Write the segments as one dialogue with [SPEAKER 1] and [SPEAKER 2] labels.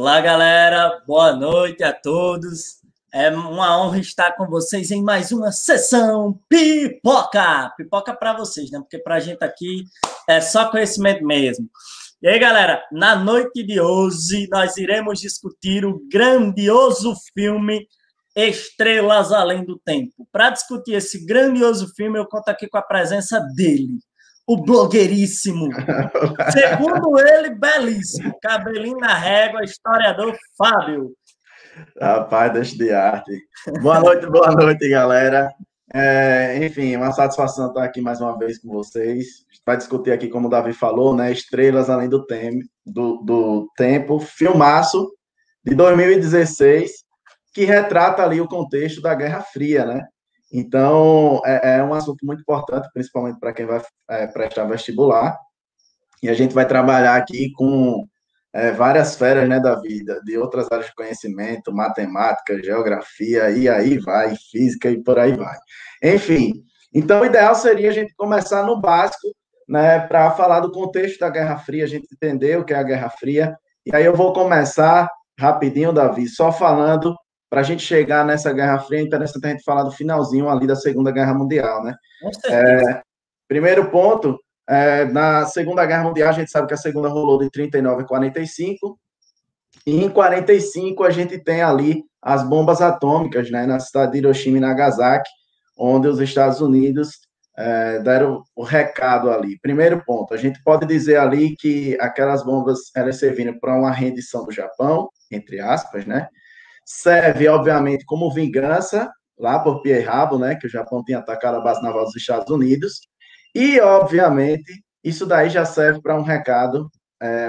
[SPEAKER 1] Olá, galera. Boa noite a todos. É uma honra estar com vocês em mais uma sessão pipoca. Pipoca para vocês, né? Porque para a gente aqui é só conhecimento mesmo. E aí, galera, na noite de hoje nós iremos discutir o grandioso filme Estrelas Além do Tempo. Para discutir esse grandioso filme, eu conto aqui com a presença dele, o blogueiríssimo, segundo ele, belíssimo, cabelinho na régua, historiador Fábio.
[SPEAKER 2] Rapaz, deixa de arte. Boa noite, galera. Enfim, uma satisfação estar aqui mais uma vez com vocês. A gente vai discutir aqui, como o Davi falou, né? Estrelas Além do Tempo, filmaço de 2016, que retrata ali o contexto da Guerra Fria, né? Então, é um assunto muito importante, principalmente para quem vai prestar vestibular. E a gente vai trabalhar aqui com várias feras, né, da vida, de outras áreas de conhecimento, matemática, geografia, e aí vai, física e por aí vai. Enfim, então o ideal seria a gente começar no básico, né, para falar do contexto da Guerra Fria, a gente entender o que é a Guerra Fria, e aí eu vou começar rapidinho, Davi, só falando, para a gente chegar nessa Guerra Fria, é interessante a gente falar do finalzinho ali da Segunda Guerra Mundial, né?
[SPEAKER 1] Com certeza.
[SPEAKER 2] Primeiro ponto, na Segunda Guerra Mundial, a gente sabe que a segunda rolou de 39 a 45, e em 45 a gente tem ali as bombas atômicas, né, na cidade de Hiroshima e Nagasaki, onde os Estados Unidos deram o recado ali. Primeiro ponto, a gente pode dizer ali que aquelas bombas, elas serviram para uma rendição do Japão, entre aspas, né, serve, obviamente, como vingança, lá por Pearl Harbor, né, que o Japão tinha atacado a base naval dos Estados Unidos. E, obviamente, isso daí já serve para um recado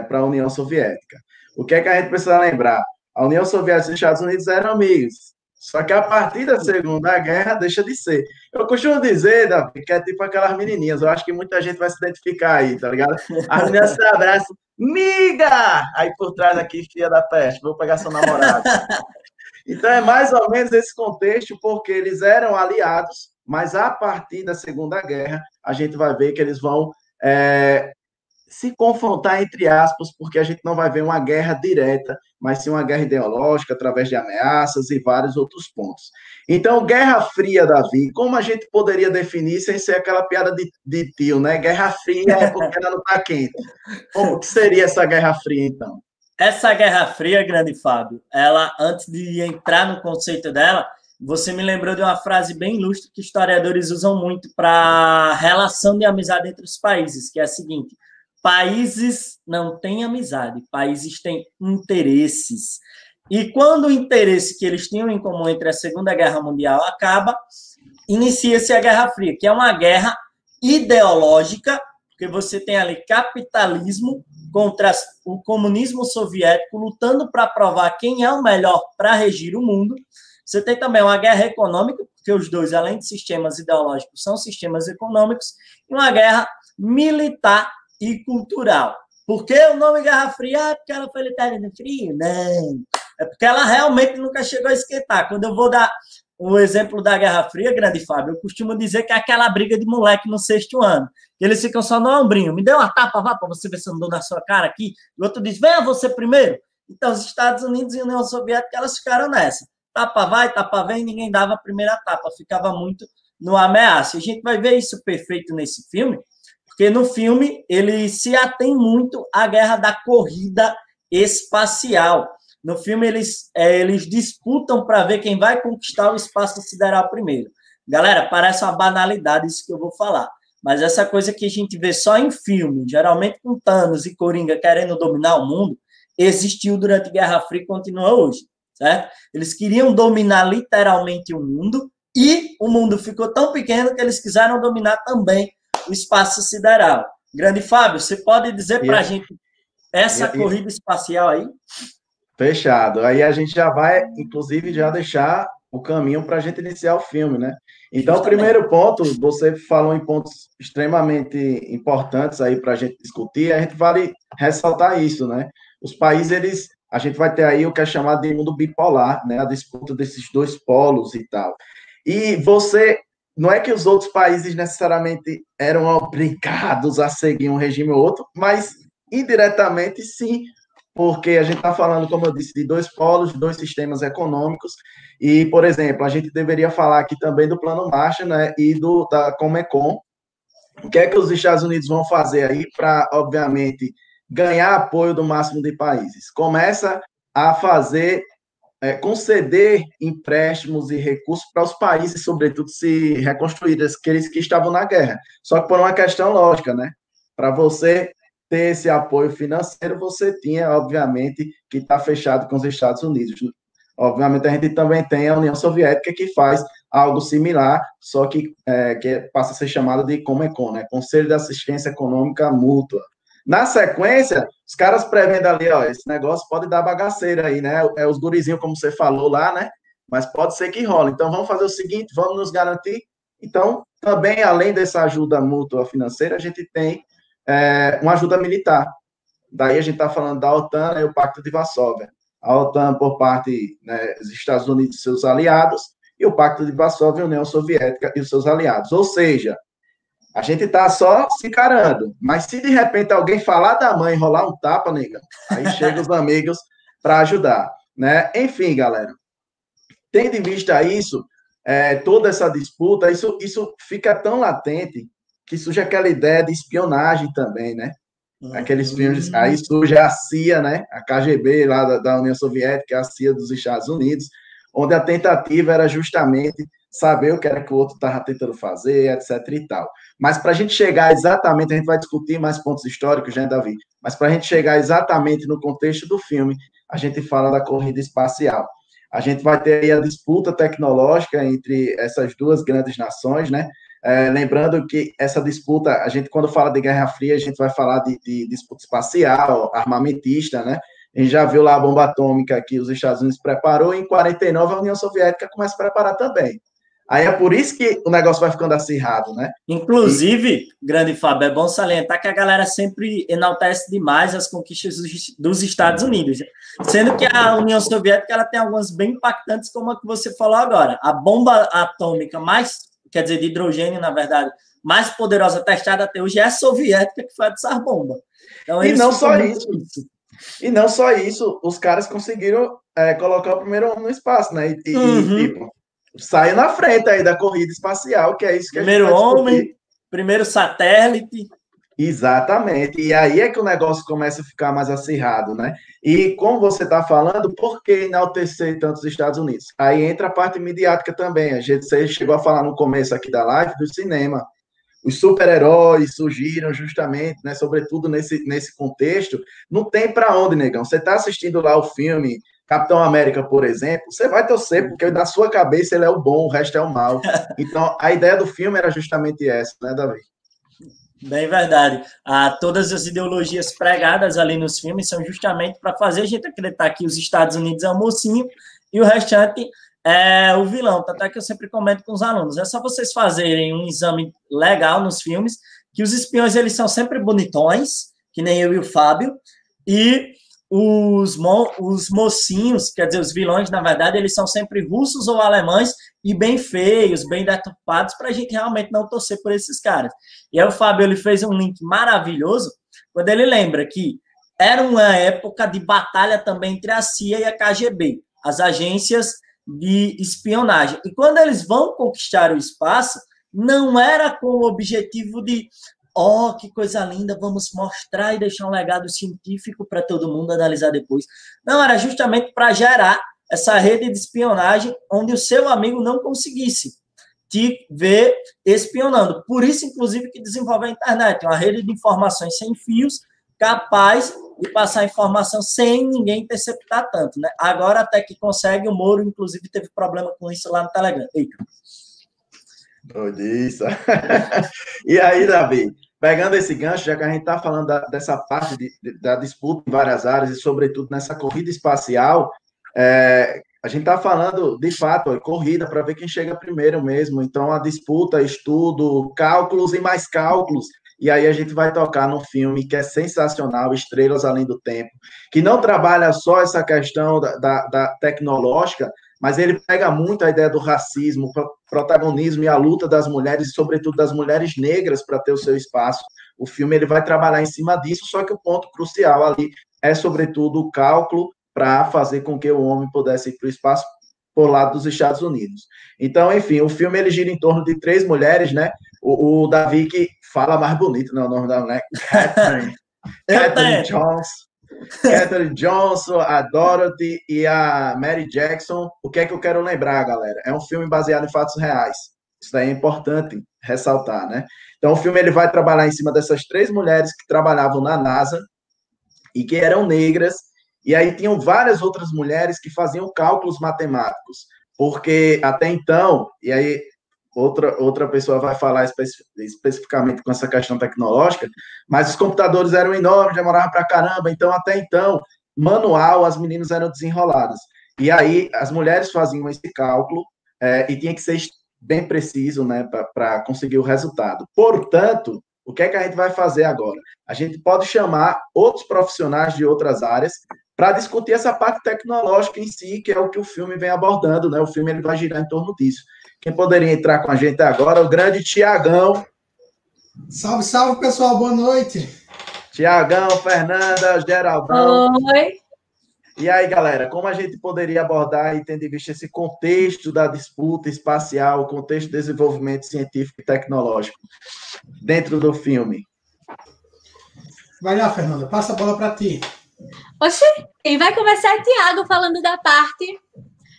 [SPEAKER 2] para a União Soviética. O que é que a gente precisa lembrar? A União Soviética e os Estados Unidos eram amigos. Só que a partir da Segunda Guerra deixa de ser. Eu costumo dizer, Davi, que é tipo aquelas menininhas. Eu acho que muita gente vai se identificar aí, tá ligado? As meninas se abraçam. Miga! Aí por trás aqui, filha da peste, vou pegar seu namorado. Então, é mais ou menos esse contexto, porque eles eram aliados, mas a partir da Segunda Guerra, a gente vai ver que eles vão se confrontar, entre aspas, porque a gente não vai ver uma guerra direta, mas sim uma guerra ideológica, através de ameaças e vários outros pontos. Então, Guerra Fria, Davi, como a gente poderia definir sem ser aquela piada de tio, né? Guerra Fria é porque ela não está quente. Como que seria essa Guerra Fria, então?
[SPEAKER 1] Essa Guerra Fria, grande Fábio, ela, antes de entrar no conceito dela, você me lembrou de uma frase bem ilustre que historiadores usam muito para relação de amizade entre os países, que é a seguinte: países não têm amizade, países têm interesses. E quando o interesse que eles tinham em comum entre a Segunda Guerra Mundial acaba, inicia-se a Guerra Fria, que é uma guerra ideológica, porque você tem ali capitalismo contra o comunismo soviético, lutando para provar quem é o melhor para regir o mundo. Você tem também uma guerra econômica, porque os dois, além de sistemas ideológicos, são sistemas econômicos, e uma guerra militar e cultural. Por que o nome Guerra Fria? Porque ela foi literalmente fria? Não. É porque ela realmente nunca chegou a esquentar. Quando eu vou dar o exemplo da Guerra Fria, grande Fábio, eu costumo dizer que é aquela briga de moleque no 6º ano. Eles ficam só no ombrinho. Me dê uma tapa, vá, para você ver se eu não dou na sua cara aqui. O outro diz, venha você primeiro. Então, os Estados Unidos e a União Soviética, elas ficaram nessa. Tapa vai, tapa vem, ninguém dava a primeira tapa. Ficava muito no ameaça. A gente vai ver isso perfeito nesse filme, porque no filme ele se atém muito à guerra da corrida espacial. No filme eles disputam para ver quem vai conquistar o espaço sideral primeiro. Galera, parece uma banalidade isso que eu vou falar, mas essa coisa que a gente vê só em filme, geralmente com Thanos e Coringa querendo dominar o mundo, existiu durante a Guerra Fria e continua hoje, certo? Eles queriam dominar literalmente o mundo e o mundo ficou tão pequeno que eles quiseram dominar também o espaço sideral. Grande Fábio, você pode dizer para a gente essa corrida espacial aí?
[SPEAKER 2] Fechado. Aí a gente já vai, inclusive, já deixar o caminho para a gente iniciar o filme, né? Então, o primeiro ponto, você falou em pontos extremamente importantes aí para a gente discutir, a gente vale ressaltar isso, né? Os países, a gente vai ter aí o que é chamado de mundo bipolar, né? A disputa desses dois polos e tal. E não é que os outros países necessariamente eram obrigados a seguir um regime ou outro, mas indiretamente sim, porque a gente está falando, como eu disse, de dois polos, de dois sistemas econômicos, e, por exemplo, a gente deveria falar aqui também do Plano Marshall, né, e da Comecon. O que é que os Estados Unidos vão fazer aí para, obviamente, ganhar apoio do máximo de países? Começa a fazer, conceder empréstimos e recursos para os países, sobretudo, se reconstruírem, aqueles que estavam na guerra. Só que por uma questão lógica, né? Para você ter esse apoio financeiro, você tinha, obviamente, que estar fechado com os Estados Unidos. Obviamente, a gente também tem a União Soviética, que faz algo similar, só que passa a ser chamada de Comecon, né? Conselho de Assistência Econômica Mútua. Na sequência, os caras prevendo ali, ó, esse negócio pode dar bagaceira aí, né? É os gurizinhos, como você falou lá, né? Mas pode ser que role. Então, vamos fazer o seguinte, vamos nos garantir. Então, também, além dessa ajuda mútua financeira, a gente tem uma ajuda militar. Daí a gente está falando da OTAN e o Pacto de Varsóvia. A OTAN por parte, né, dos Estados Unidos e seus aliados, e o Pacto de Varsóvia, a União Soviética e os seus aliados. Ou seja, a gente está só se encarando, mas se de repente alguém falar da mãe e rolar um tapa, nega, aí chegam os amigos para ajudar, né? Enfim, galera, tendo em vista isso, toda essa disputa, isso fica tão latente que surge aquela ideia de espionagem também, né? Aqueles filmes, aí surge a CIA, né? A KGB lá da União Soviética, a CIA dos Estados Unidos, onde a tentativa era justamente saber o que era que o outro estava tentando fazer, etc e tal. Mas para a gente chegar exatamente, a gente vai discutir mais pontos históricos, né, Davi? Mas para a gente chegar exatamente no contexto do filme, a gente fala da corrida espacial. A gente vai ter aí a disputa tecnológica entre essas duas grandes nações, né? Lembrando que essa disputa, a gente, quando fala de Guerra Fria, a gente vai falar de disputa espacial, armamentista, né? A gente já viu lá a bomba atômica que os Estados Unidos preparou, e em 49 a União Soviética começa a preparar também. Aí é por isso que o negócio vai ficando acirrado, né?
[SPEAKER 1] Inclusive, grande Fábio, é bom salientar que a galera sempre enaltece demais as conquistas dos Estados Unidos, sendo que a União Soviética ela tem algumas bem impactantes, como a que você falou agora. A bomba atômica quer dizer, de hidrogênio, na verdade, mais poderosa testada até hoje é a soviética, que foi a dessa bomba. Então,
[SPEAKER 2] e não só isso. E não só isso, os caras conseguiram colocar o primeiro homem no espaço, né? E tipo, saiu na frente aí da corrida espacial, que é isso que
[SPEAKER 1] primeiro a gente vai discutir. Homem, primeiro satélite.
[SPEAKER 2] Exatamente. E aí é que o negócio começa a ficar mais acirrado, né? E como você está falando, por que enaltecer tanto os Estados Unidos? Aí entra a parte midiática também. Você chegou a falar no começo aqui da live do cinema. Os super-heróis surgiram justamente, né, sobretudo nesse contexto. Não tem para onde, negão. Você está assistindo lá o filme Capitão América, por exemplo, você vai torcer, porque na sua cabeça ele é o bom, o resto é o mal. Então, a ideia do filme era justamente essa, né, Davi?
[SPEAKER 1] Bem verdade. Todas as ideologias pregadas ali nos filmes são justamente para fazer a gente acreditar que os Estados Unidos é o mocinho e o restante é o vilão. Tanto é que eu sempre comento com os alunos, é só vocês fazerem um exame legal nos filmes, que os espiões eles são sempre bonitões, que nem eu e o Fábio, e os mocinhos, quer dizer, os vilões, na verdade, eles são sempre russos ou alemães e bem feios, bem deturpados, para a gente realmente não torcer por esses caras. E aí o Fábio ele fez um link maravilhoso, quando ele lembra que era uma época de batalha também entre a CIA e a KGB, as agências de espionagem. E quando eles vão conquistar o espaço, não era com o objetivo de que coisa linda, vamos mostrar e deixar um legado científico para todo mundo analisar depois. Não, era justamente para gerar essa rede de espionagem onde o seu amigo não conseguisse te ver espionando. Por isso, inclusive, que desenvolve a internet, uma rede de informações sem fios, capaz de passar informação sem ninguém interceptar tanto, né? Agora até que consegue, o Moro, inclusive, teve problema com isso lá no Telegram. Eita.
[SPEAKER 2] Isso. E aí, Davi, pegando esse gancho, já que a gente está falando dessa parte da disputa em várias áreas e, sobretudo, nessa corrida espacial, a gente está falando, de fato, corrida para ver quem chega primeiro mesmo. Então, a disputa, estudo, cálculos e mais cálculos. E aí a gente vai tocar num filme que é sensacional, Estrelas Além do Tempo, que não trabalha só essa questão da tecnológica, mas ele pega muito a ideia do racismo, o protagonismo e a luta das mulheres, sobretudo das mulheres negras, para ter o seu espaço. O filme ele vai trabalhar em cima disso, só que o ponto crucial ali é, sobretudo, o cálculo para fazer com que o homem pudesse ir para o espaço por lado dos Estados Unidos. Então, enfim, o filme ele gira em torno de 3 mulheres, né? O Davi que fala mais bonito, né? O nome da mulher, Catherine Johnson. Catherine Johnson, a Dorothy e a Mary Jackson. O que é que eu quero lembrar, galera? É um filme baseado em fatos reais. Isso daí é importante ressaltar, né? Então, o filme ele vai trabalhar em cima dessas 3 mulheres que trabalhavam na NASA e que eram negras, e aí tinham várias outras mulheres que faziam cálculos matemáticos, porque até então, e aí outra pessoa vai falar especificamente com essa questão tecnológica, mas os computadores eram enormes, demoravam para caramba, então até então, manual, as meninas eram desenroladas. E aí as mulheres faziam esse cálculo e tinha que ser bem preciso, né, para conseguir o resultado. Portanto, o que é que a gente vai fazer agora? A gente pode chamar outros profissionais de outras áreas para discutir essa parte tecnológica em si, que é o que o filme vem abordando, né? O filme ele vai girar em torno disso. Quem poderia entrar com a gente agora? O grande Tiagão.
[SPEAKER 3] Salve, salve, pessoal. Boa noite.
[SPEAKER 2] Tiagão, Fernanda, Geraldão.
[SPEAKER 4] Oi.
[SPEAKER 2] E aí, galera, como a gente poderia abordar e tendo em vista esse contexto da disputa espacial, o contexto de desenvolvimento científico e tecnológico dentro do filme?
[SPEAKER 3] Vai lá, Fernanda, passa a bola para ti.
[SPEAKER 4] Oxi, quem vai começar é Tiago, falando da parte,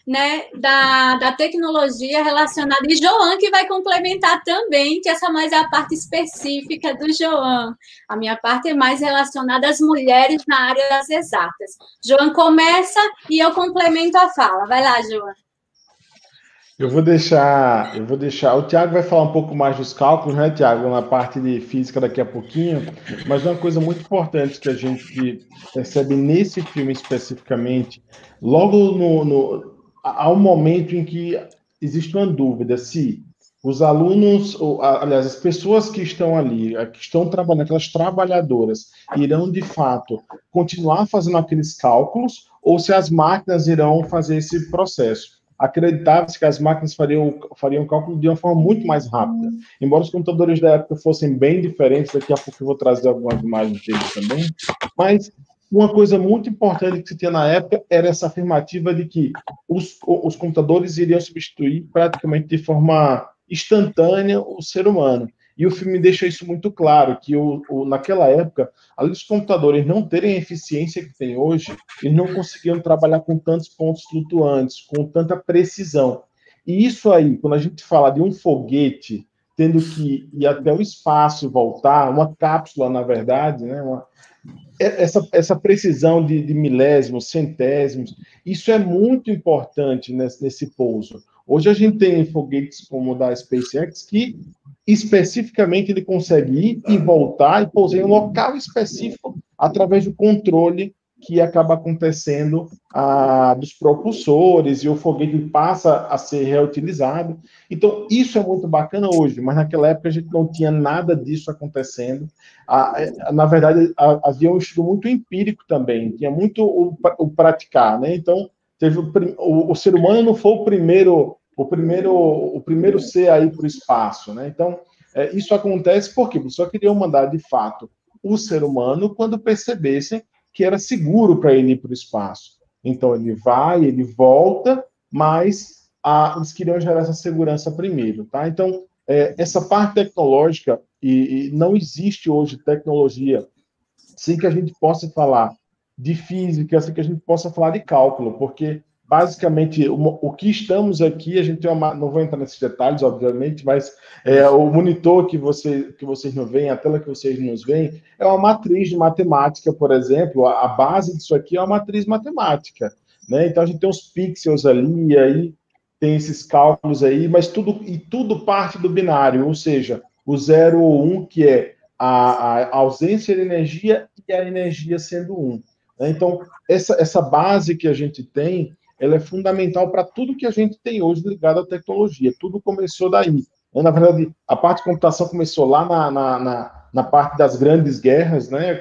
[SPEAKER 4] né, da tecnologia relacionada, e Joan que vai complementar também, que essa mais é a parte específica do Joan. A minha parte é mais relacionada às mulheres na área das exatas. Joan começa e eu complemento a fala. Vai lá, Joan.
[SPEAKER 5] Eu vou deixar. O Tiago vai falar um pouco mais dos cálculos, né, Tiago, na parte de física daqui a pouquinho, mas uma coisa muito importante que a gente percebe nesse filme especificamente, logo há um momento em que existe uma dúvida se os alunos, aliás, as pessoas que estão ali, que estão trabalhando, aquelas trabalhadoras, irão de fato continuar fazendo aqueles cálculos ou se as máquinas irão fazer esse processo. Acreditava-se que as máquinas fariam cálculo de uma forma muito mais rápida. Embora os computadores da época fossem bem diferentes, daqui a pouco eu vou trazer algumas imagens deles também, mas uma coisa muito importante que se tinha na época era essa afirmativa de que os computadores iriam substituir praticamente de forma instantânea o ser humano. E o filme deixa isso muito claro, que naquela época, além dos computadores não terem a eficiência que tem hoje, eles não conseguiam trabalhar com tantos pontos flutuantes, com tanta precisão. E isso aí, quando a gente fala de um foguete tendo que ir até o espaço e voltar, uma cápsula, na verdade, né, essa precisão de milésimos, centésimos, isso é muito importante nesse pouso. Hoje a gente tem foguetes como o da SpaceX que especificamente ele consegue ir e voltar e pousar em um local específico através do controle que acaba acontecendo dos propulsores, e o foguete passa a ser reutilizado. Então, isso é muito bacana hoje, mas naquela época a gente não tinha nada disso acontecendo. Na verdade, havia um estudo muito empírico também, tinha muito o praticar, né? Então, teve o ser humano não foi o primeiro ser a ir para o espaço, né? Então, isso acontece porque só queriam mandar, de fato, o ser humano quando percebessem que era seguro para ele ir para o espaço. Então, ele vai, ele volta, mas eles queriam gerar essa segurança primeiro, tá? Então, essa parte tecnológica, e não existe hoje tecnologia sem que a gente possa falar de física, sem que a gente possa falar de cálculo, porque basicamente, o que estamos aqui, a gente tem não vou entrar nesses detalhes, obviamente, mas o monitor que vocês não veem, a tela que vocês nos veem, é uma matriz de matemática, por exemplo, a base disso aqui é uma matriz matemática, né? Então, a gente tem uns pixels ali, e aí tem esses cálculos aí, mas tudo parte do binário, ou seja, o 0 ou 1, que é a ausência de energia e a energia sendo 1. Né? Então, essa base que a gente tem, ela é fundamental para tudo que a gente tem hoje ligado à tecnologia. Tudo começou daí. Na verdade, a parte de computação começou lá na parte das grandes guerras, né?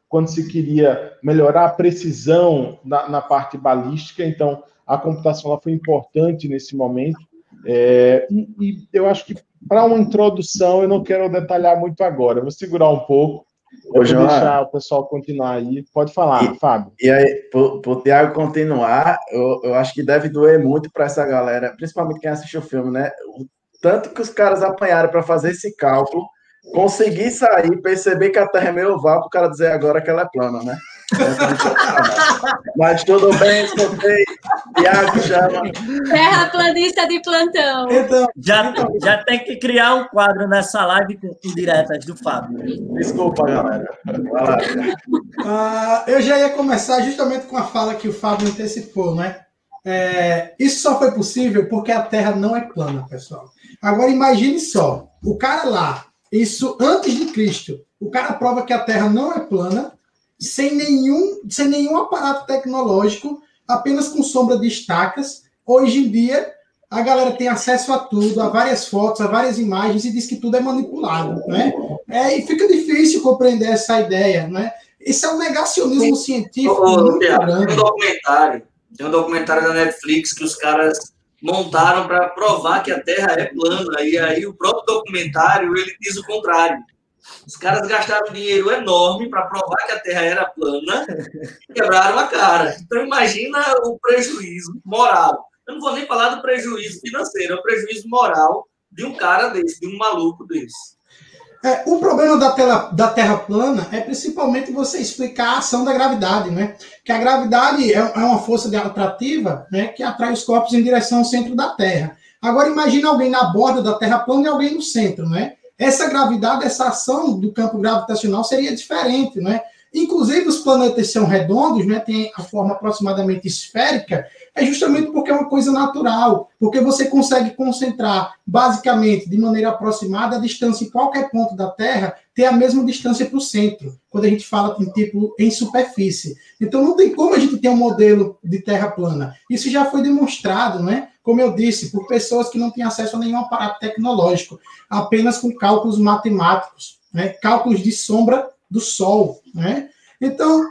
[SPEAKER 5] Quando se queria melhorar a precisão na parte balística. Então, a computação ela foi importante nesse momento. E eu acho que, para uma introdução, eu não quero detalhar muito agora. Eu vou segurar um pouco. Eu vou deixar o pessoal continuar aí. Pode falar, Fábio.
[SPEAKER 2] E aí, para o Thiago continuar, eu acho que deve doer muito para essa galera, principalmente quem assistiu o filme, né? O tanto que os caras apanharam para fazer esse cálculo, conseguir sair, perceber que a Terra é meio oval, para o cara dizer agora que ela é plana, né? Mas tudo bem, escutei. Thiago chama.
[SPEAKER 4] Terraplanista de plantão.
[SPEAKER 3] Então,
[SPEAKER 1] Já tem que criar um quadro nessa live com indiretas do Fábio.
[SPEAKER 2] Desculpa, galera.
[SPEAKER 3] eu já ia começar justamente com a fala que o Fábio antecipou, né? Isso só foi possível porque a Terra não é plana, pessoal. Agora imagine só, o cara lá, isso antes de Cristo, o cara prova que a Terra não é plana, sem nenhum aparato tecnológico, apenas com sombra de estacas. Hoje em dia, a galera tem acesso a tudo, a várias fotos, a várias imagens, e diz que tudo é manipulado, né? E fica difícil compreender essa ideia, né? Isso é um negacionismo científico muito grande.
[SPEAKER 6] Tem um documentário da Netflix que os caras montaram para provar que a Terra é plana, e aí o próprio documentário, ele diz o contrário. Os caras gastaram um dinheiro enorme para provar que a Terra era plana e quebraram a cara. Então, imagina o prejuízo moral. Eu não vou nem falar do prejuízo financeiro, é o prejuízo moral de um cara desse, de um maluco desse.
[SPEAKER 3] O problema da Terra plana é principalmente você explicar a ação da gravidade, né? Que a gravidade é uma força atrativa, né, que atrai os corpos em direção ao centro da Terra. Agora, imagina alguém na borda da Terra plana e alguém no centro, né? Essa gravidade, essa ação do campo gravitacional seria diferente, né? Inclusive, os planetas são redondos, né? Tem a forma aproximadamente esférica, é justamente porque é uma coisa natural, porque você consegue concentrar, basicamente, de maneira aproximada, a distância em qualquer ponto da Terra ter a mesma distância para o centro, quando a gente fala em superfície. Então, não tem como a gente ter um modelo de Terra plana. Isso já foi demonstrado, né? Como eu disse, por pessoas que não têm acesso a nenhum aparato tecnológico, apenas com cálculos matemáticos, né? Cálculos de sombra do Sol, né? Então,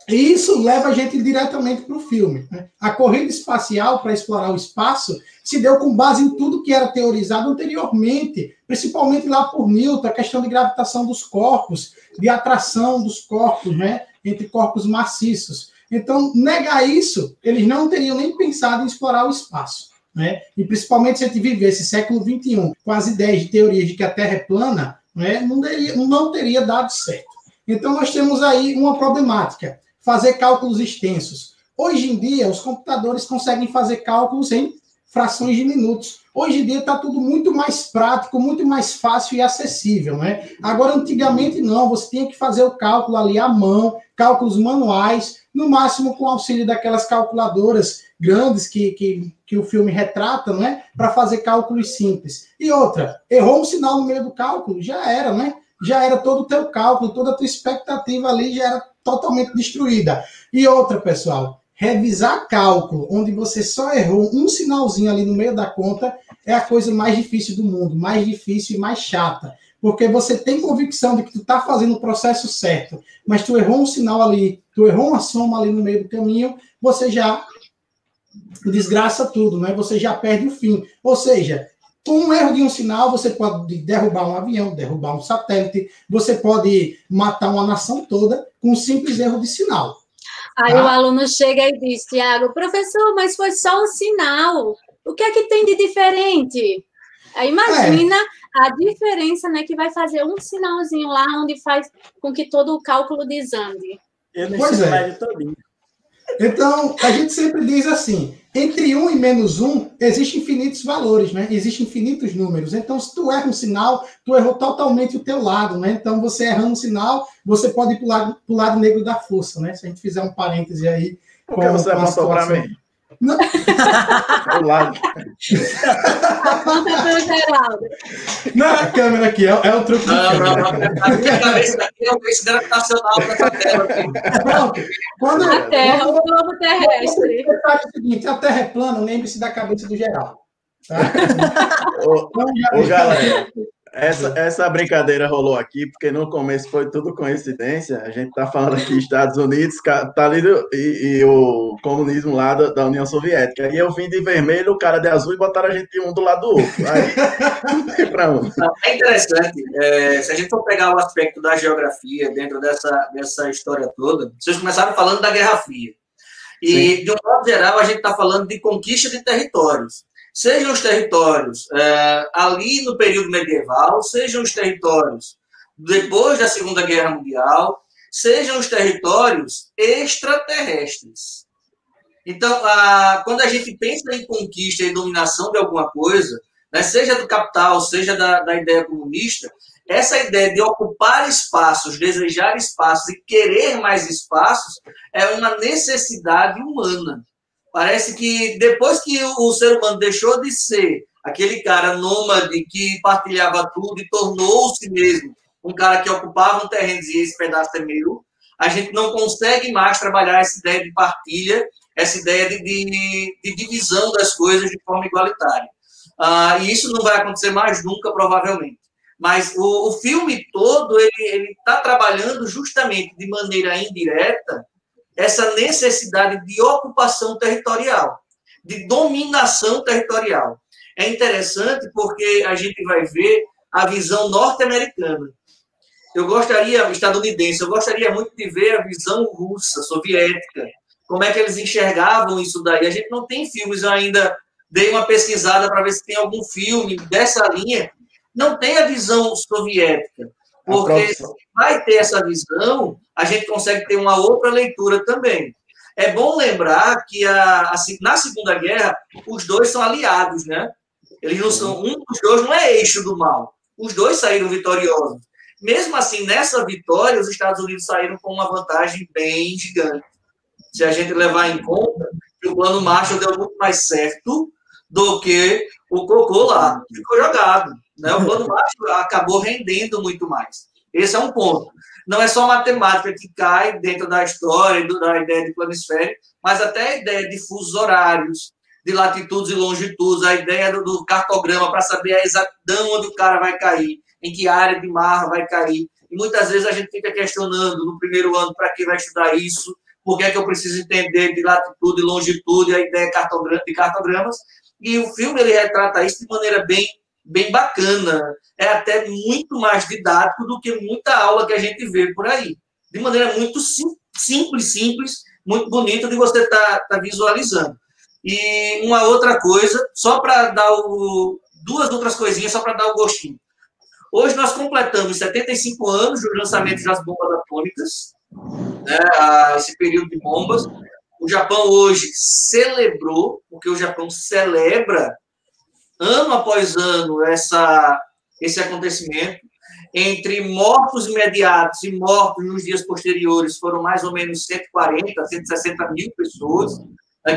[SPEAKER 3] isso leva a gente diretamente para o filme, né? A corrida espacial para explorar o espaço se deu com base em tudo que era teorizado anteriormente, principalmente lá por Newton, a questão de gravitação dos corpos, de atração dos corpos, né? Entre corpos maciços. Então, negar isso, eles não teriam nem pensado em explorar o espaço, né? E principalmente se a gente vivesse século XXI com as ideias de teorias de que a Terra é plana, né? Não teria dado certo. Então, nós temos aí uma problemática, fazer cálculos extensos. Hoje em dia, os computadores conseguem fazer cálculos em frações de minutos. Hoje em dia está tudo muito mais prático, muito mais fácil e acessível, né? Agora, antigamente, não. Você tinha que fazer o cálculo ali à mão, cálculos manuais, no máximo com auxílio daquelas calculadoras grandes que o filme retrata, né? Para fazer cálculos simples. E outra, errou um sinal no meio do cálculo, já era, né? Já era todo o teu cálculo, toda a tua expectativa ali já era totalmente destruída. E outra, pessoal, revisar cálculo, onde você só errou um sinalzinho ali no meio da conta, é a coisa mais difícil do mundo, mais difícil e mais chata. Porque você tem convicção de que tu está fazendo o processo certo, mas tu errou um sinal ali, tu errou uma soma ali no meio do caminho, você já desgraça tudo, né? Você já perde o fim. Ou seja, com um erro de um sinal, você pode derrubar um avião, derrubar um satélite, você pode matar uma nação toda com um simples erro de sinal.
[SPEAKER 4] Aí o aluno chega e diz, Tiago, professor, mas foi só um sinal. O que é que tem de diferente? Aí imagina a diferença, né, que vai fazer um sinalzinho lá, onde faz com que todo o cálculo desande.
[SPEAKER 3] Pois é. Então, a gente sempre diz assim, entre 1 e menos 1, existem infinitos valores, né? Existem infinitos números. Então, se tu erra um sinal, tu errou totalmente o teu lado, né? Então, você errando um sinal, você pode ir para o lado negro da força, né? Se a gente fizer um parêntese aí.
[SPEAKER 2] Por que você apontou para mim?
[SPEAKER 3] Não.
[SPEAKER 2] Do lado.
[SPEAKER 4] Aponta para o Geraldo.
[SPEAKER 3] Não, a câmera aqui, é o truque.
[SPEAKER 6] Não. A minha cabeça aqui é o eixo gravitacional dessa Terra.
[SPEAKER 3] Pronto.
[SPEAKER 4] A Terra, o globo terrestre.
[SPEAKER 3] É o seguinte, a Terra é plana, lembre-se da cabeça do Geraldo. Tá?
[SPEAKER 2] Ô, galera, Essa brincadeira rolou aqui, porque no começo foi tudo coincidência. A gente tá falando aqui Estados Unidos, tá ali e o comunismo lá da União Soviética. Aí eu vim de vermelho, o cara de azul e botaram a gente um do lado do outro. Aí não tem pra onde.
[SPEAKER 6] É interessante, se a gente for pegar o aspecto da geografia dentro dessa história toda, vocês começaram falando da Guerra Fria. E, sim, de um modo geral, a gente está falando de conquista de territórios. Sejam os territórios ali no período medieval, sejam os territórios depois da Segunda Guerra Mundial, sejam os territórios extraterrestres. Então, quando a gente pensa em conquista e dominação de alguma coisa, né, seja do capital, seja da ideia comunista, essa ideia de ocupar espaços, desejar espaços e querer mais espaços é uma necessidade humana. Parece que depois que o ser humano deixou de ser aquele cara nômade que partilhava tudo e tornou-se mesmo um cara que ocupava um terreno e dizia, esse pedaço é meu, a gente não consegue mais trabalhar essa ideia de partilha, essa ideia de divisão das coisas de forma igualitária. E isso não vai acontecer mais nunca, provavelmente. Mas o filme todo, ele está trabalhando justamente de maneira indireta essa necessidade de ocupação territorial, de dominação territorial. É interessante porque a gente vai ver a visão norte-americana. Estadunidense, eu gostaria muito de ver a visão russa, soviética, como é que eles enxergavam isso daí. A gente não tem filmes, eu ainda dei uma pesquisada para ver se tem algum filme dessa linha. Não tem a visão soviética, porque se vai ter essa visão, a gente consegue ter uma outra leitura também. É bom lembrar que na Segunda Guerra, os dois são aliados, né? Eles não são, um dos dois não é eixo do mal. Os dois saíram vitoriosos. Mesmo assim, nessa vitória, os Estados Unidos saíram com uma vantagem bem gigante. Se a gente levar em conta que o plano Marshall deu muito mais certo do que o cocô lá, que ficou jogado. Né? O plano Marshall acabou rendendo muito mais. Esse é um ponto. Não é só matemática que cai dentro da história, da ideia de planisfério, mas até a ideia de fusos horários, de latitudes e longitudes, a ideia do cartograma para saber a exatidão onde o cara vai cair, em que área de mar vai cair. E muitas vezes a gente fica questionando no primeiro ano para que vai estudar isso, por que é que eu preciso entender de latitude e longitude, a ideia de cartogramas. E o filme ele retrata isso de maneira bem bacana. É até muito mais didático do que muita aula que a gente vê por aí. De maneira muito simples, muito bonita de você tá visualizando. E uma outra coisa, só para dar duas outras coisinhas, só para dar o gostinho. Hoje nós completamos 75 anos do lançamento das bombas atômicas, né, esse período de bombas. O Japão hoje celebrou, porque o Japão celebra ano após ano esse acontecimento. Entre mortos imediatos e mortos nos dias posteriores, foram mais ou menos 140, 160 mil pessoas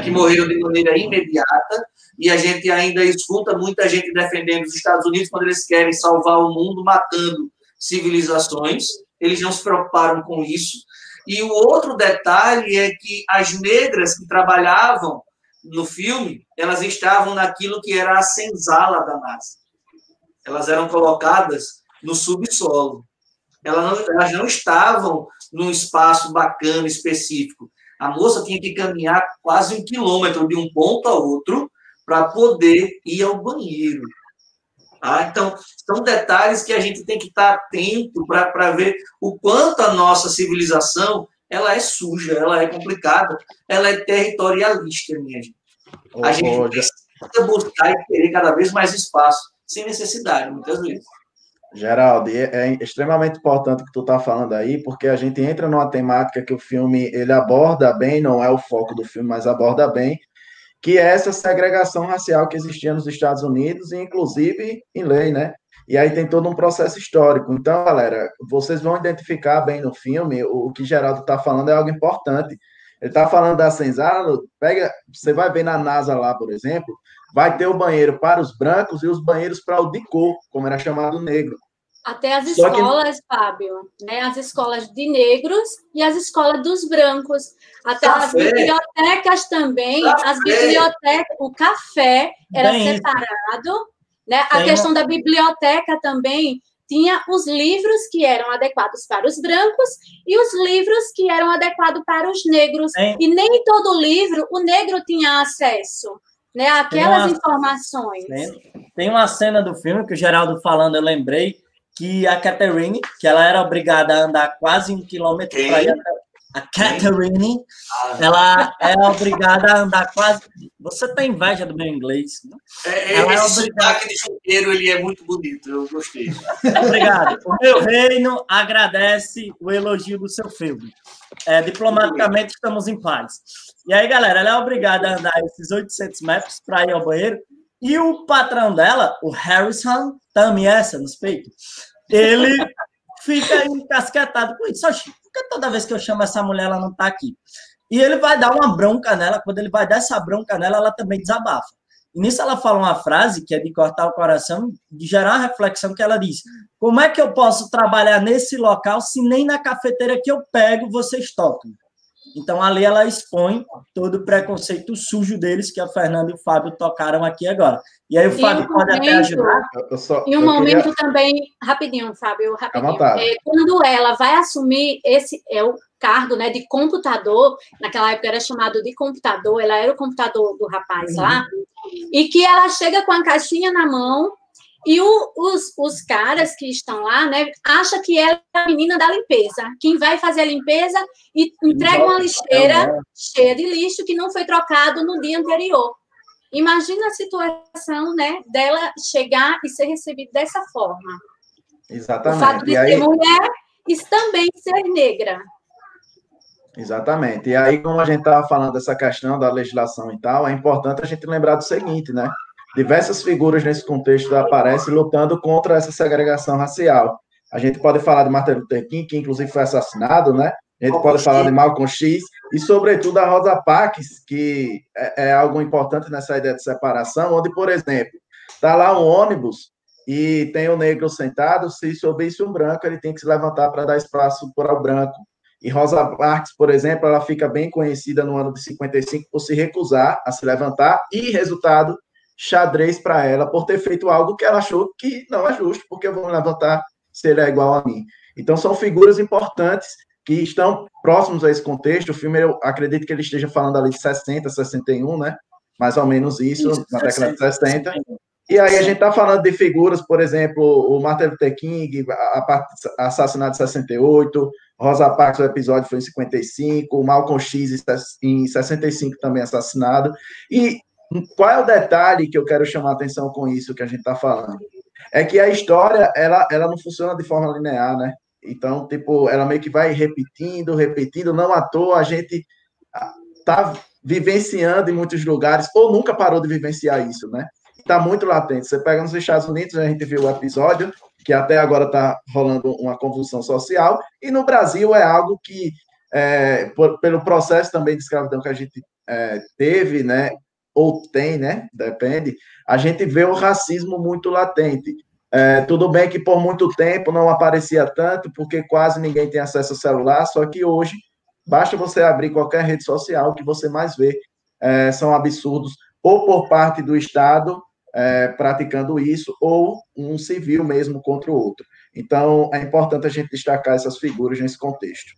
[SPEAKER 6] que morreram de maneira imediata, e a gente ainda escuta muita gente defendendo os Estados Unidos quando eles querem salvar o mundo, matando civilizações. Eles não se preocuparam com isso. E o outro detalhe é que as negras que trabalhavam no filme, elas estavam naquilo que era a senzala da NASA. Elas eram colocadas no subsolo. Elas não estavam num espaço bacana, específico. A moça tinha que caminhar quase 1 quilômetro de um ponto a outro para poder ir ao banheiro. Então, são detalhes que a gente tem que estar atento para ver o quanto a nossa civilização ela é suja, ela é complicada, ela é territorialista, minha gente. A gente precisa buscar e querer cada vez mais espaço, sem necessidade, muitas vezes.
[SPEAKER 2] Geraldo, é extremamente importante o que tu está falando aí, porque a gente entra numa temática que o filme ele aborda bem, não é o foco do filme, mas aborda bem, que é essa segregação racial que existia nos Estados Unidos, e inclusive em lei, né? E aí tem todo um processo histórico. Então, galera, vocês vão identificar bem no filme, o que Geraldo está falando é algo importante. Ele está falando da senzala, você vai ver na NASA lá, por exemplo, vai ter o banheiro para os brancos e os banheiros para o de cor, como era chamado negro.
[SPEAKER 4] Até as escolas, Fábio, né? As escolas de negros e as escolas dos brancos. Até as bibliotecas também, as bibliotecas, o café era separado né? A questão da biblioteca também tinha os livros que eram adequados para os brancos e os livros que eram adequados para os negros. E nem todo livro o negro tinha acesso, né, àquelas informações.
[SPEAKER 1] Tem uma cena do filme que o Geraldo falando, eu lembrei, que a Catherine, que ela era obrigada a andar quase 1 quilômetro para ir até... A Catherine, ela é obrigada a andar quase... Você tem inveja do meu inglês, né?
[SPEAKER 6] Esse sotaque de chuteiro, ele é muito bonito, eu gostei.
[SPEAKER 1] Obrigado. O meu reino agradece o elogio do seu filme. Diplomaticamente, estamos em paz. E aí, galera, ela é obrigada a andar esses 800 metros para ir ao banheiro. E o patrão dela, o Harrison, também nos peitos, ele fica encasquetado com isso. Oxi, por que toda vez que eu chamo essa mulher, ela não está aqui? E ele vai dar uma bronca nela. Quando ele vai dar essa bronca nela, ela também desabafa. E nisso ela fala uma frase que é de cortar o coração, de gerar uma reflexão, que ela diz: como é que eu posso trabalhar nesse local se nem na cafeteira que eu pego vocês tocam? Então, ali ela expõe todo o preconceito sujo deles que a Fernanda e o Fábio tocaram aqui agora. E aí o Fábio pode até ajudar.
[SPEAKER 4] E um momento também, rapidinho, Fábio, rapidinho. Quando ela vai assumir esse o cargo, né, de computador, naquela época era chamado de computador, ela era o computador do rapaz lá, e que ela chega com a caixinha na mão, e os caras que estão lá, né, acham que ela é a menina da limpeza. Quem vai fazer a limpeza e entrega uma lixeira cheia de lixo que não foi trocado no dia anterior. Imagina a situação, né, dela chegar e ser recebida dessa forma.
[SPEAKER 2] Exatamente.
[SPEAKER 4] O fato de ser mulher e também ser negra.
[SPEAKER 2] Exatamente. E aí, como a gente estava falando dessa questão da legislação e tal, é importante a gente lembrar do seguinte, né? Diversas figuras nesse contexto aparecem lutando contra essa segregação racial. A gente pode falar de Martin Luther King, que inclusive foi assassinado, né? A gente pode falar de Malcolm X e, sobretudo, a Rosa Parks, que é algo importante nessa ideia de separação, onde, por exemplo, está lá um ônibus e tem o negro sentado, se subisse um branco, ele tem que se levantar para dar espaço para o branco. E Rosa Parks, por exemplo, ela fica bem conhecida no ano de 55 por se recusar a se levantar e, resultado, xadrez para ela por ter feito algo que ela achou que não é justo, porque eu vou me levantar se ele é igual a mim. Então, são figuras importantes que estão próximos a esse contexto. O filme, eu acredito que ele esteja falando ali de 60, 61, né? Mais ou menos isso na década de 60. E aí a gente está falando de figuras, por exemplo, o Martin Luther King, assassinado em 68, Rosa Parks, o episódio foi em 55, o Malcolm X em 65 também assassinado. E qual é o detalhe que eu quero chamar a atenção com isso que a gente está falando? É que a história, ela não funciona de forma linear, né? Então, tipo, ela meio que vai repetindo, não à toa a gente está vivenciando em muitos lugares, ou nunca parou de vivenciar isso, né? Está muito latente. Você pega nos Estados Unidos, a gente viu o episódio, que até agora está rolando uma convulsão social, e no Brasil é algo que, pelo processo também de escravidão que a gente teve, né? Ou tem, né? Depende. A gente vê o racismo muito latente. Tudo bem que por muito tempo não aparecia tanto, porque quase ninguém tem acesso ao celular, só que hoje, basta você abrir qualquer rede social, que você mais vê são absurdos, ou por parte do Estado praticando isso, ou um civil mesmo contra o outro. Então, é importante a gente destacar essas figuras nesse contexto.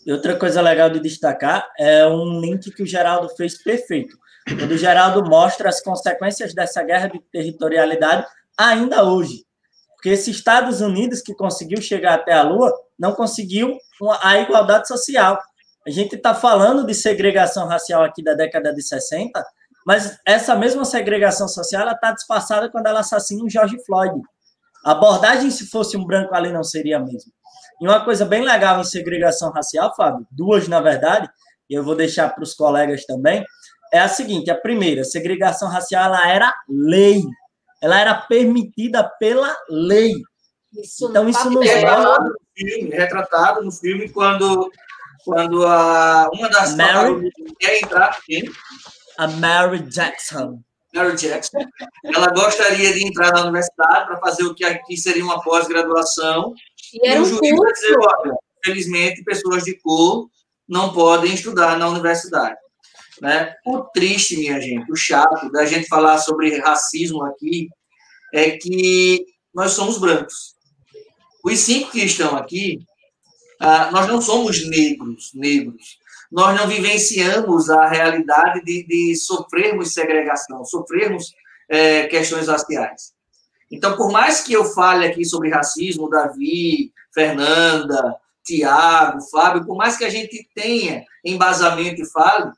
[SPEAKER 1] E outra coisa legal de destacar é um link que o Geraldo fez perfeito. Quando o Geraldo mostra as consequências dessa guerra de territorialidade ainda hoje. Porque esse Estados Unidos que conseguiu chegar até a Lua não conseguiu a igualdade social. A gente está falando de segregação racial aqui da década de 60, mas essa mesma segregação social está disfarçada quando ela assassina o George Floyd. A abordagem, se fosse um branco ali, não seria a mesma. E uma coisa bem legal em segregação racial, Fábio, duas, na verdade, e eu vou deixar para os colegas também, é a seguinte: a primeira, segregação racial, ela era lei. Ela era permitida pela lei. Então, isso nos mostra...
[SPEAKER 6] Retratado no filme, quando uma das quer entrar...
[SPEAKER 1] A Mary Jackson.
[SPEAKER 6] Ela gostaria de entrar na universidade para fazer o que aqui seria uma pós-graduação.
[SPEAKER 4] E era
[SPEAKER 6] o juiz vai dizer, olha, infelizmente, pessoas de cor não podem estudar na universidade. Né? O triste, minha gente, o chato da gente falar sobre racismo aqui é que nós somos brancos. Os 5 que estão aqui, nós não somos negros. Nós não vivenciamos a realidade de sofrermos segregação, sofrermos questões raciais. Então, por mais que eu fale aqui sobre racismo, Davi, Fernanda, Tiago, Fábio, por mais que a gente tenha embasamento e fale,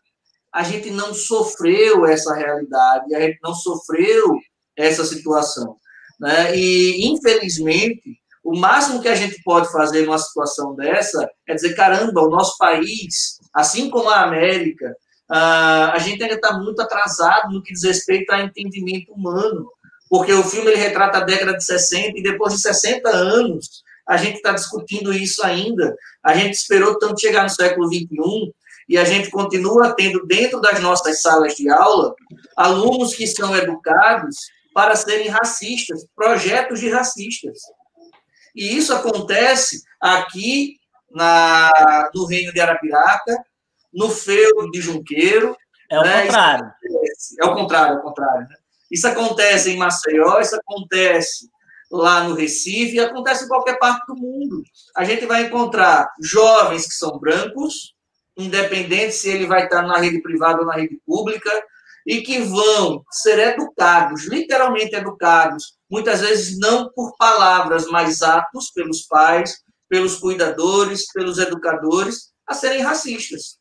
[SPEAKER 6] a gente não sofreu essa realidade, a gente não sofreu essa situação, né? E, infelizmente, o máximo que a gente pode fazer numa situação dessa é dizer, caramba, o nosso país, assim como a América, a gente ainda está muito atrasado no que diz respeito ao entendimento humano, porque o filme ele retrata a década de 60 e depois de 60 anos a gente está discutindo isso ainda. A gente esperou tanto chegar no século XXI e a gente continua tendo dentro das nossas salas de aula alunos que são educados para serem racistas, projetos de racistas. E isso acontece aqui no Reino de Arapiraca, no feudo de Junqueiro.
[SPEAKER 1] É o contrário.
[SPEAKER 6] É o contrário. Né? Isso acontece em Maceió, isso acontece lá no Recife, e acontece em qualquer parte do mundo. A gente vai encontrar jovens que são brancos, independente se ele vai estar na rede privada ou na rede pública, e que vão ser educados, literalmente educados, muitas vezes não por palavras, mas atos pelos pais, pelos cuidadores, pelos educadores, a serem racistas.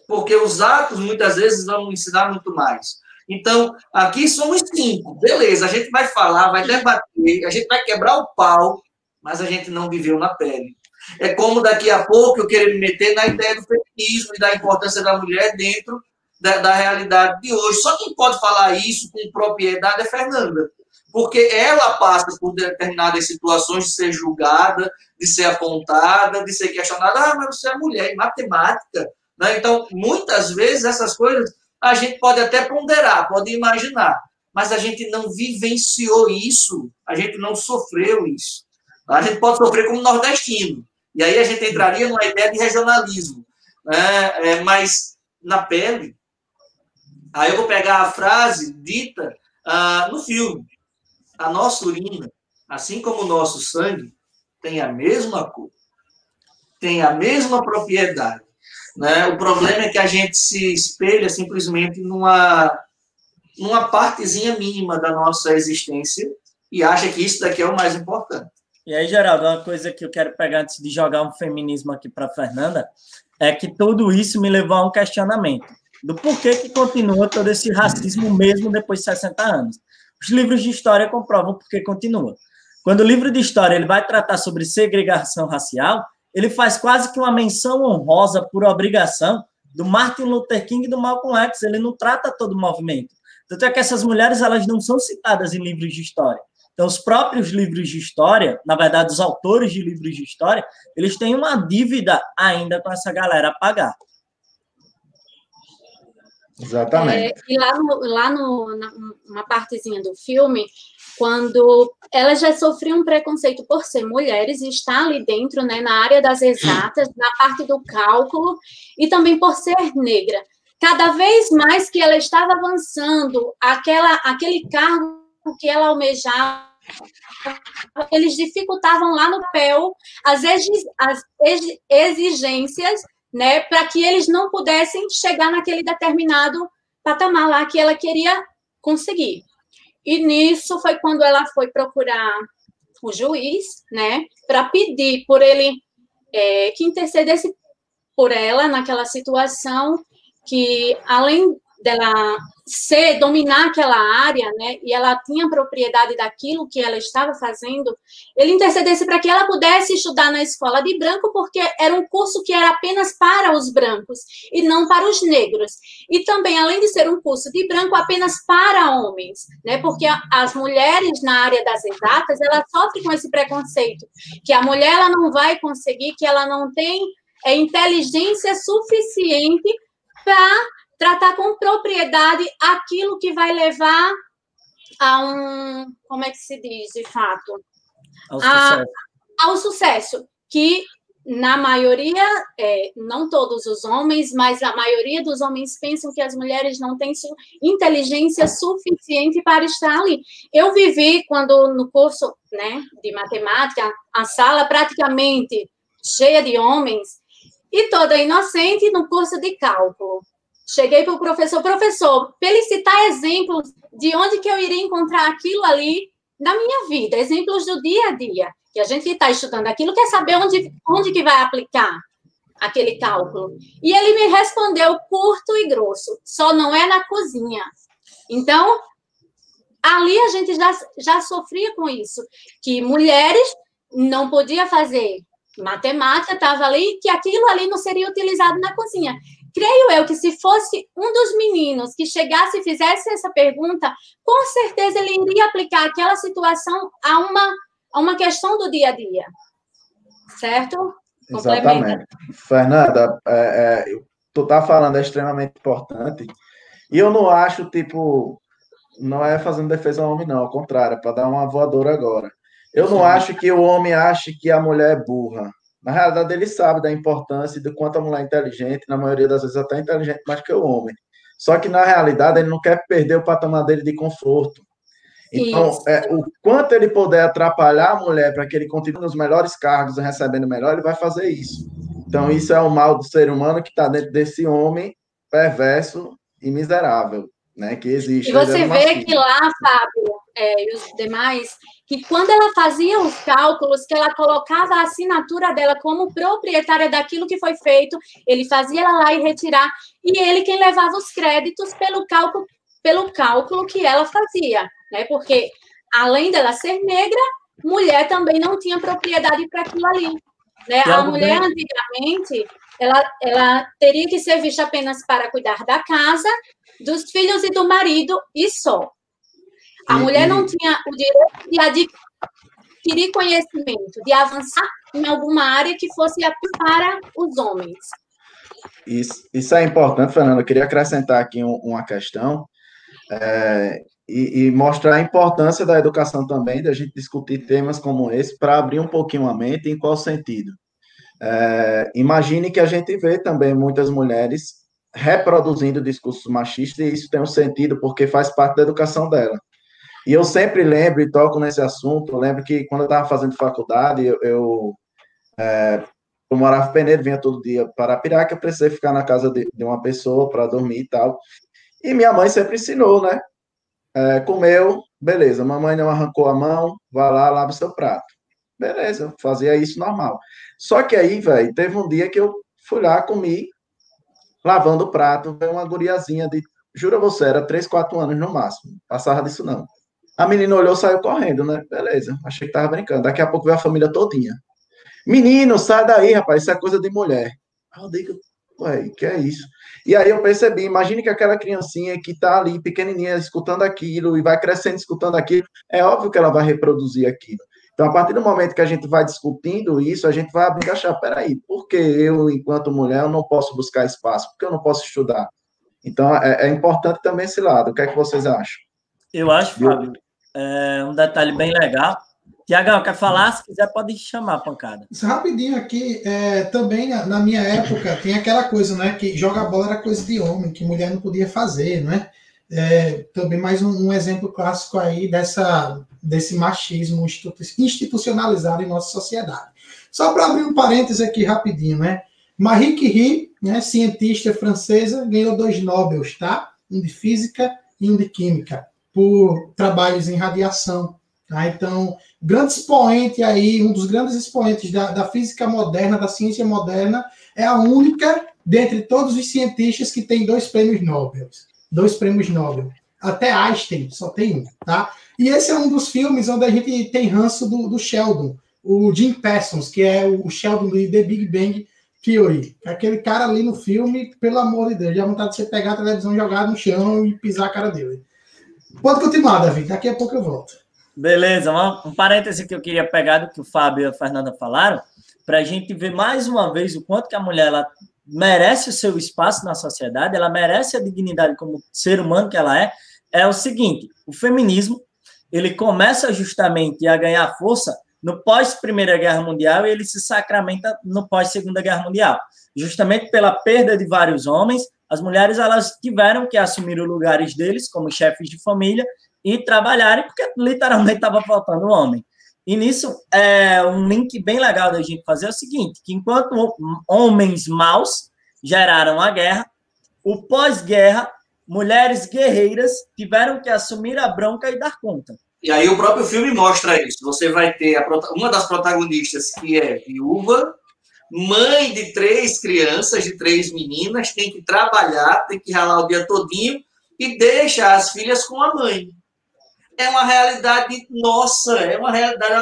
[SPEAKER 6] Porque os atos, muitas vezes, vão ensinar muito mais. Então, aqui somos 5, beleza, a gente vai falar, vai debater, a gente vai quebrar o pau, mas a gente não viveu na pele. É como daqui a pouco eu querer me meter na ideia do feminismo e da importância da mulher dentro da realidade de hoje. Só quem pode falar isso com propriedade é Fernanda, porque ela passa por determinadas situações de ser julgada, de ser apontada, de ser questionada. Mas você é mulher em matemática, né? Então, muitas vezes essas coisas a gente pode até ponderar, pode imaginar, mas a gente não vivenciou isso, a gente não sofreu isso. A gente pode sofrer como nordestino, e aí a gente entraria numa ideia de regionalismo, né? Mas na pele, aí eu vou pegar a frase dita no filme, a nossa urina, assim como o nosso sangue, tem a mesma cor, tem a mesma propriedade. Né? O problema é que a gente se espelha simplesmente numa partezinha mínima da nossa existência e acha que isso daqui é o mais importante.
[SPEAKER 1] E aí, Geraldo, uma coisa que eu quero pegar antes de jogar um feminismo aqui para a Fernanda é que tudo isso me levou a um questionamento do porquê que continua todo esse racismo mesmo depois de 60 anos. Os livros de história comprovam por que continua. Quando o livro de história ele vai tratar sobre segregação racial, ele faz quase que uma menção honrosa por obrigação do Martin Luther King e do Malcolm X. Ele não trata todo o movimento. Tanto é que essas mulheres elas não são citadas em livros de história. Então, os próprios livros de história, na verdade, os autores de livros de história, eles têm uma dívida ainda com essa galera a pagar.
[SPEAKER 2] Exatamente.
[SPEAKER 4] E numa partezinha do filme, quando elas já sofriam um preconceito por ser mulheres e estar ali dentro, né, na área das exatas, na parte do cálculo, e também por ser negra. Cada vez mais que ela estava avançando, aquele cargo que ela almejava, eles dificultavam lá no PEL as exigências, né, para que eles não pudessem chegar naquele determinado patamar lá que ela queria conseguir. E nisso foi quando ela foi procurar o juiz, né, para pedir por ele que intercedesse por ela naquela situação, que além dela dominar aquela área, né, e ela tinha propriedade daquilo que ela estava fazendo, ele intercedesse para que ela pudesse estudar na escola de branco, porque era um curso que era apenas para os brancos e não para os negros. E também, além de ser um curso de branco, apenas para homens, né, porque as mulheres na área das exatas, elas sofrem com esse preconceito, que a mulher ela não vai conseguir, que ela não tem inteligência suficiente para tratar com propriedade aquilo que vai levar a como é que se diz, de fato? Ao sucesso. Que na maioria, não todos os homens, mas a maioria dos homens pensam que as mulheres não têm inteligência suficiente para estar ali. Eu vivi, quando no curso, né, de matemática, a sala praticamente cheia de homens, e toda inocente no curso de cálculo. Cheguei para o professor, para ele citar exemplos de onde que eu iria encontrar aquilo ali na minha vida, exemplos do dia a dia. Que a gente que está estudando aquilo quer saber onde que vai aplicar aquele cálculo. E ele me respondeu curto e grosso, só não é na cozinha. Então, ali a gente já sofria com isso, que mulheres não podiam fazer matemática, estava ali, que aquilo ali não seria utilizado na cozinha. Creio eu que se fosse um dos meninos que chegasse e fizesse essa pergunta, com certeza ele iria aplicar aquela situação a uma questão do dia a dia, certo?
[SPEAKER 2] Exatamente. Fernanda, tu tá falando é extremamente importante, e eu não acho, tipo, não é fazendo defesa ao homem, não, ao contrário, é para dar uma voadora agora. Eu não acho que o homem ache que a mulher é burra. Na realidade, ele sabe da importância e do quanto a mulher é inteligente, na maioria das vezes até inteligente mais que o homem. Só que, na realidade, ele não quer perder o patamar dele de conforto. Então, o quanto ele puder atrapalhar a mulher para que ele continue nos melhores cargos, recebendo melhor, ele vai fazer isso. Então, isso é o mal do ser humano que está dentro desse homem perverso e miserável, né, que existe.
[SPEAKER 4] E você vê que lá, Fábio, e os demais, que quando ela fazia os cálculos, que ela colocava a assinatura dela como proprietária daquilo que foi feito, ele fazia ela lá e retirar, e ele quem levava os créditos pelo cálculo que ela fazia, né? Porque, além dela ser negra, mulher também não tinha propriedade para aquilo ali. Né? A mulher, antigamente, ela teria que ser vista apenas para cuidar da casa, dos filhos e do marido, e só. A mulher não tinha o direito de adquirir conhecimento, de avançar em alguma área que fosse para os homens.
[SPEAKER 2] Isso é importante, Fernanda. Eu queria acrescentar aqui uma questão e mostrar a importância da educação também, da gente discutir temas como esse, para abrir um pouquinho a mente. Em qual sentido? Imagine que a gente vê também muitas mulheres reproduzindo discursos machistas, e isso tem um sentido porque faz parte da educação dela. E eu sempre lembro e toco nesse assunto. Eu lembro que quando eu estava fazendo faculdade, eu morava em Penedo, vinha todo dia para Arapiraca, eu precisei ficar na casa de uma pessoa para dormir e tal. E minha mãe sempre ensinou, né? Comeu, beleza, mamãe não arrancou a mão, vai lá, lava o seu prato. Beleza, eu fazia isso normal. Só que aí, velho, teve um dia que eu fui lá, comi, lavando o prato, veio uma guriazinha de, jura você, era 3, 4 anos no máximo, passava disso não. A menina olhou, saiu correndo, né? Beleza, achei que tava brincando. Daqui a pouco veio a família todinha. Menino, sai daí, rapaz, isso é coisa de mulher. Aí eu digo, ué, que é isso? E aí eu percebi, imagine que aquela criancinha que tá ali, pequenininha, escutando aquilo, e vai crescendo escutando aquilo, é óbvio que ela vai reproduzir aquilo. Então, a partir do momento que a gente vai discutindo isso, a gente vai abrindo a chave. Peraí, por que eu, enquanto mulher, eu não posso buscar espaço? Por que eu não posso estudar? Então, é importante também esse lado. O que é que vocês acham?
[SPEAKER 1] Eu acho, Fábio, um detalhe bem legal. Tiagão, quer falar? Se quiser, pode chamar a pancada.
[SPEAKER 3] Rapidinho aqui, também na minha época, tem aquela coisa, né, que jogar bola era coisa de homem, que mulher não podia fazer, né? Também mais um exemplo clássico aí desse machismo institucionalizado em nossa sociedade. Só para abrir um parêntese aqui rapidinho, né? Marie Curie, né, cientista francesa, ganhou 2 Nobels, tá? Um de física e um de química, por trabalhos em radiação. Tá? Então, grande expoente aí, um dos grandes expoentes da física moderna, da ciência moderna, é a única dentre todos os cientistas que tem 2 prêmios Nobel. 2 prêmios Nobel. Até Einstein só tem um, tá? E esse é um dos filmes onde a gente tem ranço do Sheldon, o Jim Parsons, que é o Sheldon de The Big Bang Theory. Aquele cara ali no filme, pelo amor de Deus, dá vontade de você pegar a televisão, jogar no chão e pisar a cara dele. Pode continuar, Davi, daqui a pouco eu volto.
[SPEAKER 1] Beleza, um parêntese que eu queria pegar do que o Fábio e a Fernanda falaram, para a gente ver mais uma vez o quanto que a mulher ela merece o seu espaço na sociedade, ela merece a dignidade como ser humano que ela é o seguinte: o feminismo ele começa justamente a ganhar força no pós-Primeira Guerra Mundial e ele se sacramenta no pós-Segunda Guerra Mundial. Justamente pela perda de vários homens, as mulheres elas tiveram que assumir os lugares deles como chefes de família e trabalharem, porque literalmente estava faltando homem. E nisso, um link bem legal da gente fazer é o seguinte, que enquanto homens maus geraram a guerra, o pós-guerra, mulheres guerreiras tiveram que assumir a bronca e dar conta.
[SPEAKER 6] E aí o próprio filme mostra isso. Você vai ter uma das protagonistas que é viúva, mãe de 3 crianças, de 3 meninas, tem que trabalhar, tem que ralar o dia todinho e deixa as filhas com a mãe. É uma realidade nossa, é uma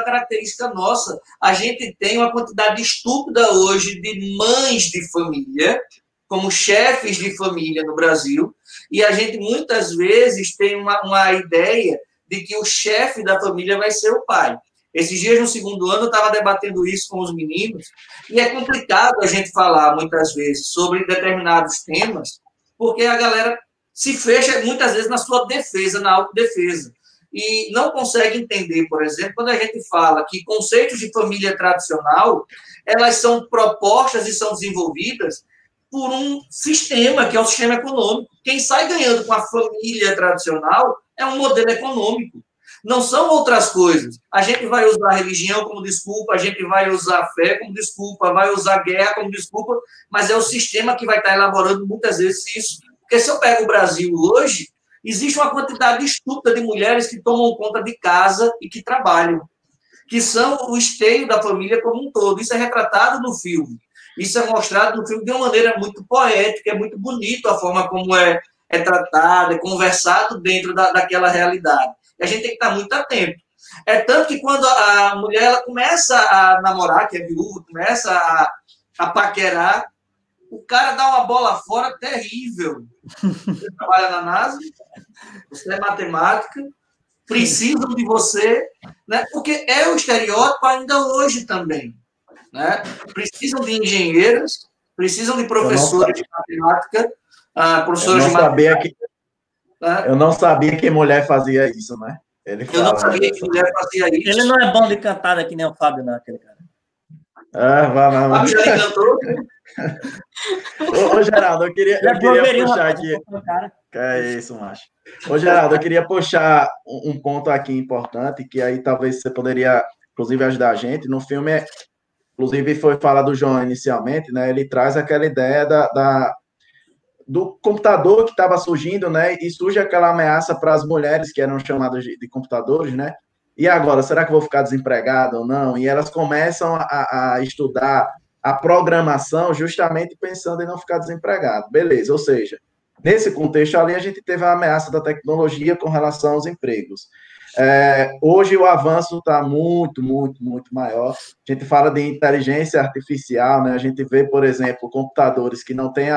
[SPEAKER 6] característica nossa. A gente tem uma quantidade estúpida hoje de mães de família, como chefes de família no Brasil, e a gente muitas vezes tem uma ideia de que o chefe da família vai ser o pai. Esses dias, no segundo ano, eu estava debatendo isso com os meninos, e é complicado a gente falar, muitas vezes, sobre determinados temas, porque a galera se fecha, muitas vezes, na sua defesa, na autodefesa, e não consegue entender, por exemplo, quando a gente fala que conceitos de família tradicional, elas são propostas e são desenvolvidas por um sistema, que é o sistema econômico. Quem sai ganhando com a família tradicional é um modelo econômico. Não são outras coisas. A gente vai usar a religião como desculpa, a gente vai usar a fé como desculpa, vai usar a guerra como desculpa, mas é o sistema que vai estar elaborando muitas vezes isso. Porque se eu pego o Brasil hoje, existe uma quantidade estúpida de mulheres que tomam conta de casa e que trabalham, que são o esteio da família como um todo. Isso é retratado no filme. Isso é mostrado no filme de uma maneira muito poética, é muito bonito a forma como é tratado, é conversado dentro daquela realidade. E a gente tem que estar muito atento. É tanto que quando a mulher ela começa a namorar, que é viúva, começa a paquerar, o cara dá uma bola fora terrível. Você trabalha na NASA, você é matemática, precisam de você, né? Porque é o estereótipo ainda hoje também. Né? Precisam de engenheiros, precisam de professores de matemática, professores de matemática.
[SPEAKER 2] Eu não sabia que mulher fazia isso, né?
[SPEAKER 6] Eu não sabia que mulher fazia isso.
[SPEAKER 1] Ele não é bom de cantada que nem o Fábio, não, aquele cara.
[SPEAKER 2] Vai.
[SPEAKER 6] Fábio já cantou?
[SPEAKER 2] Ô, Geraldo, eu queria puxar aqui. É isso, macho. Ô, Geraldo, eu queria puxar um ponto aqui importante, que aí talvez você poderia, inclusive, ajudar a gente. No filme, inclusive, foi falado do João inicialmente, né? Ele traz aquela ideia do computador que estava surgindo, né? E surge aquela ameaça para as mulheres que eram chamadas de computadores, né? E agora, será que eu vou ficar desempregada ou não? E elas começam a estudar a programação justamente pensando em não ficar desempregado. Beleza, ou seja, nesse contexto ali a gente teve a ameaça da tecnologia com relação aos empregos. Hoje o avanço está muito, muito, muito maior. A gente fala de inteligência artificial, né? A gente vê, por exemplo, computadores que não têm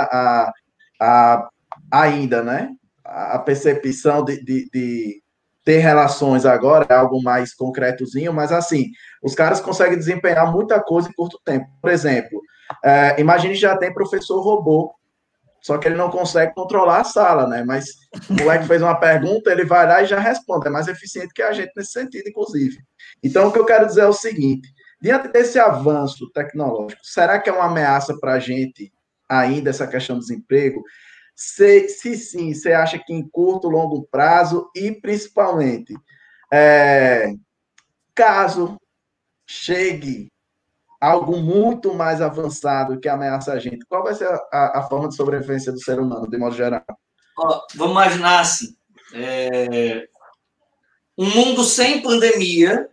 [SPEAKER 2] ainda, né? A percepção de ter relações agora, é algo mais concretozinho, mas assim, os caras conseguem desempenhar muita coisa em curto tempo. Por exemplo, imagine já tem professor robô, só que ele não consegue controlar a sala, né? Mas o moleque fez uma pergunta, ele vai lá e já responde. É mais eficiente que a gente nesse sentido, inclusive. Então, o que eu quero dizer é o seguinte, diante desse avanço tecnológico, será que é uma ameaça para a gente ainda essa questão do desemprego? Se sim, você acha que em curto, longo prazo e, principalmente, caso chegue algo muito mais avançado que ameaça a gente, qual vai ser a forma de sobrevivência do ser humano, de modo geral?
[SPEAKER 6] Vamos imaginar assim, um mundo sem pandemia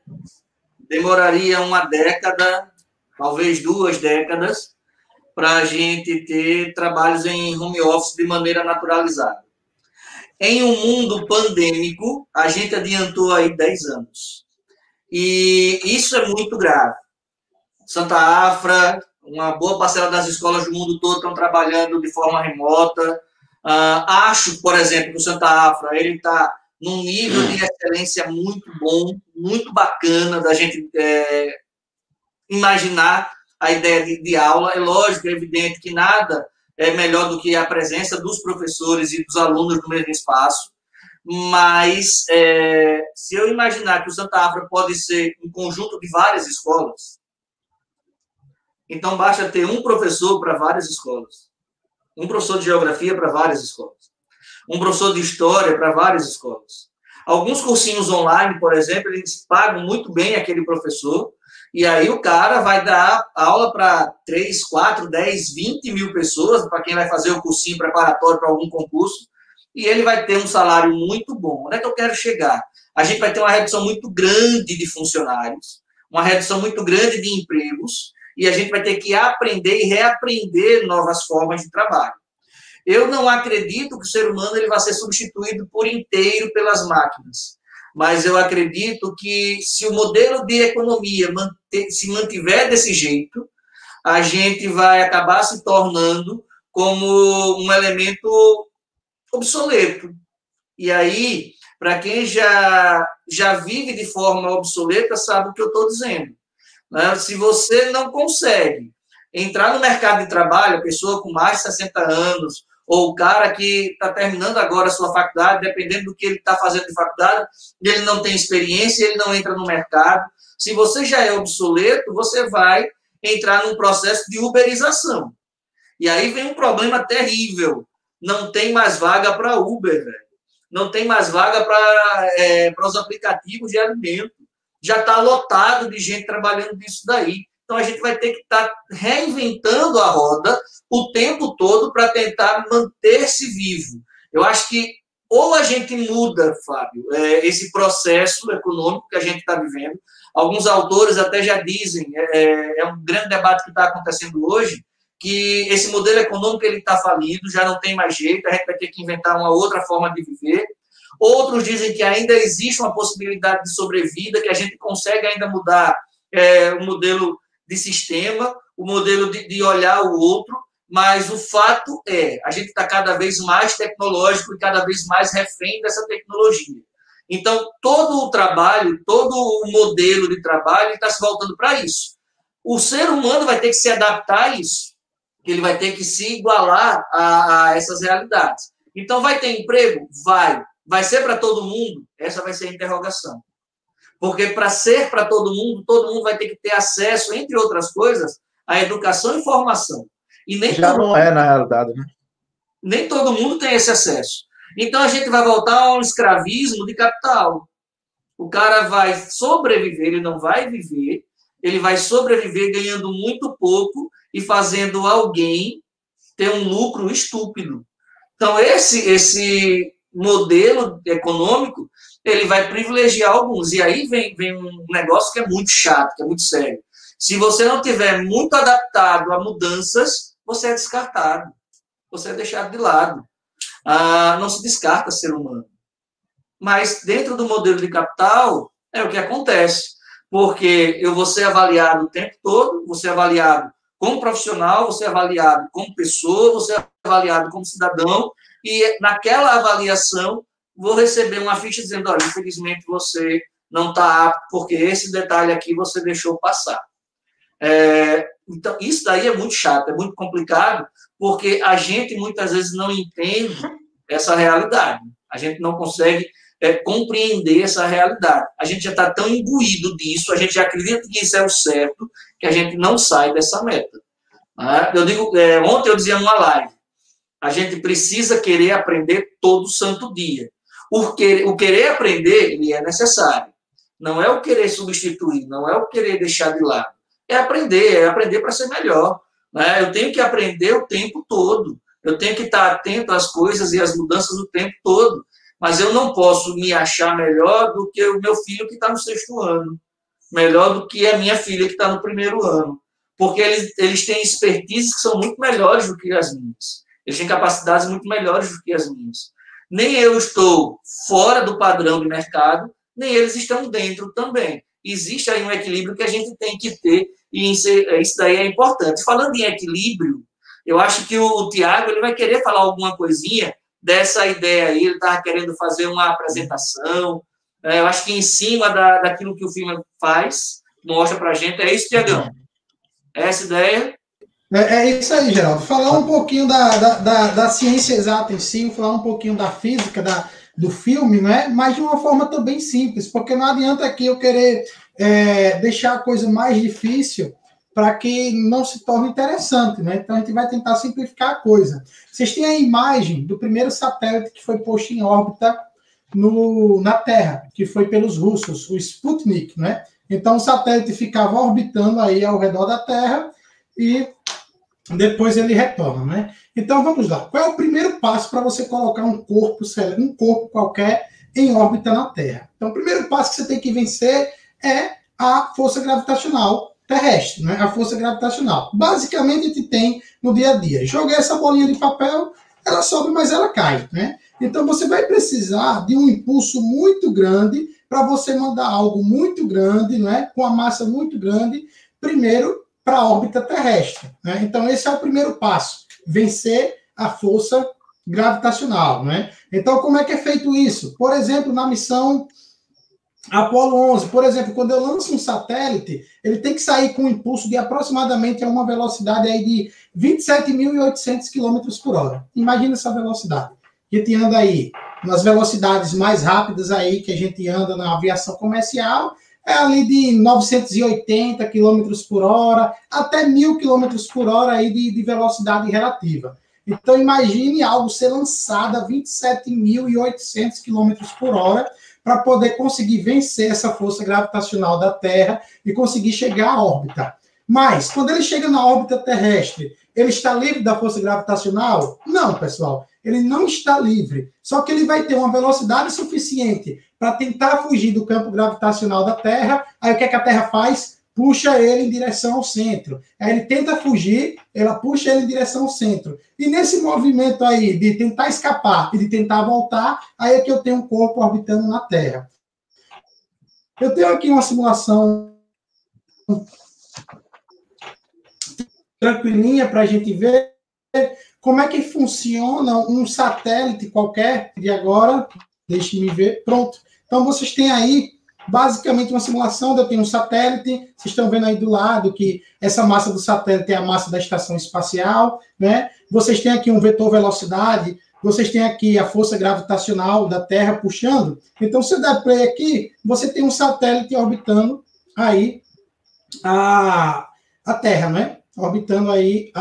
[SPEAKER 6] demoraria 1 década, talvez 2 décadas, para a gente ter trabalhos em home office de maneira naturalizada. Em um mundo pandêmico, a gente adiantou aí 10 anos. E isso é muito grave. Santa Afra, uma boa parcela das escolas do mundo todo estão trabalhando de forma remota. Acho, por exemplo, que o Santa Afra ele está num nível de excelência muito bom, muito bacana da gente imaginar a ideia de aula. É lógico, é evidente que nada é melhor do que a presença dos professores e dos alunos no mesmo espaço, Mas, se eu imaginar que o Santa Afra pode ser um conjunto de várias escolas, então basta ter um professor para várias escolas, um professor de geografia para várias escolas, um professor de história para várias escolas. Alguns cursinhos online, por exemplo, eles pagam muito bem aquele professor, e aí o cara vai dar aula para 3, 4, 10, 20 mil pessoas, para quem vai fazer o cursinho preparatório para algum concurso, e ele vai ter um salário muito bom. Onde é que eu quero chegar? A gente vai ter uma redução muito grande de funcionários, uma redução muito grande de empregos, e a gente vai ter que aprender e reaprender novas formas de trabalho. Eu não acredito que o ser humano ele vai ser substituído por inteiro pelas máquinas, mas eu acredito que se o modelo de economia se mantiver desse jeito, a gente vai acabar se tornando como um elemento obsoleto. E aí, para quem já vive de forma obsoleta, sabe o que eu estou dizendo. Né? Se você não consegue entrar no mercado de trabalho, a pessoa com mais de 60 anos, ou o cara que está terminando agora a sua faculdade, dependendo do que ele está fazendo de faculdade, ele não tem experiência, ele não entra no mercado. Se você já é obsoleto, você vai entrar num processo de uberização. E aí vem um problema terrível. Não tem mais vaga para Uber, velho. Não tem mais vaga para os aplicativos de alimento. Já está lotado de gente trabalhando nisso daí. Então, a gente vai ter que estar reinventando a roda o tempo todo para tentar manter-se vivo. Eu acho que ou a gente muda, Fábio, esse processo econômico que a gente está vivendo. Alguns autores até já dizem, é um grande debate que está acontecendo hoje, que esse modelo econômico está falido, já não tem mais jeito, a gente vai ter que inventar uma outra forma de viver. Outros dizem que ainda existe uma possibilidade de sobrevida, que a gente consegue ainda mudar o modelo de sistema, o modelo de olhar o outro, mas o fato a gente está cada vez mais tecnológico e cada vez mais refém dessa tecnologia. Então, todo o trabalho, todo o modelo de trabalho está se voltando para isso. O ser humano vai ter que se adaptar a isso, ele vai ter que se igualar a essas realidades. Então, vai ter emprego? Vai. Vai ser para todo mundo? Essa vai ser a interrogação. Porque para ser para todo mundo vai ter que ter acesso, entre outras coisas, à educação e formação. E nem
[SPEAKER 2] já não é, na realidade, né?
[SPEAKER 6] Nem todo mundo tem esse acesso. Então, a gente vai voltar a um escravismo de capital. O cara vai sobreviver, ele não vai viver, ele vai sobreviver ganhando muito pouco e fazendo alguém ter um lucro estúpido. Então, esse modelo econômico, ele vai privilegiar alguns. E aí vem um negócio que é muito chato, que é muito sério. Se você não tiver muito adaptado a mudanças, você é descartado. Você é deixado de lado. Não se descarta ser humano. Mas dentro do modelo de capital, é o que acontece. Porque eu vou ser avaliado o tempo todo, vou ser avaliado como profissional, vou ser avaliado como pessoa, vou ser avaliado como cidadão, e naquela avaliação vou receber uma ficha dizendo, olha, infelizmente você não está apto, porque esse detalhe aqui você deixou passar. Então, isso daí é muito chato, é muito complicado, porque a gente muitas vezes não entende essa realidade. A gente não consegue compreender essa realidade. A gente já está tão imbuído disso, a gente já acredita que isso é o certo, que a gente não sai dessa meta. Eu digo, ontem eu dizia numa live, a gente precisa querer aprender todo santo dia. O querer aprender, ele é necessário. Não é o querer substituir, não é o querer deixar de lado. É aprender para ser melhor. Né? Eu tenho que aprender o tempo todo. Eu tenho que estar atento às coisas e às mudanças o tempo todo. Mas eu não posso me achar melhor do que o meu filho que está no 6º ano. Melhor do que a minha filha que está no 1º ano. Porque eles têm expertises que são muito melhores do que as minhas. Eles têm capacidades muito melhores do que as minhas. Nem eu estou fora do padrão de mercado, nem eles estão dentro também. Existe aí um equilíbrio que a gente tem que ter, e isso daí é importante. Falando em equilíbrio, eu acho que o Tiago ele vai querer falar alguma coisinha dessa ideia aí, ele estava querendo fazer uma apresentação, eu acho que em cima daquilo que o filme faz, mostra para a gente. É isso, Tiagão? É essa ideia?
[SPEAKER 3] É isso aí, Geraldo. Falar um pouquinho da ciência exata em si, falar um pouquinho da física, do filme, né? Mas de uma forma também simples, porque não adianta aqui eu querer deixar a coisa mais difícil para que não se torne interessante, né? Então a gente vai tentar simplificar a coisa. Vocês têm a imagem do primeiro satélite que foi posto em órbita na Terra, que foi pelos russos, o Sputnik, né? Então o satélite ficava orbitando aí ao redor da Terra e depois ele retorna, né? Então vamos lá. Qual é o primeiro passo para você colocar um corpo qualquer em órbita na Terra? Então o primeiro passo que você tem que vencer é a força gravitacional terrestre, né? A força gravitacional. Basicamente, a gente tem no dia a dia. Joguei essa bolinha de papel, ela sobe, mas ela cai, né? Então, você vai precisar de um impulso muito grande para você mandar algo muito grande, né? Com a massa muito grande, primeiro para a órbita terrestre, né? Então, esse é o primeiro passo. Vencer a força gravitacional, né? Então, como é que é feito isso? Por exemplo, na missão Apolo 11, por exemplo, quando eu lanço um satélite, ele tem que sair com um impulso de aproximadamente uma velocidade aí de 27.800 km por hora. Imagina essa velocidade. A gente anda aí nas velocidades mais rápidas aí que a gente anda na aviação comercial, é ali de 980 km por hora até 1.000 km por hora aí de velocidade relativa. Então, imagine algo ser lançado a 27.800 km por hora para poder conseguir vencer essa força gravitacional da Terra e conseguir chegar à órbita. Mas, quando ele chega na órbita terrestre, ele está livre da força gravitacional? Não, pessoal. Ele não está livre. Só que ele vai ter uma velocidade suficiente para tentar fugir do campo gravitacional da Terra. Aí o que é que a Terra faz? Puxa ele em direção ao centro. Aí ele tenta fugir, ela puxa ele em direção ao centro. E nesse movimento aí de tentar escapar e de tentar voltar, aí é que eu tenho um corpo orbitando na Terra. Eu tenho aqui uma simulação tranquilinha para a gente ver como é que funciona um satélite qualquer. E agora, deixe-me ver. Pronto. Então, vocês têm aí basicamente uma simulação onde eu tenho um satélite, vocês estão vendo aí do lado que essa massa do satélite é a massa da estação espacial, né? Vocês têm aqui um vetor velocidade, vocês têm aqui a força gravitacional da Terra puxando. Então, se eu der play aqui, você tem um satélite orbitando aí a Terra, né? Orbitando aí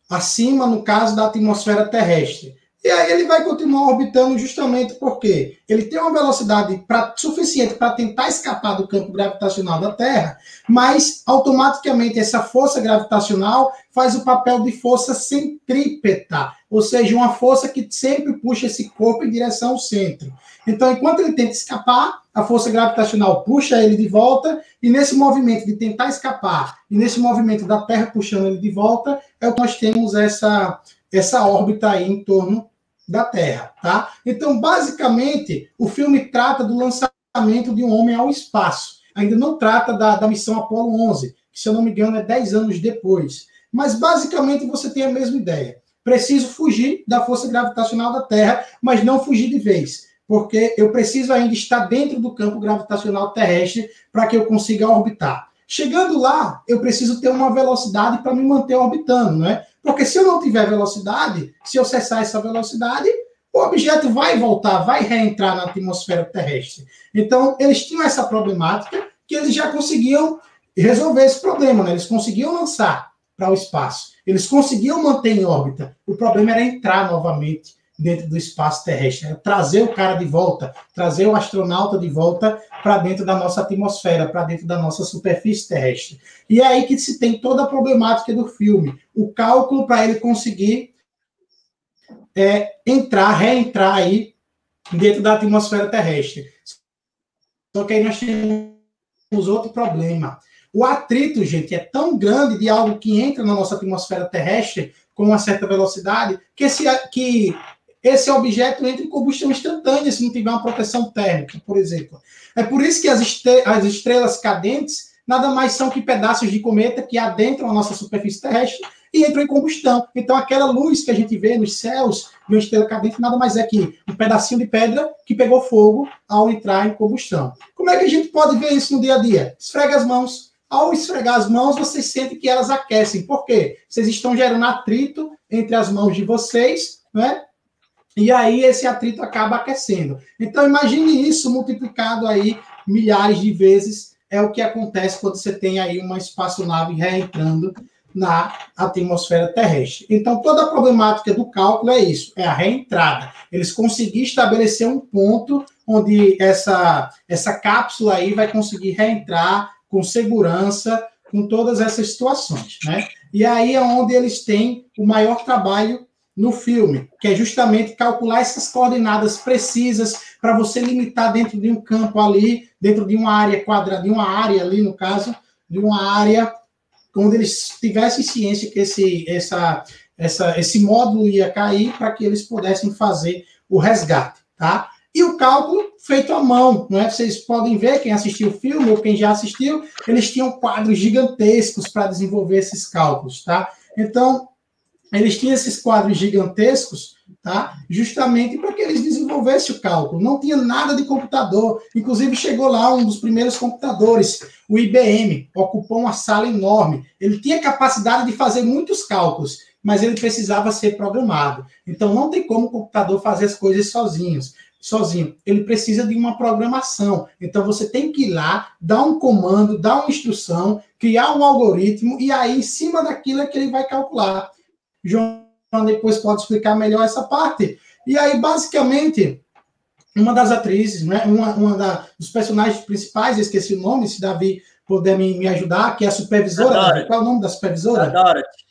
[SPEAKER 3] acima, no caso, da atmosfera terrestre. E aí ele vai continuar orbitando justamente porque ele tem uma velocidade suficiente para tentar escapar do campo gravitacional da Terra, mas automaticamente essa força gravitacional faz o papel de força centrípeta, ou seja, uma força que sempre puxa esse corpo em direção ao centro. Então, enquanto ele tenta escapar, a força gravitacional puxa ele de volta, e nesse movimento de tentar escapar, e nesse movimento da Terra puxando ele de volta, é o que nós temos essa órbita aí em torno da Terra, tá? Então, basicamente, o filme trata do lançamento de um homem ao espaço. Ainda não trata da missão Apolo 11, que, se eu não me engano, é 10 anos depois. Mas, basicamente, você tem a mesma ideia. Preciso fugir da força gravitacional da Terra, mas não fugir de vez, porque eu preciso ainda estar dentro do campo gravitacional terrestre para que eu consiga orbitar. Chegando lá, eu preciso ter uma velocidade para me manter orbitando, né? Porque se eu não tiver velocidade, se eu cessar essa velocidade, o objeto vai voltar, vai reentrar na atmosfera terrestre. Então, eles tinham essa problemática que eles já conseguiam resolver esse problema, né? Eles conseguiam lançar para o espaço, eles conseguiam manter em órbita. O problema era entrar novamente dentro do espaço terrestre, era trazer o cara de volta, trazer o astronauta de volta para dentro da nossa atmosfera, para dentro da nossa superfície terrestre. E é aí que se tem toda a problemática do filme, o cálculo para ele conseguir reentrar aí dentro da atmosfera terrestre. Só que aí nós temos outro problema. O atrito, gente, é tão grande de algo que entra na nossa atmosfera terrestre com uma certa velocidade que esse objeto entra em combustão instantânea se não tiver uma proteção térmica, por exemplo. É por isso que as estrelas cadentes nada mais são que pedaços de cometa que adentram a nossa superfície terrestre e entram em combustão. Então, aquela luz que a gente vê nos céus de uma estrela cadente nada mais é que um pedacinho de pedra que pegou fogo ao entrar em combustão. Como é que a gente pode ver isso no dia a dia? Esfrega as mãos. Ao esfregar as mãos, vocês sentem que elas aquecem. Por quê? Vocês estão gerando atrito entre as mãos de vocês, né? e aí esse atrito acaba aquecendo. Então, imagine isso multiplicado aí milhares de vezes, é o que acontece quando você tem aí uma espaçonave reentrando na atmosfera terrestre. Então, toda a problemática do cálculo é isso, é a reentrada. Eles conseguiram estabelecer um ponto onde essa cápsula aí vai conseguir reentrar com segurança, com todas essas situações, né? E aí é onde eles têm o maior trabalho no filme, que é justamente calcular essas coordenadas precisas para você limitar dentro de um campo ali, dentro de uma área quadrada, de uma área ali, no caso, de uma área onde eles tivessem ciência que esse módulo ia cair para que eles pudessem fazer o resgate, tá? E o cálculo feito à mão, não é? Vocês podem ver, quem assistiu o filme ou quem já assistiu, eles tinham quadros gigantescos para desenvolver esses cálculos, tá? Então, eles tinham esses quadros gigantescos, tá? Justamente para que eles desenvolvessem o cálculo. Não tinha nada de computador. Inclusive, chegou lá um dos primeiros computadores, o IBM, ocupou uma sala enorme. Ele tinha capacidade de fazer muitos cálculos, mas ele precisava ser programado. Então, não tem como o computador fazer as coisas sozinho. Ele precisa de uma programação. Então, você tem que ir lá, dar um comando, dar uma instrução, criar um algoritmo, e aí, em cima daquilo é que ele vai calcular. João depois pode explicar melhor essa parte. E aí, basicamente, uma das atrizes, né, dos personagens principais, eu esqueci o nome, se Davi puder me ajudar, que é a supervisora. Davi, qual é o nome da supervisora?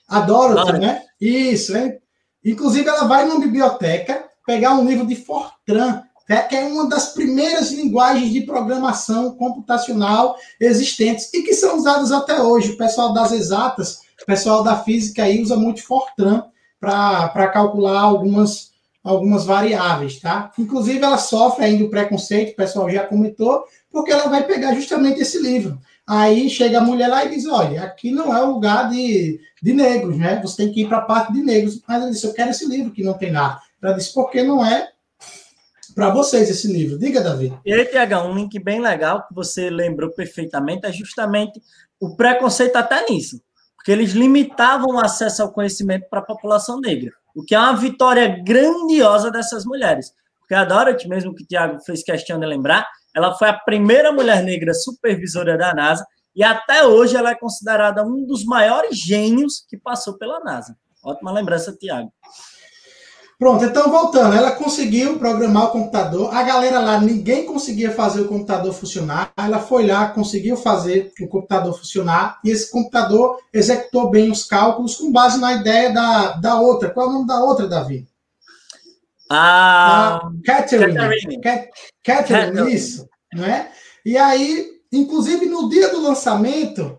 [SPEAKER 3] A Dorothy, né? Isso, hein? Inclusive, ela vai numa biblioteca pegar um livro de Fortran, que é uma das primeiras linguagens de programação computacional existentes e que são usadas até hoje. O pessoal das exatas, o pessoal da física aí usa muito Fortran para calcular algumas variáveis, tá? Inclusive, ela sofre ainda o preconceito, o pessoal já comentou, porque ela vai pegar justamente esse livro. Aí chega a mulher lá e diz, olha, aqui não é o lugar de negros, né? Você tem que ir para a parte de negros. Mas ela disse, eu quero esse livro que não tem nada. Ela disse, por que não é para vocês esse livro? Diga, Davi.
[SPEAKER 1] E aí, Tiagão, um link bem legal que você lembrou perfeitamente é justamente o preconceito até nisso. Porque eles limitavam o acesso ao conhecimento para a população negra, o que é uma vitória grandiosa dessas mulheres. Porque a Dorothy, mesmo que o Tiago fez questão de lembrar, ela foi a primeira mulher negra supervisora da NASA e até hoje ela é considerada um dos maiores gênios que passou pela NASA. Ótima lembrança, Tiago.
[SPEAKER 3] Pronto, então voltando, ela conseguiu programar o computador, a galera lá, ninguém conseguia fazer o computador funcionar, ela foi lá, conseguiu fazer o computador funcionar, e esse computador executou bem os cálculos com base na ideia da outra. Qual é o nome da outra, Davi? Catherine, isso, não é? E aí, inclusive no dia do lançamento,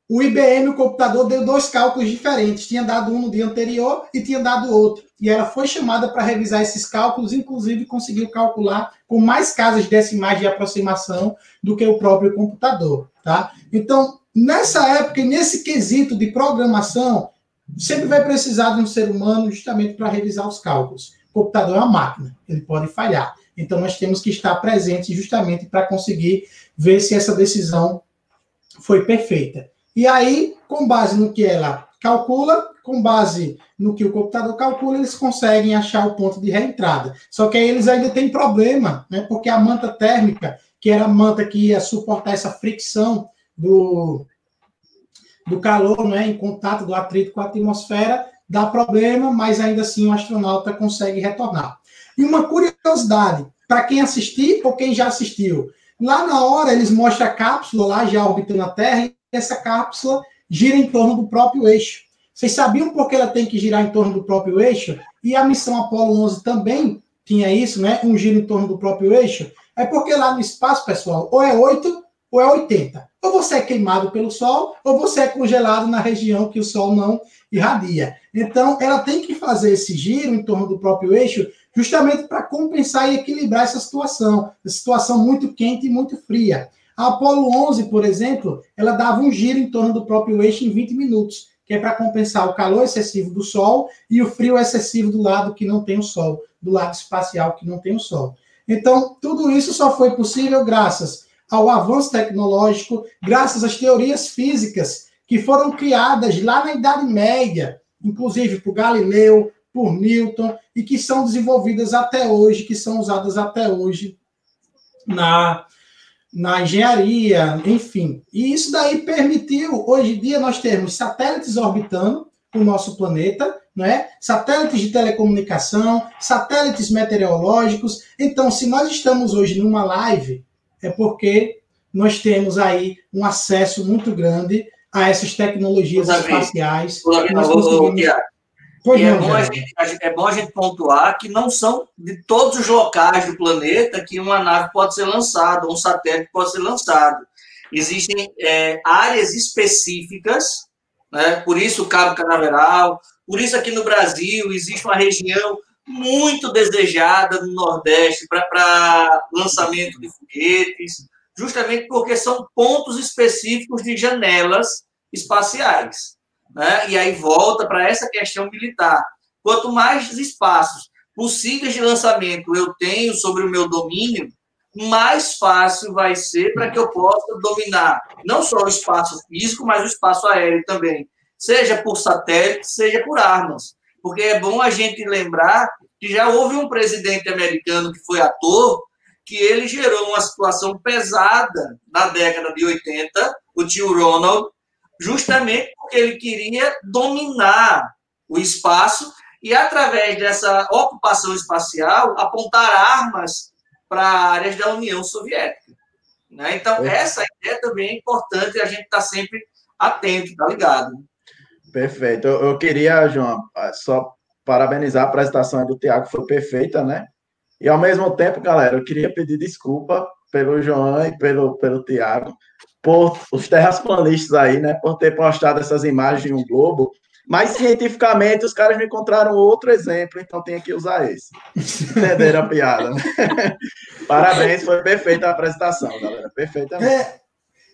[SPEAKER 3] o IBM, o computador, deu 2 cálculos diferentes. Tinha dado um no dia anterior e tinha dado outro. E ela foi chamada para revisar esses cálculos, inclusive conseguiu calcular com mais casas decimais de aproximação do que o próprio computador, tá? Então, nessa época e nesse quesito de programação, sempre vai precisar de um ser humano justamente para revisar os cálculos. O computador é uma máquina, ele pode falhar. Então, nós temos que estar presentes justamente para conseguir ver se essa decisão foi perfeita. E aí, com base no que ela calcula, com base no que o computador calcula, eles conseguem achar o ponto de reentrada. Só que aí eles ainda têm problema, né? Porque a manta térmica, que era a manta que ia suportar essa fricção do calor, né, em contato do atrito com a atmosfera, dá problema, mas ainda assim o astronauta consegue retornar. E uma curiosidade, para quem assistir ou quem já assistiu, lá na hora eles mostram a cápsula lá já orbitando a Terra, e essa cápsula gira em torno do próprio eixo. Vocês sabiam por que ela tem que girar em torno do próprio eixo? E a missão Apollo 11 também tinha isso, né? Um giro em torno do próprio eixo. É porque lá no espaço, pessoal, ou é 8 ou é 80. Ou você é queimado pelo Sol, ou você é congelado na região que o Sol não irradia. Então, ela tem que fazer esse giro em torno do próprio eixo justamente para compensar e equilibrar essa situação muito quente e muito fria. A Apollo 11, por exemplo, ela dava um giro em torno do próprio eixo em 20 minutos, que é para compensar o calor excessivo do Sol e o frio excessivo do lado que não tem o Sol, do lado espacial que não tem o Sol. Então, tudo isso só foi possível graças ao avanço tecnológico, graças às teorias físicas que foram criadas lá na Idade Média, inclusive por Galileu, por Newton, e que são desenvolvidas até hoje, que são usadas até hoje na engenharia, enfim. E isso daí permitiu, hoje em dia, nós termos satélites orbitando o nosso planeta, né? Satélites de telecomunicação, satélites meteorológicos. Então, se nós estamos hoje numa live, é porque nós temos aí um acesso muito grande a essas tecnologias espaciais. Nós conseguimos...
[SPEAKER 6] é bom a gente pontuar que não são de todos os locais do planeta que uma nave pode ser lançada, um satélite pode ser lançado. Existem áreas específicas, né? Por isso o Cabo Canaveral, por isso aqui no Brasil existe uma região muito desejada no Nordeste para lançamento de foguetes, justamente porque são pontos específicos de janelas espaciais. Né? E aí volta para essa questão militar. Quanto mais espaços possíveis de lançamento eu tenho sobre o meu domínio, mais fácil vai ser para que eu possa dominar não só o espaço físico, mas o espaço aéreo também, seja por satélite, seja por armas. Porque é bom a gente lembrar que já houve um presidente americano que foi ator, que ele gerou uma situação pesada na década de 80, o tio Ronald, justamente porque ele queria dominar o espaço e, através dessa ocupação espacial, apontar armas para áreas da União Soviética. Né? Então, essa ideia também é importante, a gente está sempre atento, tá ligado?
[SPEAKER 2] Perfeito. Eu queria, João, só parabenizar a apresentação do Thiago, foi perfeita, né? E, ao mesmo tempo, galera, eu queria pedir desculpa pelo João e pelo Thiago, por os terraplanistas aí, né, por ter postado essas imagens em um globo, mas cientificamente os caras me encontraram outro exemplo, então tem que usar esse. Entenderam a piada, né? Parabéns, foi perfeita a apresentação, galera, perfeitamente.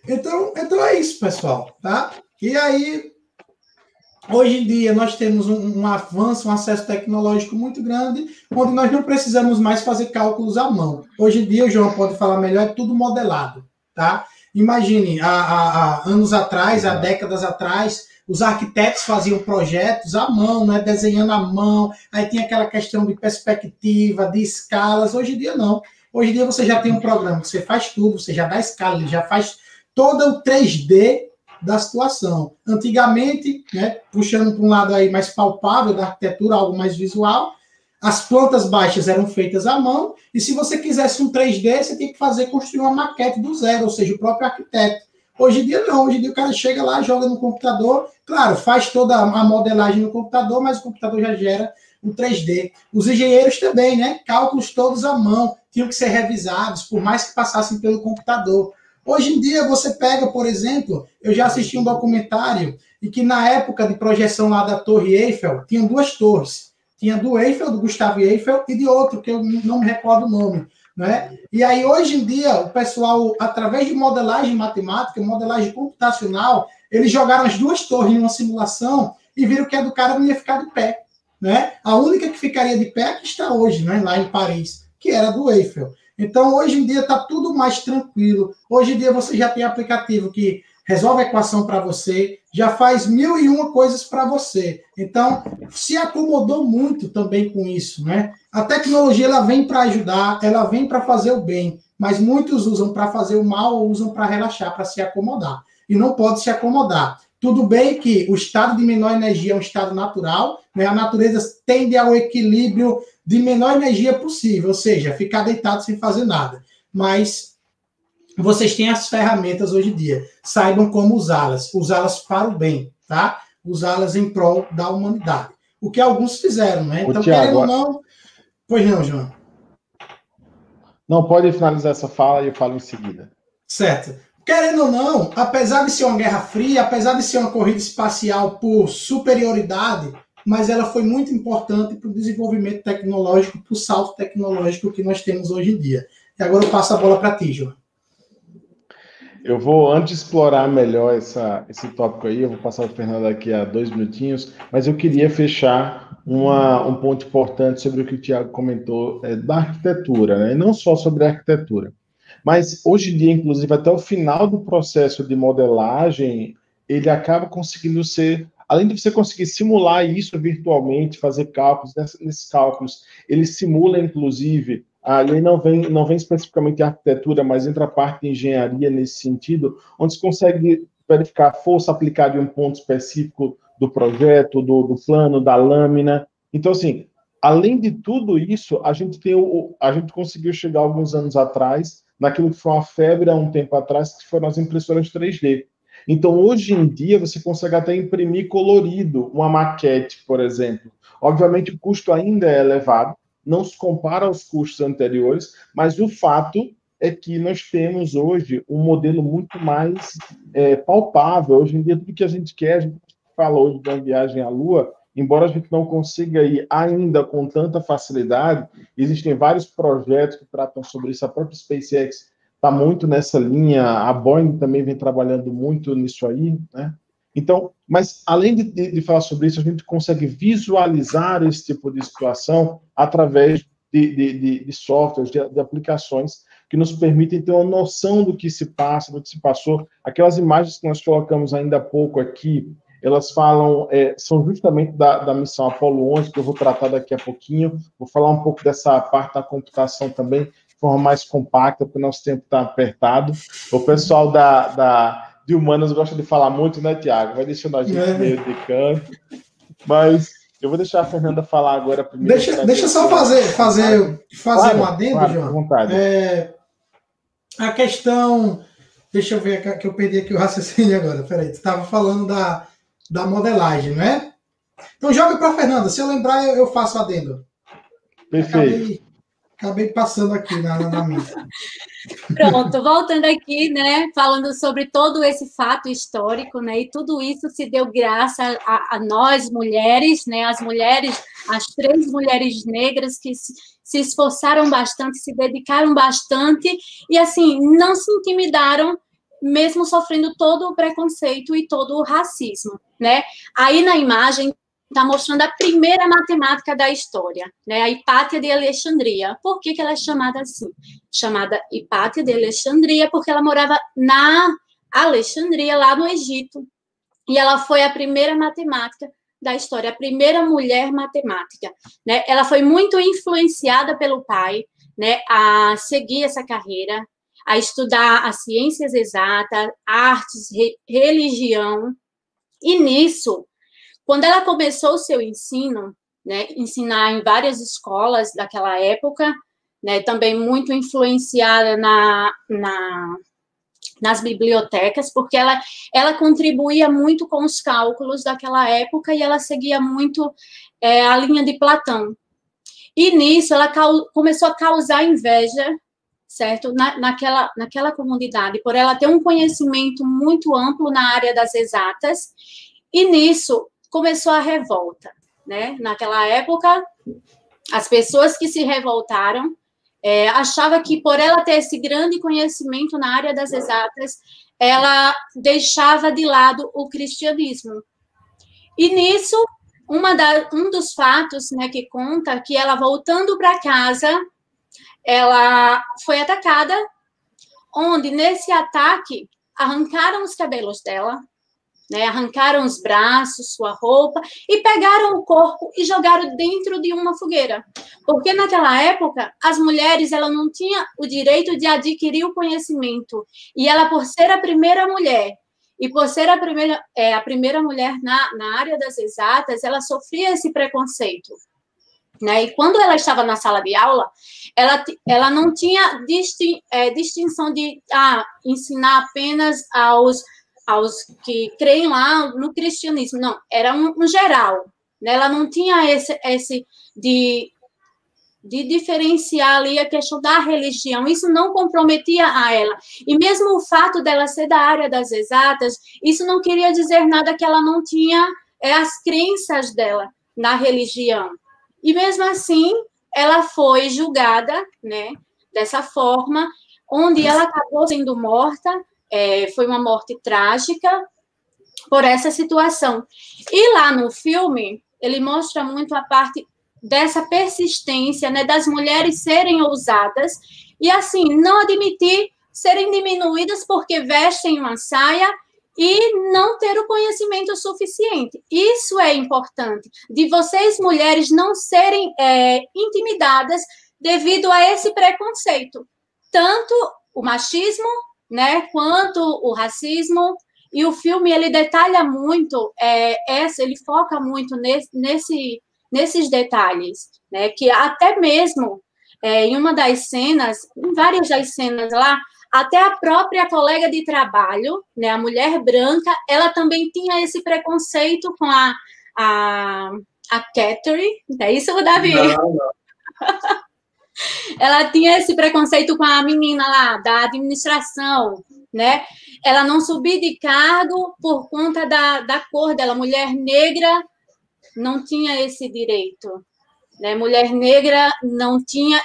[SPEAKER 3] Então é isso, pessoal, tá? E aí, hoje em dia, nós temos um avanço, um acesso tecnológico muito grande, onde nós não precisamos mais fazer cálculos à mão. Hoje em dia, o João pode falar melhor, é tudo modelado, tá? Imagine, há anos atrás, há décadas atrás, os arquitetos faziam projetos à mão, né, desenhando à mão, aí tinha aquela questão de perspectiva, de escalas. Hoje em dia, não. Hoje em dia, você já tem um programa que você faz tudo, você já dá escala, ele já faz todo o 3D da situação. Antigamente, né, puxando para um lado aí mais palpável da arquitetura, algo mais visual, as plantas baixas eram feitas à mão, e se você quisesse um 3D, você tinha que construir uma maquete do zero, ou seja, o próprio arquiteto. Hoje em dia, não. Hoje em dia, o cara chega lá, joga no computador, claro, faz toda a modelagem no computador, mas o computador já gera o 3D. Os engenheiros também, né? Cálculos todos à mão, tinham que ser revisados, por mais que passassem pelo computador. Hoje em dia, você pega, por exemplo, eu já assisti um documentário, e que na época de projeção lá da Torre Eiffel, tinham duas torres. Tinha do Eiffel, do Gustavo Eiffel, e de outro, que eu não me recordo o nome. Né? E aí, hoje em dia, o pessoal, através de modelagem matemática, modelagem computacional, eles jogaram as duas torres em uma simulação e viram que a do cara não ia ficar de pé. Né? A única que ficaria de pé é que está hoje, né? Lá em Paris, que era do Eiffel. Então, hoje em dia, está tudo mais tranquilo. Hoje em dia, você já tem aplicativo que resolve a equação para você, já faz 1001 coisas para você. Então, se acomodou muito também com isso, né? A tecnologia, ela vem para ajudar, ela vem para fazer o bem, mas muitos usam para fazer o mal ou usam para relaxar, para se acomodar. E não pode se acomodar. Tudo bem que o estado de menor energia é um estado natural, né? A natureza tende ao equilíbrio de menor energia possível, ou seja, ficar deitado sem fazer nada. Mas vocês têm as ferramentas hoje em dia. Saibam como usá-las para o bem, tá? Usá-las em prol da humanidade. O que alguns fizeram, né? Então, querendo ou não... Pois não, João.
[SPEAKER 5] Não, pode finalizar essa fala e eu falo em seguida.
[SPEAKER 3] Certo. Querendo ou não, apesar de ser uma guerra fria, apesar de ser uma corrida espacial por superioridade, mas ela foi muito importante para o desenvolvimento tecnológico, para o salto tecnológico que nós temos hoje em dia. E agora eu passo a bola para ti, João.
[SPEAKER 5] Eu vou, antes de explorar melhor esse tópico aí, eu vou passar o Fernando aqui a 2 minutinhos, mas eu queria fechar um ponto importante sobre o que o Thiago comentou da arquitetura, né? E não só sobre a arquitetura. Mas hoje em dia, inclusive, até o final do processo de modelagem, ele acaba conseguindo ser além de você conseguir simular isso virtualmente, fazer cálculos, nesses cálculos, ele simula, inclusive, ali não vem especificamente em arquitetura, mas entra a parte de engenharia nesse sentido, onde você consegue verificar a força aplicada em um ponto específico do projeto, do plano, da lâmina. Então, assim, além de tudo isso, a gente conseguiu chegar alguns anos atrás naquilo que foi uma febre há um tempo atrás, que foram as impressoras 3D. Então, hoje em dia, você consegue até imprimir colorido uma maquete, por exemplo. Obviamente, o custo ainda é elevado, não se compara aos custos anteriores, mas o fato é que nós temos hoje um modelo muito mais palpável. Hoje em dia, tudo que a gente quer, a gente fala hoje da viagem à Lua, embora a gente não consiga ir ainda com tanta facilidade, existem vários projetos que tratam sobre isso. A própria SpaceX está muito nessa linha, a Boeing também vem trabalhando muito nisso aí, né? Então, mas além de falar sobre isso, a gente consegue visualizar esse tipo de situação através de softwares, de aplicações que nos permitem ter uma noção do que se passa, do que se passou. Aquelas imagens que nós colocamos ainda há pouco aqui, elas falam, são justamente da missão Apollo 11, que eu vou tratar daqui a pouquinho. Vou falar um pouco dessa parte da computação também, de forma mais compacta, porque o nosso tempo está apertado. O pessoal de humanas gosta de falar muito, né, Tiago? Vai deixando a gente meio de canto. Mas eu vou deixar a Fernanda falar agora primeiro.
[SPEAKER 3] Deixa só fazer claro, um adendo,
[SPEAKER 5] claro,
[SPEAKER 3] João.
[SPEAKER 5] À vontade.
[SPEAKER 3] A questão... Deixa eu ver que eu perdi aqui o raciocínio agora. Peraí, tu estava falando da modelagem, não é? Então joga para a Fernanda. Se eu lembrar, eu faço adendo.
[SPEAKER 5] Perfeito.
[SPEAKER 3] Acabei passando aqui na minha.
[SPEAKER 4] Pronto, voltando aqui, né, falando sobre todo esse fato histórico, né, e tudo isso se deu graças a nós mulheres, né, as 3 mulheres negras que se esforçaram bastante, se dedicaram bastante e, assim, não se intimidaram, mesmo sofrendo todo o preconceito e todo o racismo, né? Aí na imagem está mostrando a primeira matemática da história, né? A Hipátia de Alexandria. Por que ela é chamada assim? Chamada Hipátia de Alexandria porque ela morava na Alexandria, lá no Egito, e ela foi a primeira matemática da história, a primeira mulher matemática, né? Ela foi muito influenciada pelo pai, né, a seguir essa carreira, a estudar as ciências exatas, artes, religião, e nisso, quando ela começou o seu ensino, né, ensinar em várias escolas daquela época, né, também muito influenciada nas bibliotecas, porque ela contribuía muito com os cálculos daquela época e ela seguia muito a linha de Platão. E nisso ela começou a causar inveja, certo? Naquela comunidade, por ela ter um conhecimento muito amplo na área das exatas, e nisso começou a revolta, né? Naquela época, as pessoas que se revoltaram achavam que por ela ter esse grande conhecimento na área das exatas, ela deixava de lado o cristianismo. E nisso, um dos fatos, né, que conta que ela voltando para casa, ela foi atacada, onde nesse ataque arrancaram os cabelos dela, né, arrancaram os braços, sua roupa, e pegaram o corpo e jogaram dentro de uma fogueira. Porque naquela época, as mulheres ela não tinham o direito de adquirir o conhecimento. E ela, por ser a primeira mulher, e por ser a primeira mulher na área das exatas, ela sofria esse preconceito. Né? E quando ela estava na sala de aula, ela não tinha distinção de ensinar apenas aos que creem lá no cristianismo. Não, era um geral. Né? Ela não tinha esse de diferenciar ali a questão da religião. Isso não comprometia a ela. E mesmo o fato dela ser da área das exatas, isso não queria dizer nada que ela não tinha as crenças dela na religião. E mesmo assim, ela foi julgada, né, dessa forma, onde ela acabou sendo morta. Foi uma morte trágica por essa situação. E lá no filme, ele mostra muito a parte dessa persistência, né, das mulheres serem ousadas e, assim, não admitir serem diminuídas porque vestem uma saia e não ter o conhecimento conhecimento suficiente. Isso é importante, de vocês, mulheres, não serem intimidadas devido a esse preconceito. Tanto o machismo, né, quanto o racismo, e o filme, ele detalha muito, ele foca muito nesses detalhes, né, que até mesmo em uma das cenas, em várias das cenas lá, até a própria colega de trabalho, né, a mulher branca, ela também tinha esse preconceito com a Catherine, é isso, Davi?
[SPEAKER 6] Não.
[SPEAKER 4] Ela tinha esse preconceito com a menina lá da administração, né? Ela não subia de cargo por conta da cor dela. Mulher negra não tinha esse direito, né? Mulher negra não tinha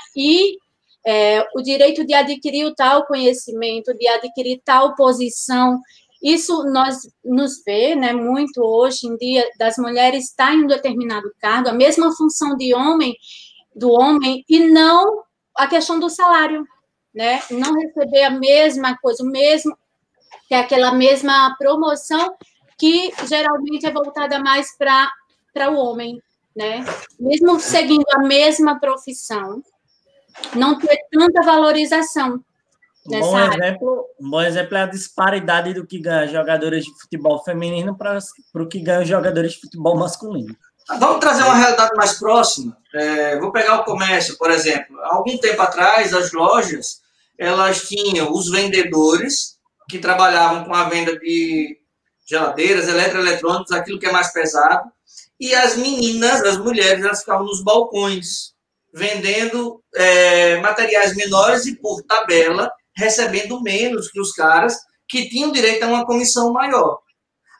[SPEAKER 4] o direito de adquirir o tal conhecimento, de adquirir tal posição. Isso nós nos vê, né, muito hoje em dia, das mulheres estar em um determinado cargo, a mesma função do homem, e não a questão do salário, né? Não receber a mesma coisa, o mesmo, que é aquela mesma promoção que geralmente é voltada mais para o homem, né? Mesmo seguindo a mesma profissão, não ter tanta valorização nessa área.
[SPEAKER 1] Um bom exemplo é a disparidade do que ganha jogadores de futebol feminino para o que ganham jogadores de futebol masculino.
[SPEAKER 6] Vamos trazer uma realidade mais próxima. Vou pegar o comércio, por exemplo. Há algum tempo atrás, as lojas, elas tinham os vendedores que trabalhavam com a venda de geladeiras, eletroeletrônicos, aquilo que é mais pesado, e as meninas, as mulheres, elas ficavam nos balcões, vendendo materiais menores e, por tabela, recebendo menos que os caras que tinham direito a uma comissão maior.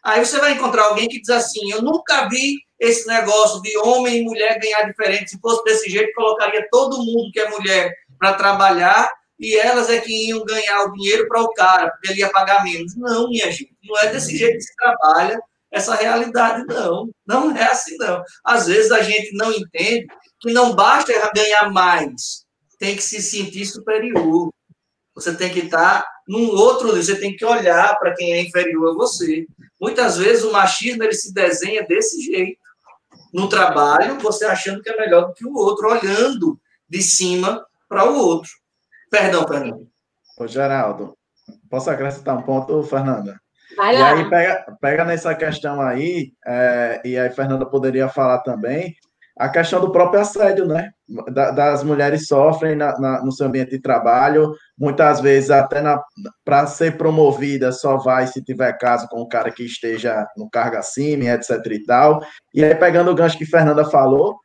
[SPEAKER 6] Aí você vai encontrar alguém que diz assim, eu nunca vi esse negócio de homem e mulher ganhar diferente. Se fosse desse jeito, colocaria todo mundo que é mulher para trabalhar e elas é que iam ganhar o dinheiro para o cara, porque ele ia pagar menos. Não, minha gente, não é desse jeito que se trabalha essa realidade, não. Não é assim, não. Às vezes a gente não entende que não basta ganhar mais, tem que se sentir superior. Você tem que estar num outro, você tem que olhar para quem é inferior a você. Muitas vezes o machismo ele se desenha desse jeito. No trabalho, você achando que é melhor do que o outro, olhando de cima para o outro. Perdão, Fernando.
[SPEAKER 2] Ô, Geraldo, posso acrescentar um ponto, Fernanda?
[SPEAKER 4] Vai
[SPEAKER 2] e
[SPEAKER 4] lá.
[SPEAKER 2] aí, pega nessa questão aí, e aí Fernanda poderia falar também, a questão do próprio assédio, né? Das mulheres sofrem no seu ambiente de trabalho, muitas vezes até para ser promovida só vai se tiver caso com o cara que esteja no cargo acima, etc e tal. E aí, pegando o gancho que Fernanda falou,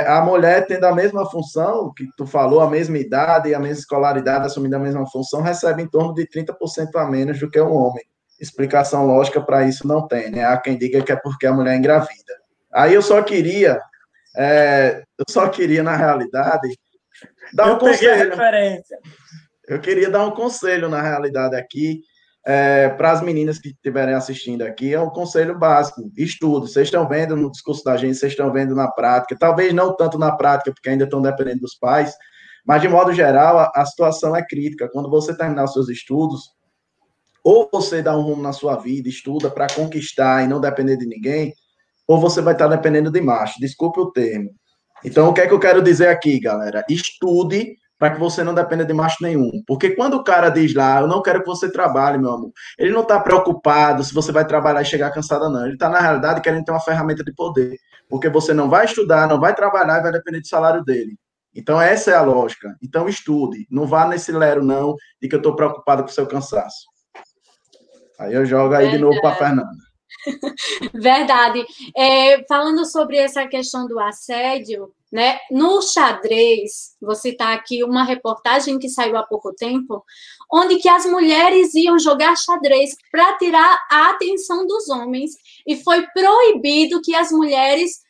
[SPEAKER 2] a mulher tendo a mesma função que tu falou, a mesma idade e a mesma escolaridade, assumindo a mesma função, recebe em torno de 30% a menos do que o homem. Explicação lógica para isso não tem, né? Há quem diga que é porque a mulher é engravida. Aí eu só queria, na realidade, dar um conselho. Eu queria dar um conselho, na realidade, aqui, para as meninas que estiverem assistindo aqui, é um conselho básico. Estudo. Vocês estão vendo no discurso da gente, vocês estão vendo na prática, talvez não tanto na prática, porque ainda estão dependendo dos pais, mas, de modo geral, a situação é crítica. Quando você terminar os seus estudos, ou você dá um rumo na sua vida, estuda para conquistar e não depender de ninguém, ou você vai estar dependendo de macho. Desculpe o termo. Então, o que é que eu quero dizer aqui, galera? Estude para que você não dependa de macho nenhum. Porque quando o cara diz lá, eu não quero que você trabalhe, meu amor, ele não está preocupado se você vai trabalhar e chegar cansada, não. Ele está, na realidade, querendo ter uma ferramenta de poder. Porque você não vai estudar, não vai trabalhar e vai depender do salário dele. Então, essa é a lógica. Então, estude. Não vá nesse lero, não, de que eu estou preocupado com o seu cansaço. Aí eu jogo aí de novo para a Fernanda.
[SPEAKER 4] Verdade. Falando sobre essa questão do assédio, né? No xadrez, vou citar aqui uma reportagem que saiu há pouco tempo, onde que as mulheres iam jogar xadrez para tirar a atenção dos homens, e foi proibido que as mulheres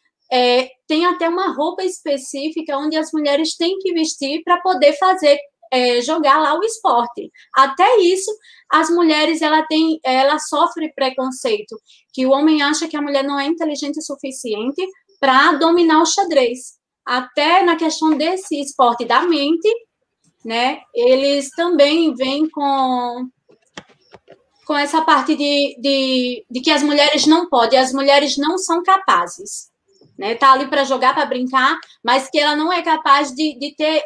[SPEAKER 4] tenham até uma roupa específica onde as mulheres têm que vestir para poder jogar lá o esporte. Até isso, as mulheres, ela sofre preconceito, que o homem acha que a mulher não é inteligente o suficiente para dominar o xadrez. Até na questão desse esporte da mente, né, eles também vêm com com essa parte de que as mulheres não podem, as mulheres não são capazes. Né? Tá ali para jogar, para brincar, mas que ela não é capaz de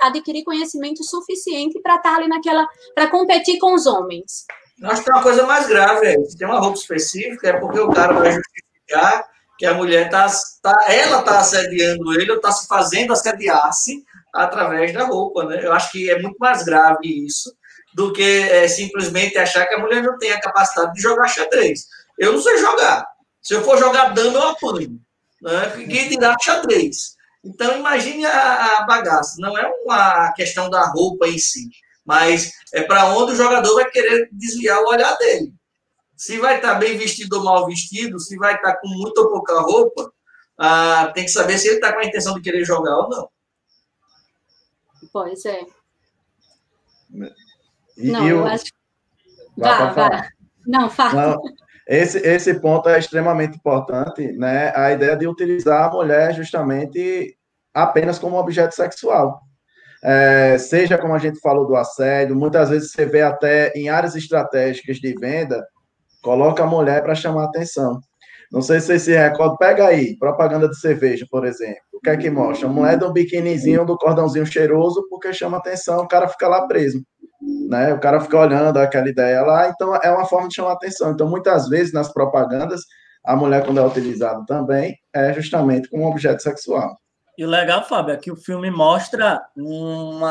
[SPEAKER 4] adquirir conhecimento suficiente para estar ali para competir com os homens.
[SPEAKER 6] Acho que tem uma coisa mais grave aí. Se tem uma roupa específica, é porque o cara vai justificar que a mulher ela está assediando ele, ou está se fazendo assediar-se através da roupa, né? Eu acho que é muito mais grave isso do que simplesmente achar que a mulher não tem a capacidade de jogar xadrez. Eu não sei jogar. Se eu for jogar dama, eu apanho. Né? Quem dirá xadrez? Então, imagine a bagaça. Não é uma questão da roupa em si, mas é para onde o jogador vai querer desviar o olhar dele. Se vai estar bem vestido ou mal vestido, se vai estar com muita ou pouca roupa, tem que saber se ele está com a intenção de querer jogar ou não.
[SPEAKER 4] Pois é.
[SPEAKER 2] Eu
[SPEAKER 4] acho... Vá. Não, fala.
[SPEAKER 2] Esse ponto é extremamente importante, né? A ideia de utilizar a mulher justamente apenas como objeto sexual. Seja como a gente falou do assédio, muitas vezes você vê até em áreas estratégicas de venda, coloca a mulher para chamar atenção. Não sei se vocês se recordam, pega aí, propaganda de cerveja, por exemplo. O que é que mostra? A mulher de um biquinizinho, do cordãozinho cheiroso, porque chama atenção, o cara fica lá preso. Né? O cara fica olhando aquela ideia lá, então é uma forma de chamar atenção. Então, muitas vezes, nas propagandas, a mulher, quando é utilizada também, é justamente como objeto sexual.
[SPEAKER 1] E o legal, Fábio, é que o filme mostra um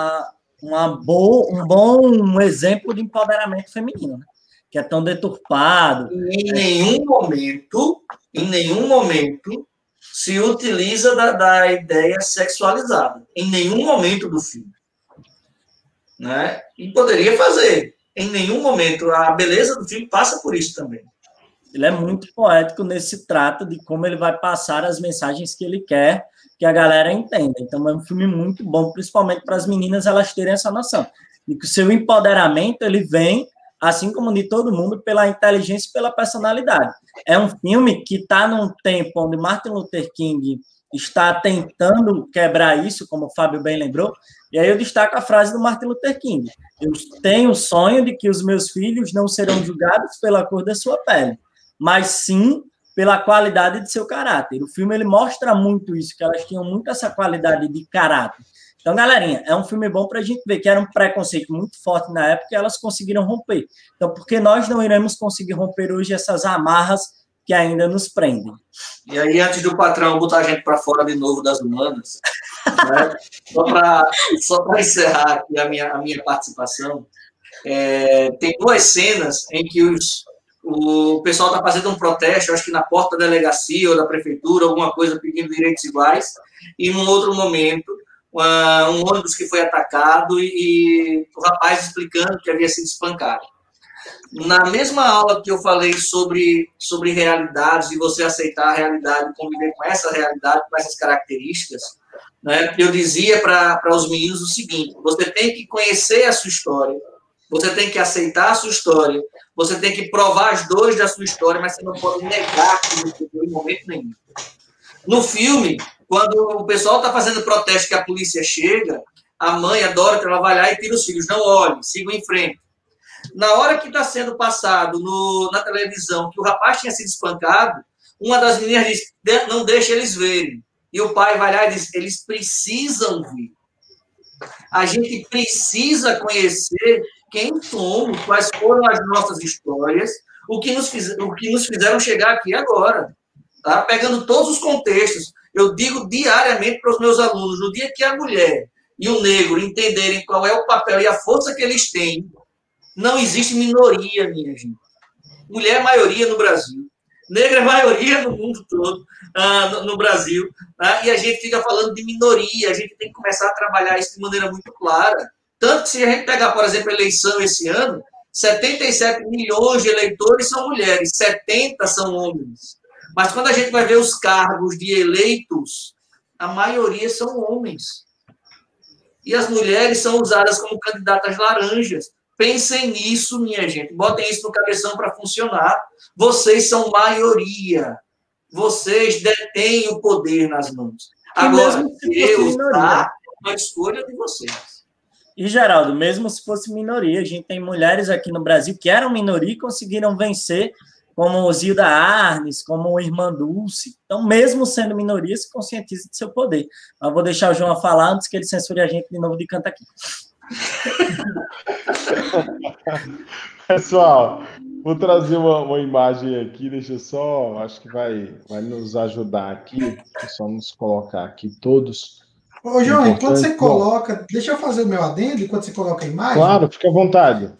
[SPEAKER 1] bom exemplo de empoderamento feminino, né? Que é tão deturpado.
[SPEAKER 6] Em nenhum momento se utiliza da ideia sexualizada. Em nenhum momento do filme. Né? E poderia fazer. Em nenhum momento. A beleza do filme passa por isso também.
[SPEAKER 1] Ele é muito poético nesse trato de como ele vai passar as mensagens que ele quer que a galera entenda. Então, é um filme muito bom, principalmente para as meninas elas terem essa noção. E que o seu empoderamento, ele vem, assim como de todo mundo, pela inteligência e pela personalidade. É um filme que está num tempo onde Martin Luther King está tentando quebrar isso, como o Fábio bem lembrou, e aí eu destaco a frase do Martin Luther King: eu tenho o sonho de que os meus filhos não serão julgados pela cor da sua pele, mas sim pela qualidade de seu caráter. O filme ele mostra muito isso, que elas tinham muito essa qualidade de caráter. Então, galerinha, é um filme bom para a gente ver que era um preconceito muito forte na época e elas conseguiram romper. Então, por que nós não iremos conseguir romper hoje essas amarras que ainda nos prendem?
[SPEAKER 6] E aí, antes do patrão botar a gente para fora de novo das humanas, né? Só para encerrar aqui a minha participação, tem duas cenas em que o pessoal está fazendo um protesto, acho que na porta da delegacia ou da prefeitura, alguma coisa pedindo direitos iguais, e num outro momento, um ônibus que foi atacado e o rapaz explicando que havia sido espancado. Na mesma aula que eu falei sobre realidades e você aceitar a realidade, conviver com essa realidade, com essas características, né, eu dizia para os meninos o seguinte: você tem que conhecer a sua história, você tem que aceitar a sua história, você tem que provar as dores da sua história, mas você não pode negar que você deu em momento nenhum. No filme, quando o pessoal está fazendo protesto que a polícia chega, a mãe, a Dorothy, ela vai lá e tira os filhos: não olhem, sigam em frente. Na hora que está sendo passado na televisão que o rapaz tinha sido espancado, uma das meninas diz: não deixa eles verem. E o pai vai lá e diz: eles precisam ver. A gente precisa conhecer quem somos, quais foram as nossas histórias, o que nos fizeram chegar aqui agora. Tá? Pegando todos os contextos. Eu digo diariamente para os meus alunos: no dia que a mulher e o negro entenderem qual é o papel e a força que eles têm, não existe minoria, minha gente. Mulher é maioria no Brasil. Negra é maioria no mundo todo, no Brasil. E a gente fica falando de minoria. A gente tem que começar a trabalhar isso de maneira muito clara. Tanto que se a gente pegar, por exemplo, a eleição esse ano, 77 milhões de eleitores são mulheres, 70 são homens. Mas quando a gente vai ver os cargos de eleitos, a maioria são homens. E as mulheres são usadas como candidatas laranjas. Pensem nisso, minha gente. Botem isso no cabeção para funcionar. Vocês são maioria. Vocês detêm o poder nas mãos. Agora, Deus dá uma escolha de vocês.
[SPEAKER 1] E, Geraldo, mesmo se fosse minoria, a gente tem mulheres aqui no Brasil que eram minoria e conseguiram vencer, como Zilda Arnes, como Irmã Dulce. Então, mesmo sendo minoria, se conscientiza de seu poder. Mas vou deixar o João falar antes que ele censure a gente de novo de Canta Aqui.
[SPEAKER 5] Pessoal, vou trazer uma imagem aqui, deixa eu só, acho que vai nos ajudar aqui, deixa eu só nos colocar aqui todos.
[SPEAKER 3] Ô, João, enquanto você coloca, deixa eu fazer o meu adendo, enquanto você coloca a imagem.
[SPEAKER 5] Claro, fica à vontade.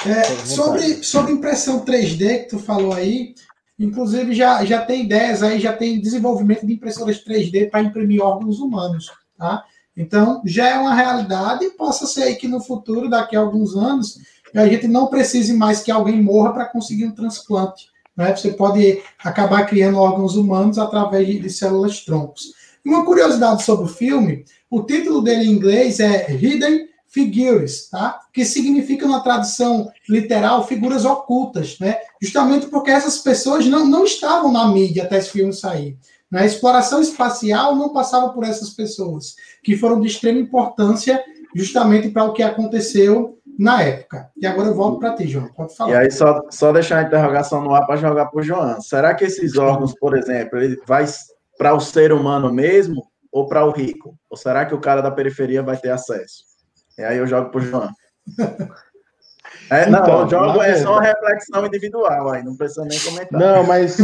[SPEAKER 3] Sobre impressão 3D que tu falou aí, inclusive já tem ideias aí, já tem desenvolvimento de impressoras 3D para imprimir órgãos humanos, tá? Então, já é uma realidade, possa ser aí que no futuro, daqui a alguns anos, a gente não precise mais que alguém morra para conseguir um transplante, né? Você pode acabar criando órgãos humanos através de células-troncos. E uma curiosidade sobre o filme, o título dele em inglês é Hidden Figures, tá? Que significa, na tradução literal, figuras ocultas, né? Justamente porque essas pessoas não estavam na mídia até esse filme sair. A exploração espacial não passava por essas pessoas, que foram de extrema importância justamente para o que aconteceu na época. E agora eu volto para ti, João. Pode falar.
[SPEAKER 2] E aí, só deixar a interrogação no ar para jogar para o João. Será que esses órgãos, por exemplo, ele vai para o ser humano mesmo ou para o rico? Ou será que o cara da periferia vai ter acesso? E aí eu jogo para o João. Eu jogo, é só uma reflexão individual aí, não precisa nem comentar.
[SPEAKER 5] Não, mas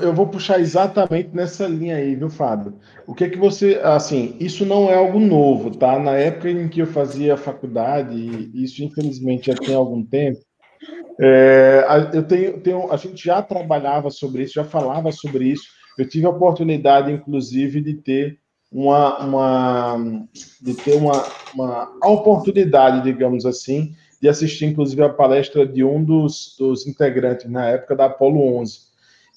[SPEAKER 5] eu vou puxar exatamente nessa linha aí, viu, Fábio? O que você, assim, isso não é algo novo, tá? Na época em que eu fazia faculdade, e isso infelizmente já tem algum tempo, a gente já trabalhava sobre isso, já falava sobre isso. Eu tive a oportunidade, inclusive, de ter uma oportunidade, digamos assim, de assistir, inclusive, a palestra de um dos integrantes, na época, da Apollo 11.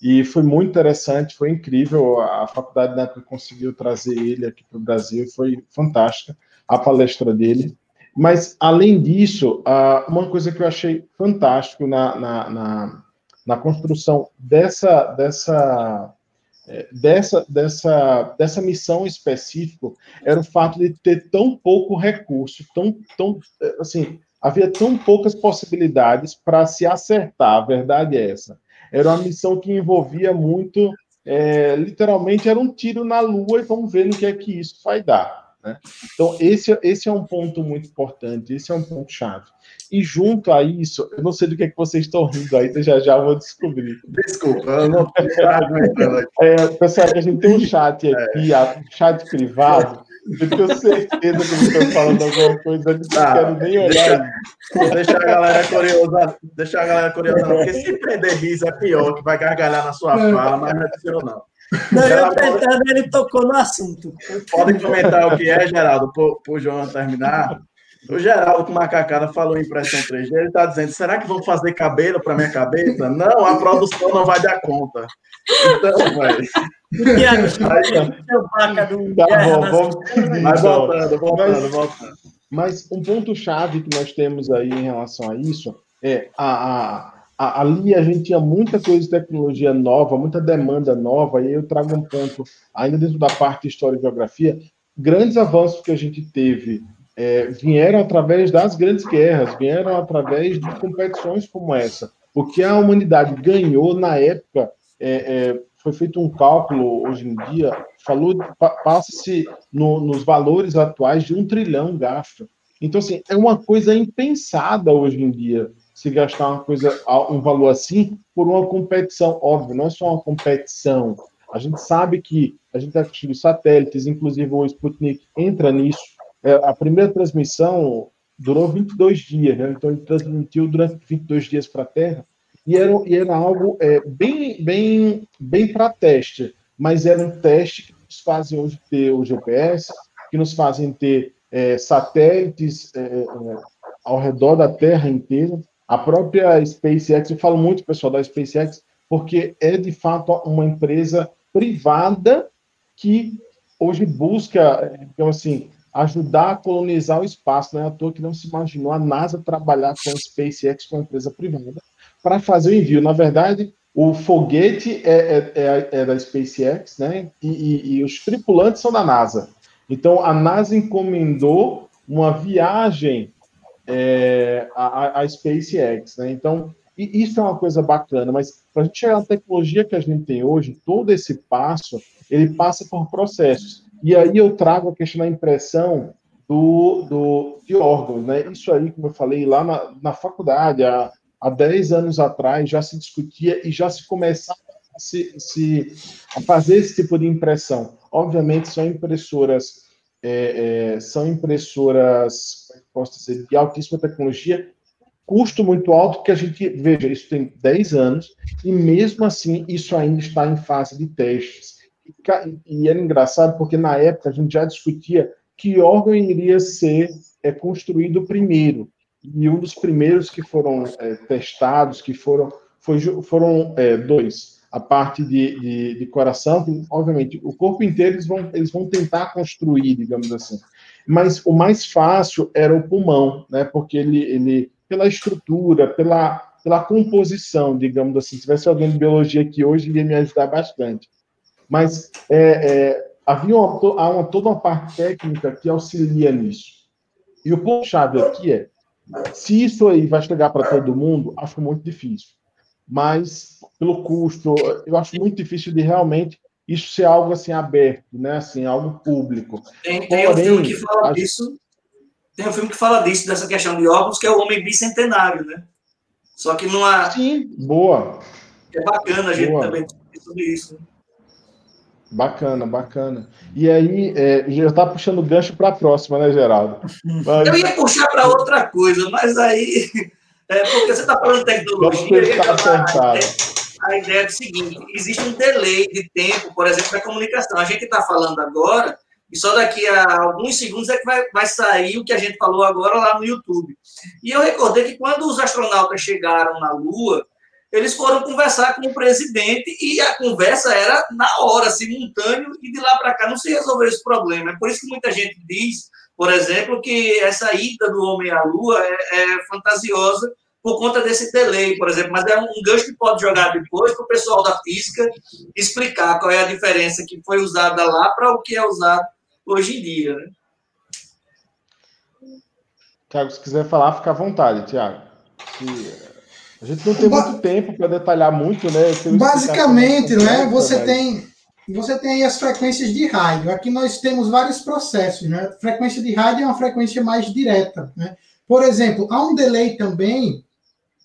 [SPEAKER 5] E foi muito interessante, foi incrível. A faculdade, na época, conseguiu trazer ele aqui para o Brasil, foi fantástica a palestra dele. Mas, além disso, uma coisa que eu achei fantástico na construção dessa missão específica era o fato de ter tão pouco recurso, assim, havia tão poucas possibilidades para se acertar, a verdade é essa. Era uma missão que envolvia muito, literalmente era um tiro na lua e vamos ver no que é que isso vai dar, né? Então, esse é um ponto muito importante, esse é um ponto chave. E junto a isso, eu não sei do que é que vocês estão rindo aí, então já vou descobrir.
[SPEAKER 2] Desculpa, eu não estou aguentando.
[SPEAKER 5] Pessoal, a gente tem um chat aqui, chat privado. Eu tenho certeza que eles estão falando alguma coisa que eu não quero nem olhar.
[SPEAKER 2] Deixa a galera curiosa, porque se prender riso é pior, que vai gargalhar na sua fala, mas não é possível, não.
[SPEAKER 1] Ele tocou no assunto.
[SPEAKER 2] Podem comentar o que é, Geraldo, para o João terminar. O Geraldo, com macacada, falou em impressão 3D, ele está dizendo, será que vão fazer cabelo para minha cabeça? Não, a produção não vai dar conta. Então, velho...
[SPEAKER 5] voltando. Mas um ponto-chave que nós temos aí em relação a isso é ali a gente tinha muita coisa de tecnologia nova, muita demanda nova, e aí eu trago um ponto, ainda dentro da parte de História e Geografia, grandes avanços que a gente teve vieram através das grandes guerras, vieram através de competições como essa. O que a humanidade ganhou na época, foi feito um cálculo hoje em dia, passa-se nos valores atuais de 1 trilhão gasto. Então, assim, é uma coisa impensada hoje em dia se gastar um valor assim por uma competição. Óbvio, não é só uma competição. A gente sabe que a gente está assistindo satélites, inclusive o Sputnik entra nisso. A primeira transmissão durou 22 dias, né? Então ele transmitiu durante 22 dias para a Terra, e era algo bem para teste, mas era um teste que nos fazem hoje ter o GPS, que nos fazem ter satélites ao redor da Terra inteira. A própria SpaceX, eu falo muito, pessoal, da SpaceX, porque é, de fato, uma empresa privada que hoje busca, então, assim, ajudar a colonizar o espaço. Não é à toa que não se imaginou a NASA trabalhar com a SpaceX, com a empresa privada, para fazer o envio. Na verdade, o foguete é da SpaceX, né? E os tripulantes são da NASA. Então, a NASA encomendou uma viagem a SpaceX, né? Então, isso é uma coisa bacana, mas para a gente chegar na tecnologia que a gente tem hoje, todo esse passo, ele passa por processos. E aí eu trago a questão da impressão de órgãos, né? Isso aí, como eu falei, lá na faculdade, há 10 anos atrás, já se discutia e já se começava a fazer esse tipo de impressão. Obviamente, são impressoras posso dizer, de altíssima tecnologia, custo muito alto, que a gente, veja, isso tem 10 anos, e mesmo assim, isso ainda está em fase de testes. E era engraçado, porque na época a gente já discutia que órgão iria ser construído primeiro. E um dos primeiros que foram testados, foram dois. A parte de coração, que, obviamente, o corpo inteiro eles vão tentar construir, digamos assim. Mas o mais fácil era o pulmão, né? Porque ele pela estrutura, pela composição, digamos assim. Se tivesse alguém de biologia aqui hoje, iria me ajudar bastante. Mas havia toda uma parte técnica que auxilia nisso. E o ponto-chave aqui se isso aí vai chegar para todo mundo, acho muito difícil. Mas, pelo custo, eu acho muito difícil de realmente isso ser algo assim aberto, né? Assim, algo público.
[SPEAKER 6] Tem um filme que fala disso. Tem um filme que fala disso, dessa questão de órgãos, que é o Homem Bicentenário, né? Só que não há...
[SPEAKER 5] Sim, boa.
[SPEAKER 6] É bacana a gente também discutir sobre isso.
[SPEAKER 5] Bacana. E aí, já está puxando gancho para a próxima, né, Geraldo?
[SPEAKER 6] Mas... Eu ia puxar para outra coisa, mas aí... porque você está falando de tecnologia, a ideia é o seguinte, existe um delay de tempo, por exemplo, da comunicação. A gente está falando agora, e só daqui a alguns segundos é que vai sair o que a gente falou agora lá no YouTube. E eu recordei que quando os astronautas chegaram na Lua, eles foram conversar com o presidente e a conversa era na hora, simultâneo, e de lá para cá não se resolveu esse problema. É por isso que muita gente diz, por exemplo, que essa ida do homem à Lua é fantasiosa por conta desse delay, por exemplo. Mas é um gancho que pode jogar depois para o pessoal da física explicar qual é a diferença que foi usada lá para o que é usado hoje em dia. Né?
[SPEAKER 5] Tiago, se quiser falar, fica à vontade, Tiago. A gente não tem muito tempo para detalhar muito, né?
[SPEAKER 3] Basicamente, né? Você tem aí as frequências de rádio. Aqui nós temos vários processos, né? A frequência de rádio é uma frequência mais direta, né? Por exemplo, há um delay também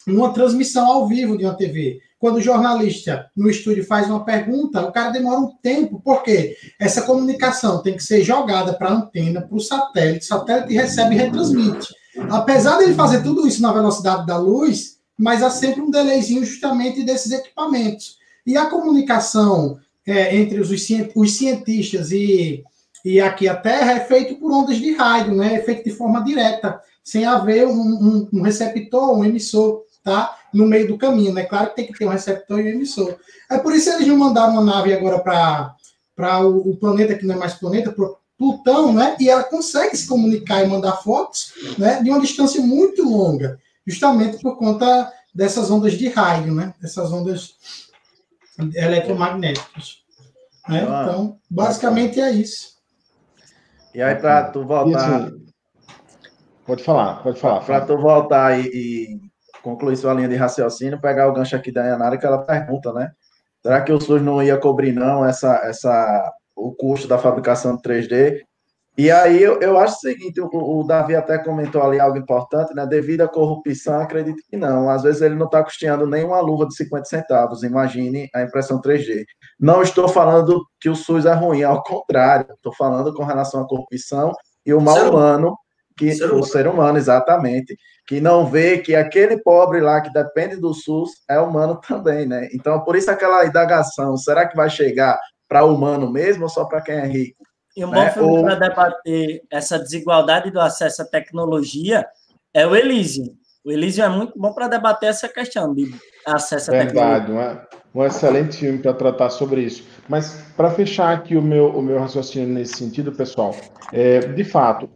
[SPEAKER 3] numa transmissão ao vivo de uma TV. Quando o jornalista no estúdio faz uma pergunta, o cara demora um tempo, porque essa comunicação tem que ser jogada para a antena, para o satélite recebe e retransmite. Apesar de ele fazer tudo isso na velocidade da luz, mas há sempre um delayzinho justamente desses equipamentos. E a comunicação entre os cientistas e aqui a Terra é feita por ondas de rádio, né? É feito de forma direta, sem haver um receptor, um emissor, tá? No meio do caminho, né? Claro que tem que ter um receptor e um emissor. É por isso que eles não mandaram uma nave agora para o planeta que não é mais planeta, para Plutão, né? E ela consegue se comunicar e mandar fotos, né? De uma distância muito longa, justamente por conta dessas ondas de rádio, né? Essas ondas eletromagnéticas. Né? Então, basicamente é isso.
[SPEAKER 2] E aí, para tu voltar...
[SPEAKER 5] Assim, pode falar.
[SPEAKER 2] Para tu voltar e concluir sua linha de raciocínio, pegar o gancho aqui da Yanara, que ela pergunta, né? Será que o SUS não ia cobrir, não, o custo da fabricação de 3D? E aí eu acho o seguinte, o Davi até comentou ali algo importante, né? Devido à corrupção, acredito que não. Às vezes ele não está custeando nem uma luva de 50 centavos, imagine a impressão 3D. Não estou falando que o SUS é ruim, ao contrário, estou falando com relação à corrupção e o mal humano, o ser humano, exatamente, que não vê que aquele pobre lá que depende do SUS é humano também, né? Então, por isso aquela indagação, será que vai chegar para o humano mesmo ou só para quem é rico?
[SPEAKER 1] E um bom filme para debater essa desigualdade do acesso à tecnologia é o Elysium. O Elysium é muito bom para debater essa questão de acesso à tecnologia.
[SPEAKER 5] Verdade, um excelente filme para tratar sobre isso. Mas, para fechar aqui o meu raciocínio nesse sentido, pessoal, de fato,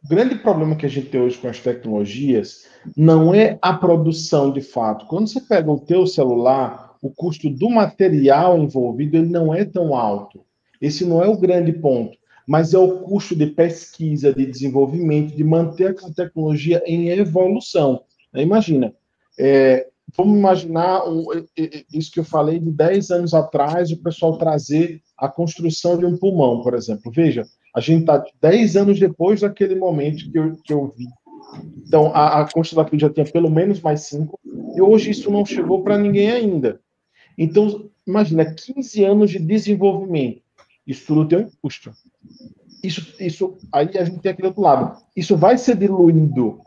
[SPEAKER 5] o grande problema que a gente tem hoje com as tecnologias não é a produção de fato. Quando você pega o teu celular, o custo do material envolvido ele não é tão alto. Esse não é o grande ponto. mas é o custo de pesquisa, de desenvolvimento, de manter a tecnologia em evolução. Imagina, vamos imaginar isso que eu falei de 10 anos atrás, o pessoal trazer a construção de um pulmão, por exemplo. Veja, a gente está 10 anos depois daquele momento que eu vi. Então, a construção daqui já tinha pelo menos mais 5, e hoje isso não chegou para ninguém ainda. Então, imagina, 15 anos de desenvolvimento. Isso tudo tem um custo. Isso, aí a gente tem aquele outro lado. Isso vai ser diluído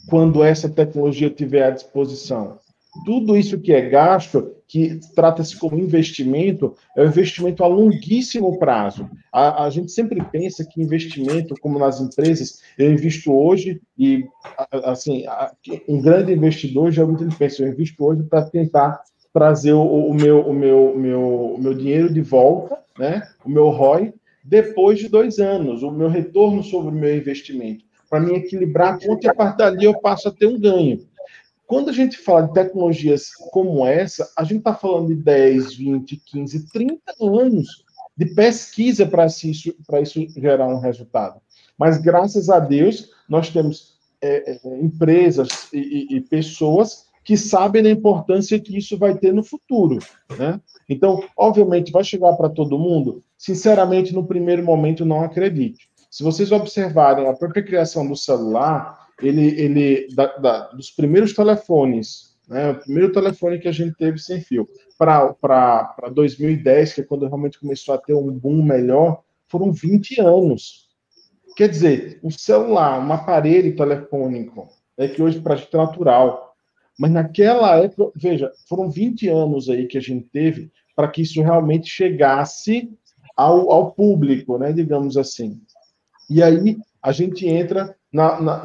[SPEAKER 5] quando essa tecnologia estiver à disposição. Tudo isso que é gasto, que trata-se como investimento, é um investimento a longuíssimo prazo. A gente sempre pensa que investimento, como nas empresas, eu invisto hoje e, assim, um grande investidor geralmente ele pensa, eu invisto hoje para tentar trazer o meu dinheiro de volta, né? O meu ROI, depois de 2 anos, o meu retorno sobre o meu investimento. Para mim equilibrar a conta e a partir dali eu passo a ter um ganho. Quando a gente fala de tecnologias como essa, a gente está falando de 10, 20, 15, 30 anos de pesquisa para isso gerar um resultado. Mas, graças a Deus, nós temos empresas e pessoas que sabem da importância que isso vai ter no futuro, né? Então, obviamente, vai chegar para todo mundo? Sinceramente, no primeiro momento, não acredite. Se vocês observarem a própria criação do celular, dos primeiros telefones, né, o primeiro telefone que a gente teve sem fio, para 2010, que é quando realmente começou a ter um boom melhor, foram 20 anos. Quer dizer, um celular, um aparelho telefônico, que hoje para a gente é natural, mas naquela época, veja, foram 20 anos aí que a gente teve para que isso realmente chegasse ao público, né, digamos assim. E aí a gente entra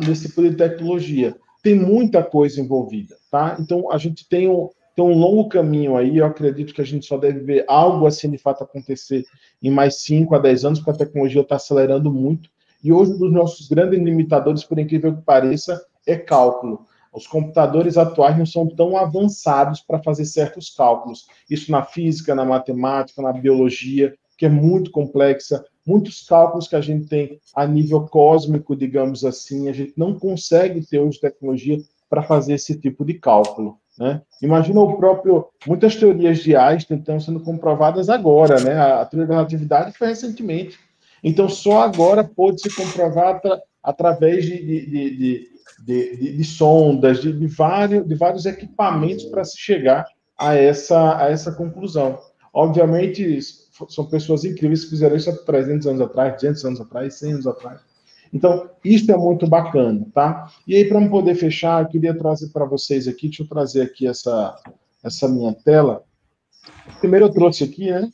[SPEAKER 5] nesse tipo de tecnologia. Tem muita coisa envolvida, tá? Então, a gente tem um longo caminho aí, eu acredito que a gente só deve ver algo assim de fato acontecer em mais 5 a 10 anos, porque a tecnologia está acelerando muito. E hoje, um dos nossos grandes limitadores, por incrível que pareça, é cálculo. Os computadores atuais não são tão avançados para fazer certos cálculos. Isso na física, na matemática, na biologia, que é muito complexa. Muitos cálculos que a gente tem a nível cósmico, digamos assim, a gente não consegue ter hoje tecnologia para fazer esse tipo de cálculo, né? Imagina muitas teorias de Einstein estão sendo comprovadas agora, né? A teoria da relatividade foi recentemente. Então, só agora pôde se comprovar através de sondas, de vários equipamentos para se chegar a essa conclusão. Obviamente, são pessoas incríveis que fizeram isso há 300 anos atrás, 200 anos atrás, 100 anos atrás. Então, isso é muito bacana, tá? E aí, para poder fechar, eu queria trazer para vocês aqui, deixa eu trazer aqui essa minha tela. Primeiro eu trouxe aqui, né?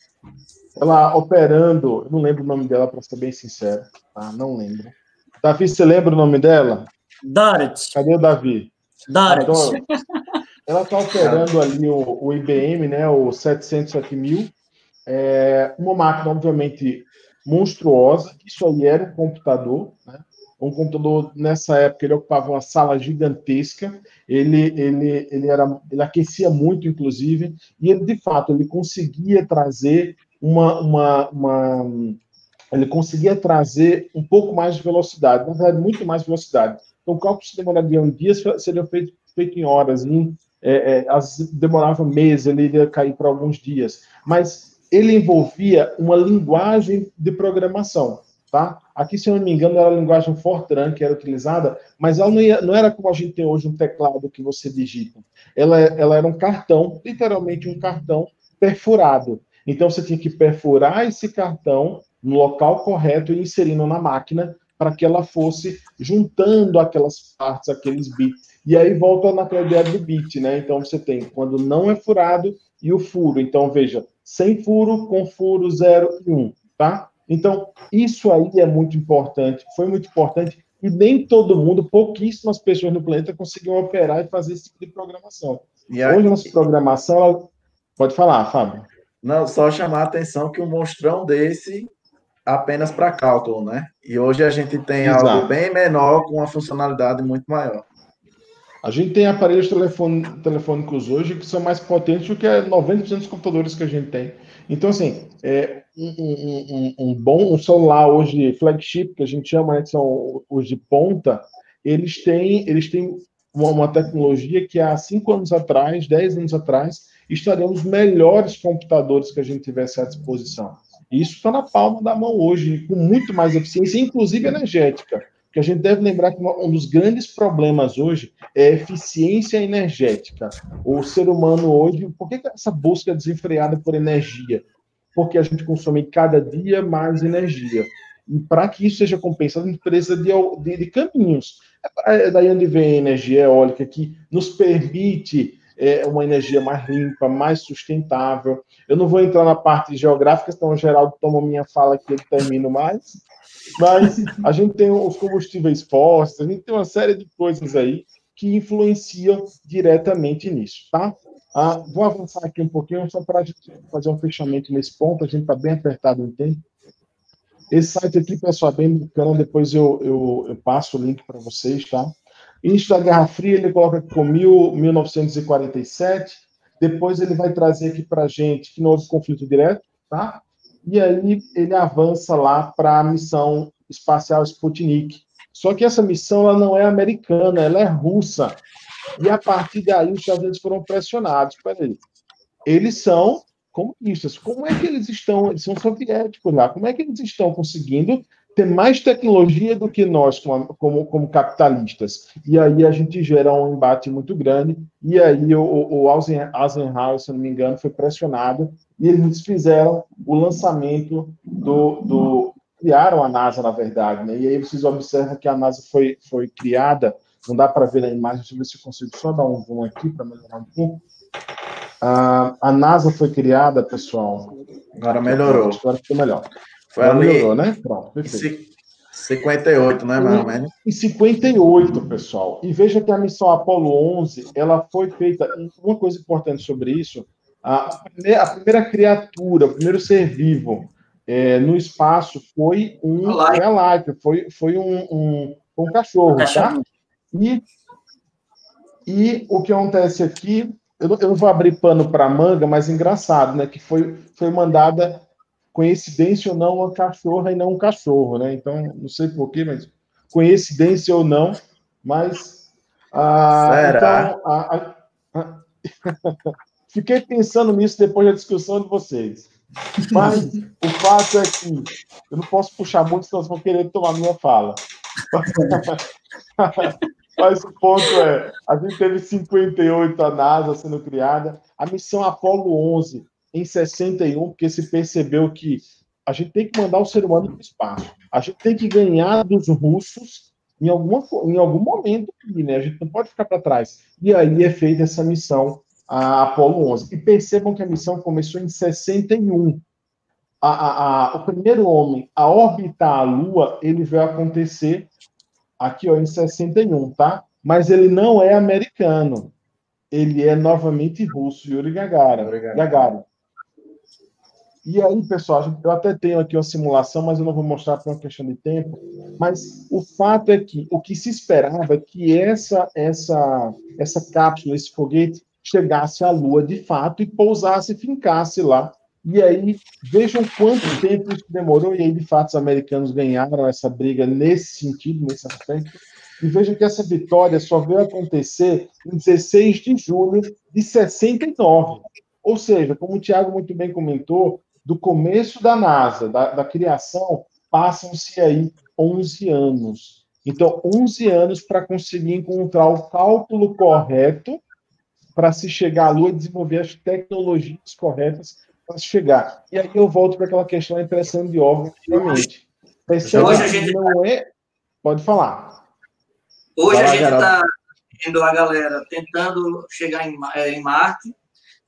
[SPEAKER 5] Ela operando, eu não lembro o nome dela, para ser bem sincero, tá? Não lembro. Davi, você lembra o nome dela?
[SPEAKER 1] Dorothy.
[SPEAKER 5] Cadê o Davi?
[SPEAKER 1] Dorothy.
[SPEAKER 5] Então, ela está operando ali o IBM, né? O 707.000. Uma máquina, obviamente, monstruosa. Isso aí era um computador, né? Um computador, nessa época, ele ocupava uma sala gigantesca. Ele aquecia muito, inclusive, e ele, de fato, ele conseguia trazer ele conseguia trazer um pouco mais de velocidade, na verdade, muito mais velocidade. Então, o cálculo se demoraria um dia, seria feito em horas, demorava meses, ele iria cair para alguns dias. Mas ele envolvia uma linguagem de programação, tá? Aqui, se eu não me engano, era a linguagem Fortran que era utilizada, mas ela não era como a gente tem hoje um teclado que você digita. Ela era um cartão, literalmente um cartão perfurado. Então, você tinha que perfurar esse cartão no local correto e inserindo na máquina para que ela fosse juntando aquelas partes, aqueles bits. E aí volta naquela ideia do bit, né? Então, você tem quando não é furado e o furo. Então, veja, sem furo, com furo, 0 e 1, tá? Então, isso aí é muito importante, foi muito importante, e nem todo mundo, pouquíssimas pessoas no planeta conseguiam operar e fazer esse tipo de programação. Hoje, a nossa programação, pode falar, Fábio.
[SPEAKER 2] Não, só chamar a atenção que um monstrão desse apenas para cálculo, né? E hoje a gente tem algo bem menor com uma funcionalidade muito maior.
[SPEAKER 5] A gente tem aparelhos telefônicos hoje que são mais potentes do que 90% dos computadores que a gente tem. Então, assim, um celular hoje, flagship, que a gente chama, né, que são os de ponta, eles têm uma tecnologia que há 5 anos atrás, 10 anos atrás, estariam os melhores computadores que a gente tivesse à disposição. E isso está na palma da mão hoje, com muito mais eficiência, inclusive energética. Porque a gente deve lembrar que um dos grandes problemas hoje é a eficiência energética. O ser humano hoje, por que essa busca desenfreada por energia? Porque a gente consome cada dia mais energia. E para que isso seja compensado, a gente precisa de caminhos. É daí onde vem a energia eólica, que nos permite uma energia mais limpa, mais sustentável. Eu não vou entrar na parte geográfica, senão o Geraldo toma minha fala aqui, eu termino mais. Mas a gente tem os combustíveis fósseis, a gente tem uma série de coisas aí que influenciam diretamente nisso, tá? Vou avançar aqui um pouquinho, só para a gente fazer um fechamento nesse ponto, a gente está bem apertado no tempo. Esse site aqui, pessoal, é bem bacana, depois eu passo o link para vocês, tá? Início da Guerra Fria, ele coloca aqui com 1947, depois ele vai trazer aqui para a gente que não houve conflito direto, tá? E aí ele avança lá para a missão espacial Sputnik. Só que essa missão ela não é americana, ela é russa. E a partir daí os Estados Unidos foram pressionados. Peraí, eles são comunistas. Como é que eles estão? Eles são soviéticos lá. Como é que eles estão conseguindo ter mais tecnologia do que nós como capitalistas? E aí a gente gera um embate muito grande. E aí o Eisenhower, se não me engano, foi pressionado e eles fizeram o lançamento criaram a NASA, na verdade, né? E aí vocês observam que a NASA foi criada, não dá para ver na imagem, deixa eu ver se eu consigo só dar um zoom aqui para melhorar um pouco. A NASA foi criada, pessoal.
[SPEAKER 2] Agora melhorou.
[SPEAKER 5] Agora ficou melhor.
[SPEAKER 2] Foi ali,
[SPEAKER 5] melhorou, né? Pronto, perfeito.
[SPEAKER 2] 58, né, mais ou menos?
[SPEAKER 5] Em 58, pessoal. E veja que a missão Apollo 11, ela foi feita... Uma coisa importante sobre isso, a primeira criatura, o primeiro ser vivo no espaço foi um cachorro, tá? E o que acontece aqui, eu não vou abrir pano para manga, mas engraçado, né? Que foi mandada, coincidência ou não, uma cachorra e não um cachorro, né? Então, não sei porquê, mas coincidência ou não, mas...
[SPEAKER 2] Será?
[SPEAKER 5] Fiquei pensando nisso depois da discussão de vocês. Mas o fato é que eu não posso puxar muito, senão vocês vão querer tomar minha fala. Mas o ponto é, a gente teve 58 a NASA sendo criada, a missão Apollo 11 em 61, porque se percebeu que a gente tem que mandar o ser humano para o espaço. A gente tem que ganhar dos russos em algum momento, né? A gente não pode ficar para trás. E aí é feita essa missão, a Apollo 11. E percebam que a missão começou em 61. O primeiro homem a orbitar a Lua, ele veio acontecer aqui, ó, em 61, tá? Mas ele não é americano. Ele é novamente russo, Yuri Gagarin. E aí, pessoal, eu até tenho aqui uma simulação, mas eu não vou mostrar por uma questão de tempo. Mas o fato é que o que se esperava é que essa cápsula, esse foguete, chegasse à Lua de fato e pousasse, fincasse lá. E aí, vejam quanto tempo isso demorou, e aí, de fato, os americanos ganharam essa briga nesse sentido, nesse aspecto. E vejam que essa vitória só veio acontecer em 16 de julho de 69. Ou seja, como o Thiago muito bem comentou, do começo da NASA, da criação, passam-se aí 11 anos. Então, 11 anos para conseguir encontrar o cálculo correto para se chegar à Lua e desenvolver as tecnologias corretas para se chegar. E aí eu volto para aquela questão da impressão de obra novamente.
[SPEAKER 6] Hoje a gente
[SPEAKER 5] não é... Pode falar.
[SPEAKER 6] Hoje a gente está vendo a galera tentando chegar em Marte.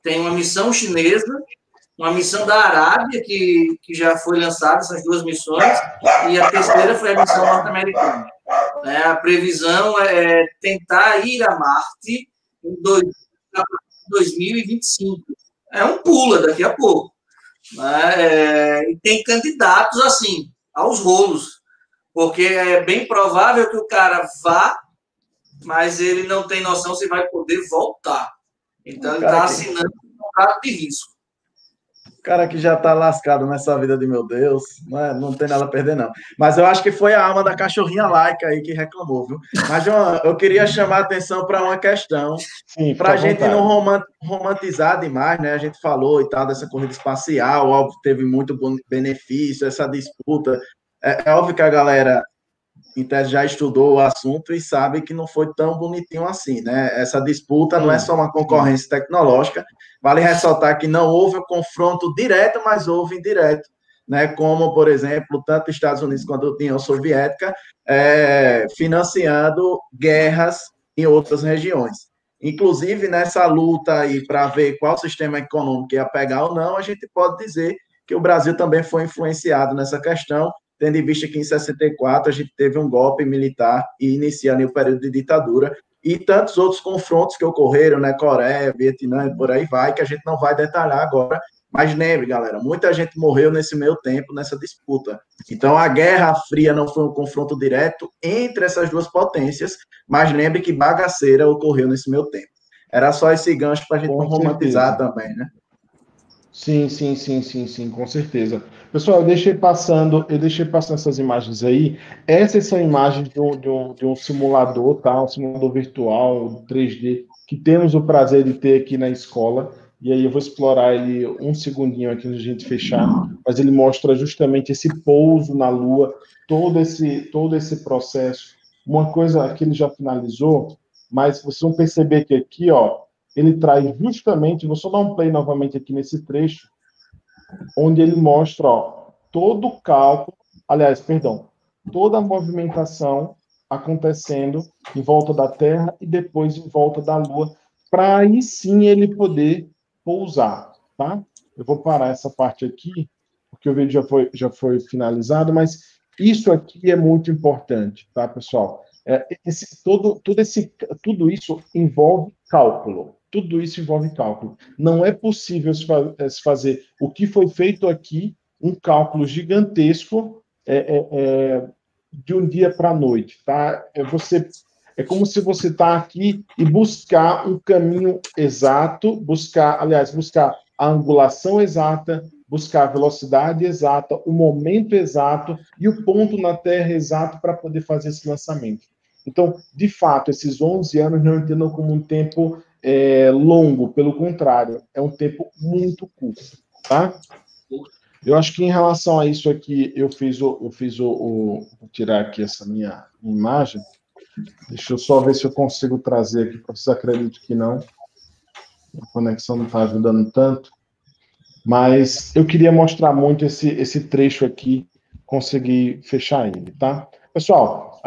[SPEAKER 6] Tem uma missão chinesa, uma missão da Arábia, que já foi lançada, essas duas missões, e a terceira foi a missão norte-americana. A previsão é tentar ir a Marte em 2025. É um pula daqui a pouco. E tem candidatos, assim, aos rolos, porque é bem provável que o cara vá, mas ele não tem noção se vai poder voltar. Então, ele está assinando um contrato de risco.
[SPEAKER 2] cara que já tá lascado nessa vida de meu Deus, não tem nada a perder, não. Mas eu acho que foi a alma da cachorrinha laica aí que reclamou, viu? Mas, João, eu queria chamar a atenção para uma questão, para a gente não romantizar demais, né? A gente falou e tal dessa corrida espacial, óbvio, teve muito benefício, essa disputa. É óbvio que a galera em tese já estudou o assunto e sabe que não foi tão bonitinho assim, né? Essa disputa não é só uma concorrência tecnológica, vale ressaltar que não houve um confronto direto, mas houve indireto, né? Como, por exemplo, tanto os Estados Unidos quanto a União Soviética financiando guerras em outras regiões. Inclusive, nessa luta aí para ver qual sistema econômico ia pegar ou não, a gente pode dizer que o Brasil também foi influenciado nessa questão, tendo em vista que em 64 a gente teve um golpe militar e iniciando o período de ditadura, e tantos outros confrontos que ocorreram, né, Coreia, Vietnã e por aí vai, que a gente não vai detalhar agora, mas lembre, galera, muita gente morreu nesse meio tempo, nessa disputa. Então, a Guerra Fria não foi um confronto direto entre essas duas potências, mas lembre que bagaceira ocorreu nesse meio tempo. Era só esse gancho para a gente não romantizar também, né?
[SPEAKER 5] Sim, com certeza. Pessoal, eu deixei passando essas imagens aí. Essas são imagens de um simulador, tá? Um simulador virtual, 3D, que temos o prazer de ter aqui na escola. E aí eu vou explorar ele um segundinho aqui antes de a gente fechar. Mas ele mostra justamente esse pouso na Lua, todo esse processo. Uma coisa que ele já finalizou, mas vocês vão perceber que aqui, ó, ele traz justamente, vou só dar um play novamente aqui nesse trecho, onde ele mostra, ó, todo o cálculo, toda a movimentação acontecendo em volta da Terra e depois em volta da Lua, para aí sim ele poder pousar, tá? Eu vou parar essa parte aqui, porque o vídeo já foi finalizado, mas isso aqui é muito importante, tá, pessoal? Tudo isso envolve cálculo. Tudo isso envolve cálculo. Não é possível se fazer o que foi feito aqui, um cálculo gigantesco de um dia para a noite. Tá? É como se você está aqui e buscar um caminho exato, buscar a angulação exata, buscar a velocidade exata, o momento exato e o ponto na Terra exato para poder fazer esse lançamento. Então, de fato, esses 11 anos não entendam como um tempo longo, pelo contrário, é um tempo muito curto, tá? Eu acho que em relação a isso aqui, vou tirar aqui essa minha imagem, deixa eu só ver se eu consigo trazer aqui, para vocês acreditam que não, a conexão não está ajudando tanto, mas eu queria mostrar muito esse trecho aqui, conseguir fechar ele, tá? Pessoal,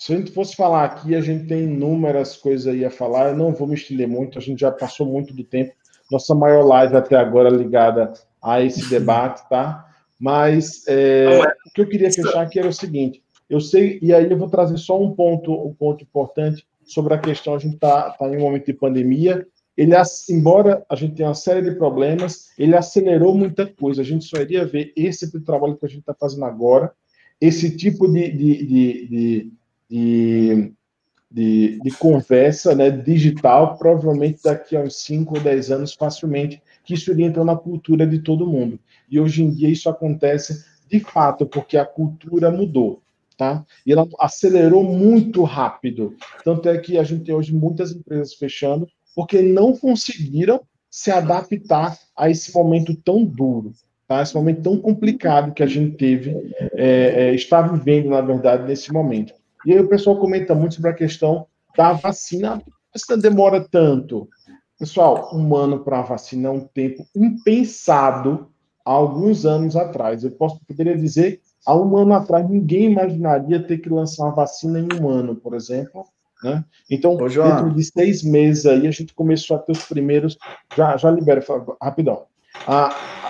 [SPEAKER 5] se a gente fosse falar aqui, a gente tem inúmeras coisas aí a falar, eu não vou me estender muito, a gente já passou muito do tempo, nossa maior live até agora ligada a esse debate, tá? Mas o que eu queria fechar aqui era o seguinte, eu sei, e aí eu vou trazer só um ponto importante sobre a questão, a gente tá em um momento de pandemia, embora a gente tenha uma série de problemas, ele acelerou muita coisa, a gente só iria ver esse tipo de trabalho que a gente está fazendo agora, esse tipo de conversa, né, digital, provavelmente daqui a uns 5 ou 10 anos, facilmente, que isso iria entrar na cultura de todo mundo. E hoje em dia isso acontece de fato, porque a cultura mudou, tá? E ela acelerou muito rápido. Tanto é que a gente tem hoje muitas empresas fechando, porque não conseguiram se adaptar a esse momento tão duro, tá? Esse momento tão complicado que a gente está vivendo, na verdade, nesse momento. E aí o pessoal comenta muito sobre a questão da vacina. A vacina demora tanto. Pessoal, 1 ano para a vacina é um tempo impensado há alguns anos atrás. Eu poderia dizer, há 1 ano atrás, ninguém imaginaria ter que lançar uma vacina em 1 ano, por exemplo. Né? Então, dentro de 6 meses aí, a gente começou a ter os primeiros... Já libera, rapidão.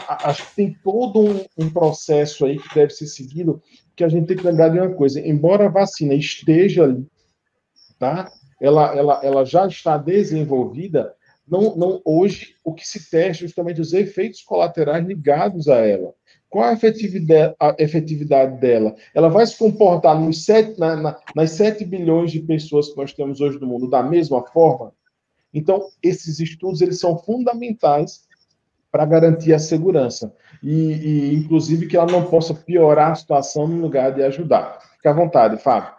[SPEAKER 5] Acho que tem todo um processo aí que deve ser seguido, que a gente tem que lembrar de uma coisa, embora a vacina esteja ali, tá? Ela já está desenvolvida, hoje o que se testa é justamente os efeitos colaterais ligados a ela. Qual a efetividade dela? Ela vai se comportar nas 7 bilhões de pessoas que nós temos hoje no mundo da mesma forma? Então, esses estudos eles são fundamentais para garantir a segurança. Inclusive, que ela não possa piorar a situação no lugar de ajudar. Fica à vontade, Fábio.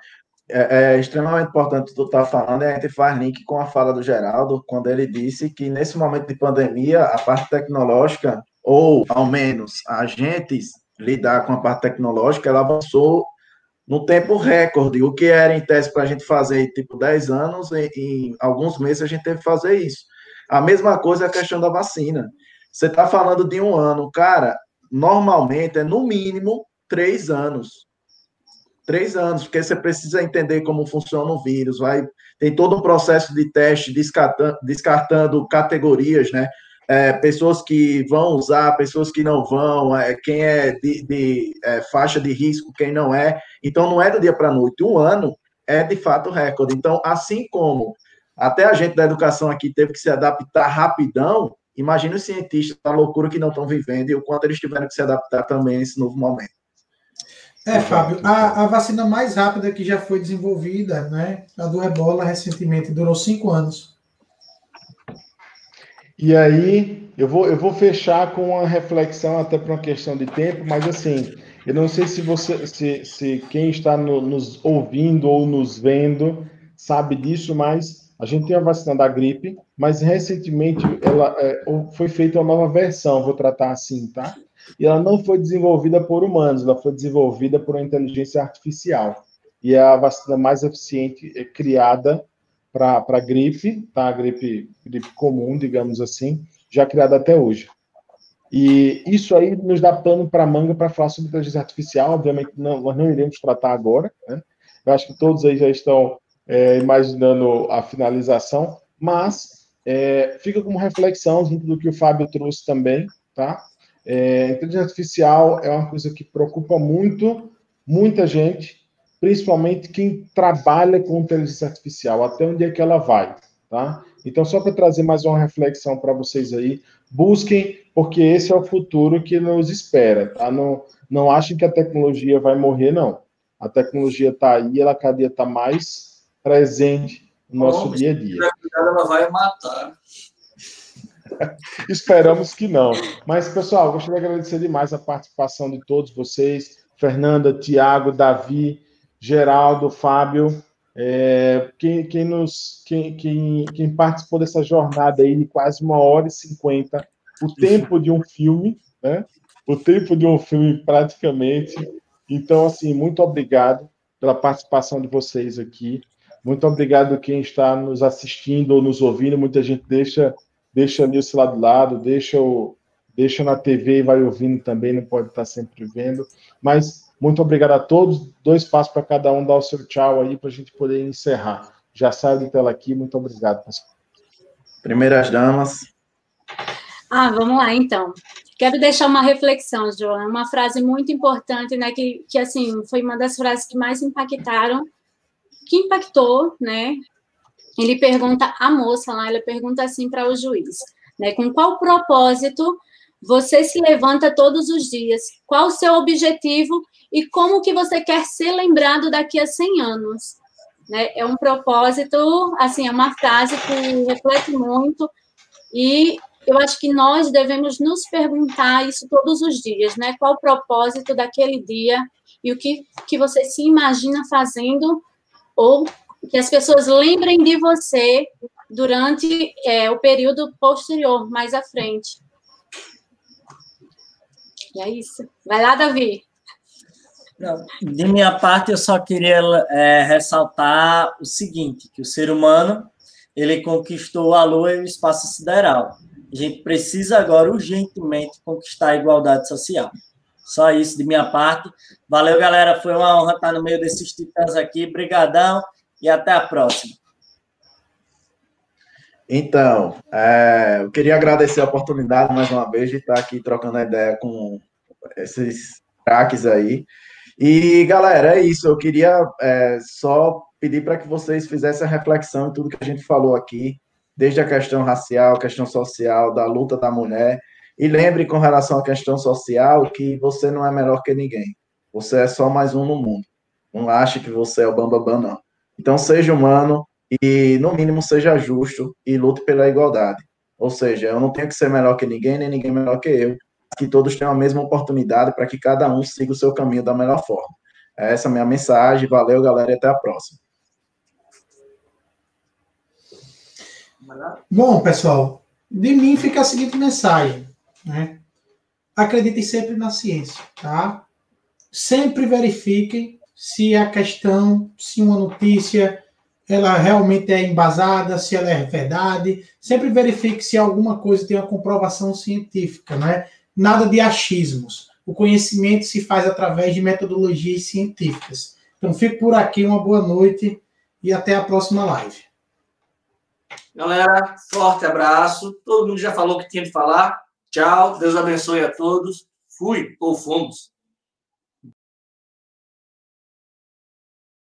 [SPEAKER 2] É extremamente importante tu estar falando, e a gente faz link com a fala do Geraldo, quando ele disse que nesse momento de pandemia, a parte tecnológica, ou ao menos a gente lidar com a parte tecnológica, ela avançou no tempo recorde. O que era em tese para a gente fazer tipo 10 anos, em alguns meses a gente teve que fazer isso. A mesma coisa é a questão da vacina. Você está falando de 1 ano, cara, normalmente é no mínimo 3 anos. 3 anos, porque você precisa entender como funciona o vírus, tem todo um processo de teste descartando categorias, né? Pessoas que vão usar, pessoas que não vão, quem é de faixa de risco, quem não é. Então, não é do dia para a noite. 1 ano é, de fato, recorde. Então, assim como até a gente da educação aqui teve que se adaptar rapidão, imagina os cientistas, a loucura que não estão vivendo e o quanto eles tiveram que se adaptar também a esse novo momento.
[SPEAKER 3] Fábio, a vacina mais rápida que já foi desenvolvida, né, a do Ebola, recentemente, durou 5 anos.
[SPEAKER 5] E aí, eu vou fechar com uma reflexão, até por uma questão de tempo, mas assim, eu não sei se quem está nos ouvindo ou nos vendo sabe disso, mas a gente tem a vacina da gripe, mas recentemente foi feita uma nova versão, vou tratar assim, tá? E ela não foi desenvolvida por humanos, ela foi desenvolvida por uma inteligência artificial. E é a vacina mais eficiente criada para gripe, tá? A gripe comum, digamos assim, já criada até hoje. E isso aí nos dá pano para manga para falar sobre inteligência artificial. Obviamente, nós não iremos tratar agora, né? Eu acho que todos aí já estão imaginando a finalização, mas fica como reflexão junto do que o Fábio trouxe também, tá? Inteligência artificial é uma coisa que preocupa muita gente, principalmente quem trabalha com inteligência artificial, até onde é que ela vai, tá? Então, só para trazer mais uma reflexão para vocês aí, busquem, porque esse é o futuro que nos espera, tá? Não achem que a tecnologia vai morrer, não. A tecnologia está aí, ela cada dia está mais presente no nosso dia a dia.
[SPEAKER 6] Ela vai matar.
[SPEAKER 5] Esperamos que não. Mas, pessoal, gostaria de agradecer demais a participação de todos vocês, Fernanda, Tiago, Davi, Geraldo, Fábio, quem participou dessa jornada aí de quase 1h50, o tempo de um filme, né? O tempo de um filme praticamente. Então, assim, muito obrigado pela participação de vocês aqui. Muito obrigado a quem está nos assistindo ou nos ouvindo. Muita gente deixa ali o celular do lado, deixa na TV e vai ouvindo também, não pode estar sempre vendo. Mas muito obrigado a todos. 2 passos para cada um dar o seu tchau aí para a gente poder encerrar. Já saio de tela aqui. Muito obrigado, pessoal.
[SPEAKER 2] Primeiras damas.
[SPEAKER 4] Vamos lá, então. Quero deixar uma reflexão, Joana, uma frase muito importante, né, que assim, foi uma das frases que mais que impactou, né? Ele pergunta, a moça lá, ela pergunta assim para o juiz, né, com qual propósito você se levanta todos os dias? Qual o seu objetivo e como que você quer ser lembrado daqui a 100 anos? Né? É um propósito, assim, é uma frase que reflete muito e eu acho que nós devemos nos perguntar isso todos os dias, né? Qual o propósito daquele dia e o que você se imagina fazendo ou que as pessoas lembrem de você durante o período posterior, mais à frente. E é isso. Vai lá, Davi.
[SPEAKER 1] Não, de minha parte, eu só queria ressaltar o seguinte, que o ser humano, ele conquistou a Lua e o espaço sideral. A gente precisa agora, urgentemente, conquistar a igualdade social. Só isso de minha parte. Valeu, galera. Foi uma honra estar no meio desses titãs aqui. Brigadão e até a próxima.
[SPEAKER 2] Então, eu queria agradecer a oportunidade, mais uma vez, de estar aqui trocando a ideia com esses craques aí. E, galera, é isso. Eu queria só pedir para que vocês fizessem a reflexão em tudo que a gente falou aqui, desde a questão racial, questão social, da luta da mulher. E lembre, com relação à questão social, que você não é melhor que ninguém. Você é só mais um no mundo. Não ache que você é o bambambam, não. Então, seja humano e, no mínimo, seja justo e lute pela igualdade. Ou seja, eu não tenho que ser melhor que ninguém, nem ninguém melhor que eu. Que todos tenham a mesma oportunidade para que cada um siga o seu caminho da melhor forma. Essa é a minha mensagem. Valeu, galera, e até a próxima.
[SPEAKER 3] Bom, pessoal, de mim fica a seguinte mensagem, né? Acreditem sempre na ciência, tá? Sempre verifiquem se a questão, se uma notícia, ela realmente é embasada, se ela é verdade. Sempre verifique se alguma coisa tem uma comprovação científica, né? Nada de achismos. O conhecimento se faz através de metodologias científicas. Então, fico por aqui, uma boa noite e até a próxima live.
[SPEAKER 6] Galera, forte abraço. Todo mundo já falou o que tinha de falar. Tchau, Deus abençoe a todos. Fui, ou fomos.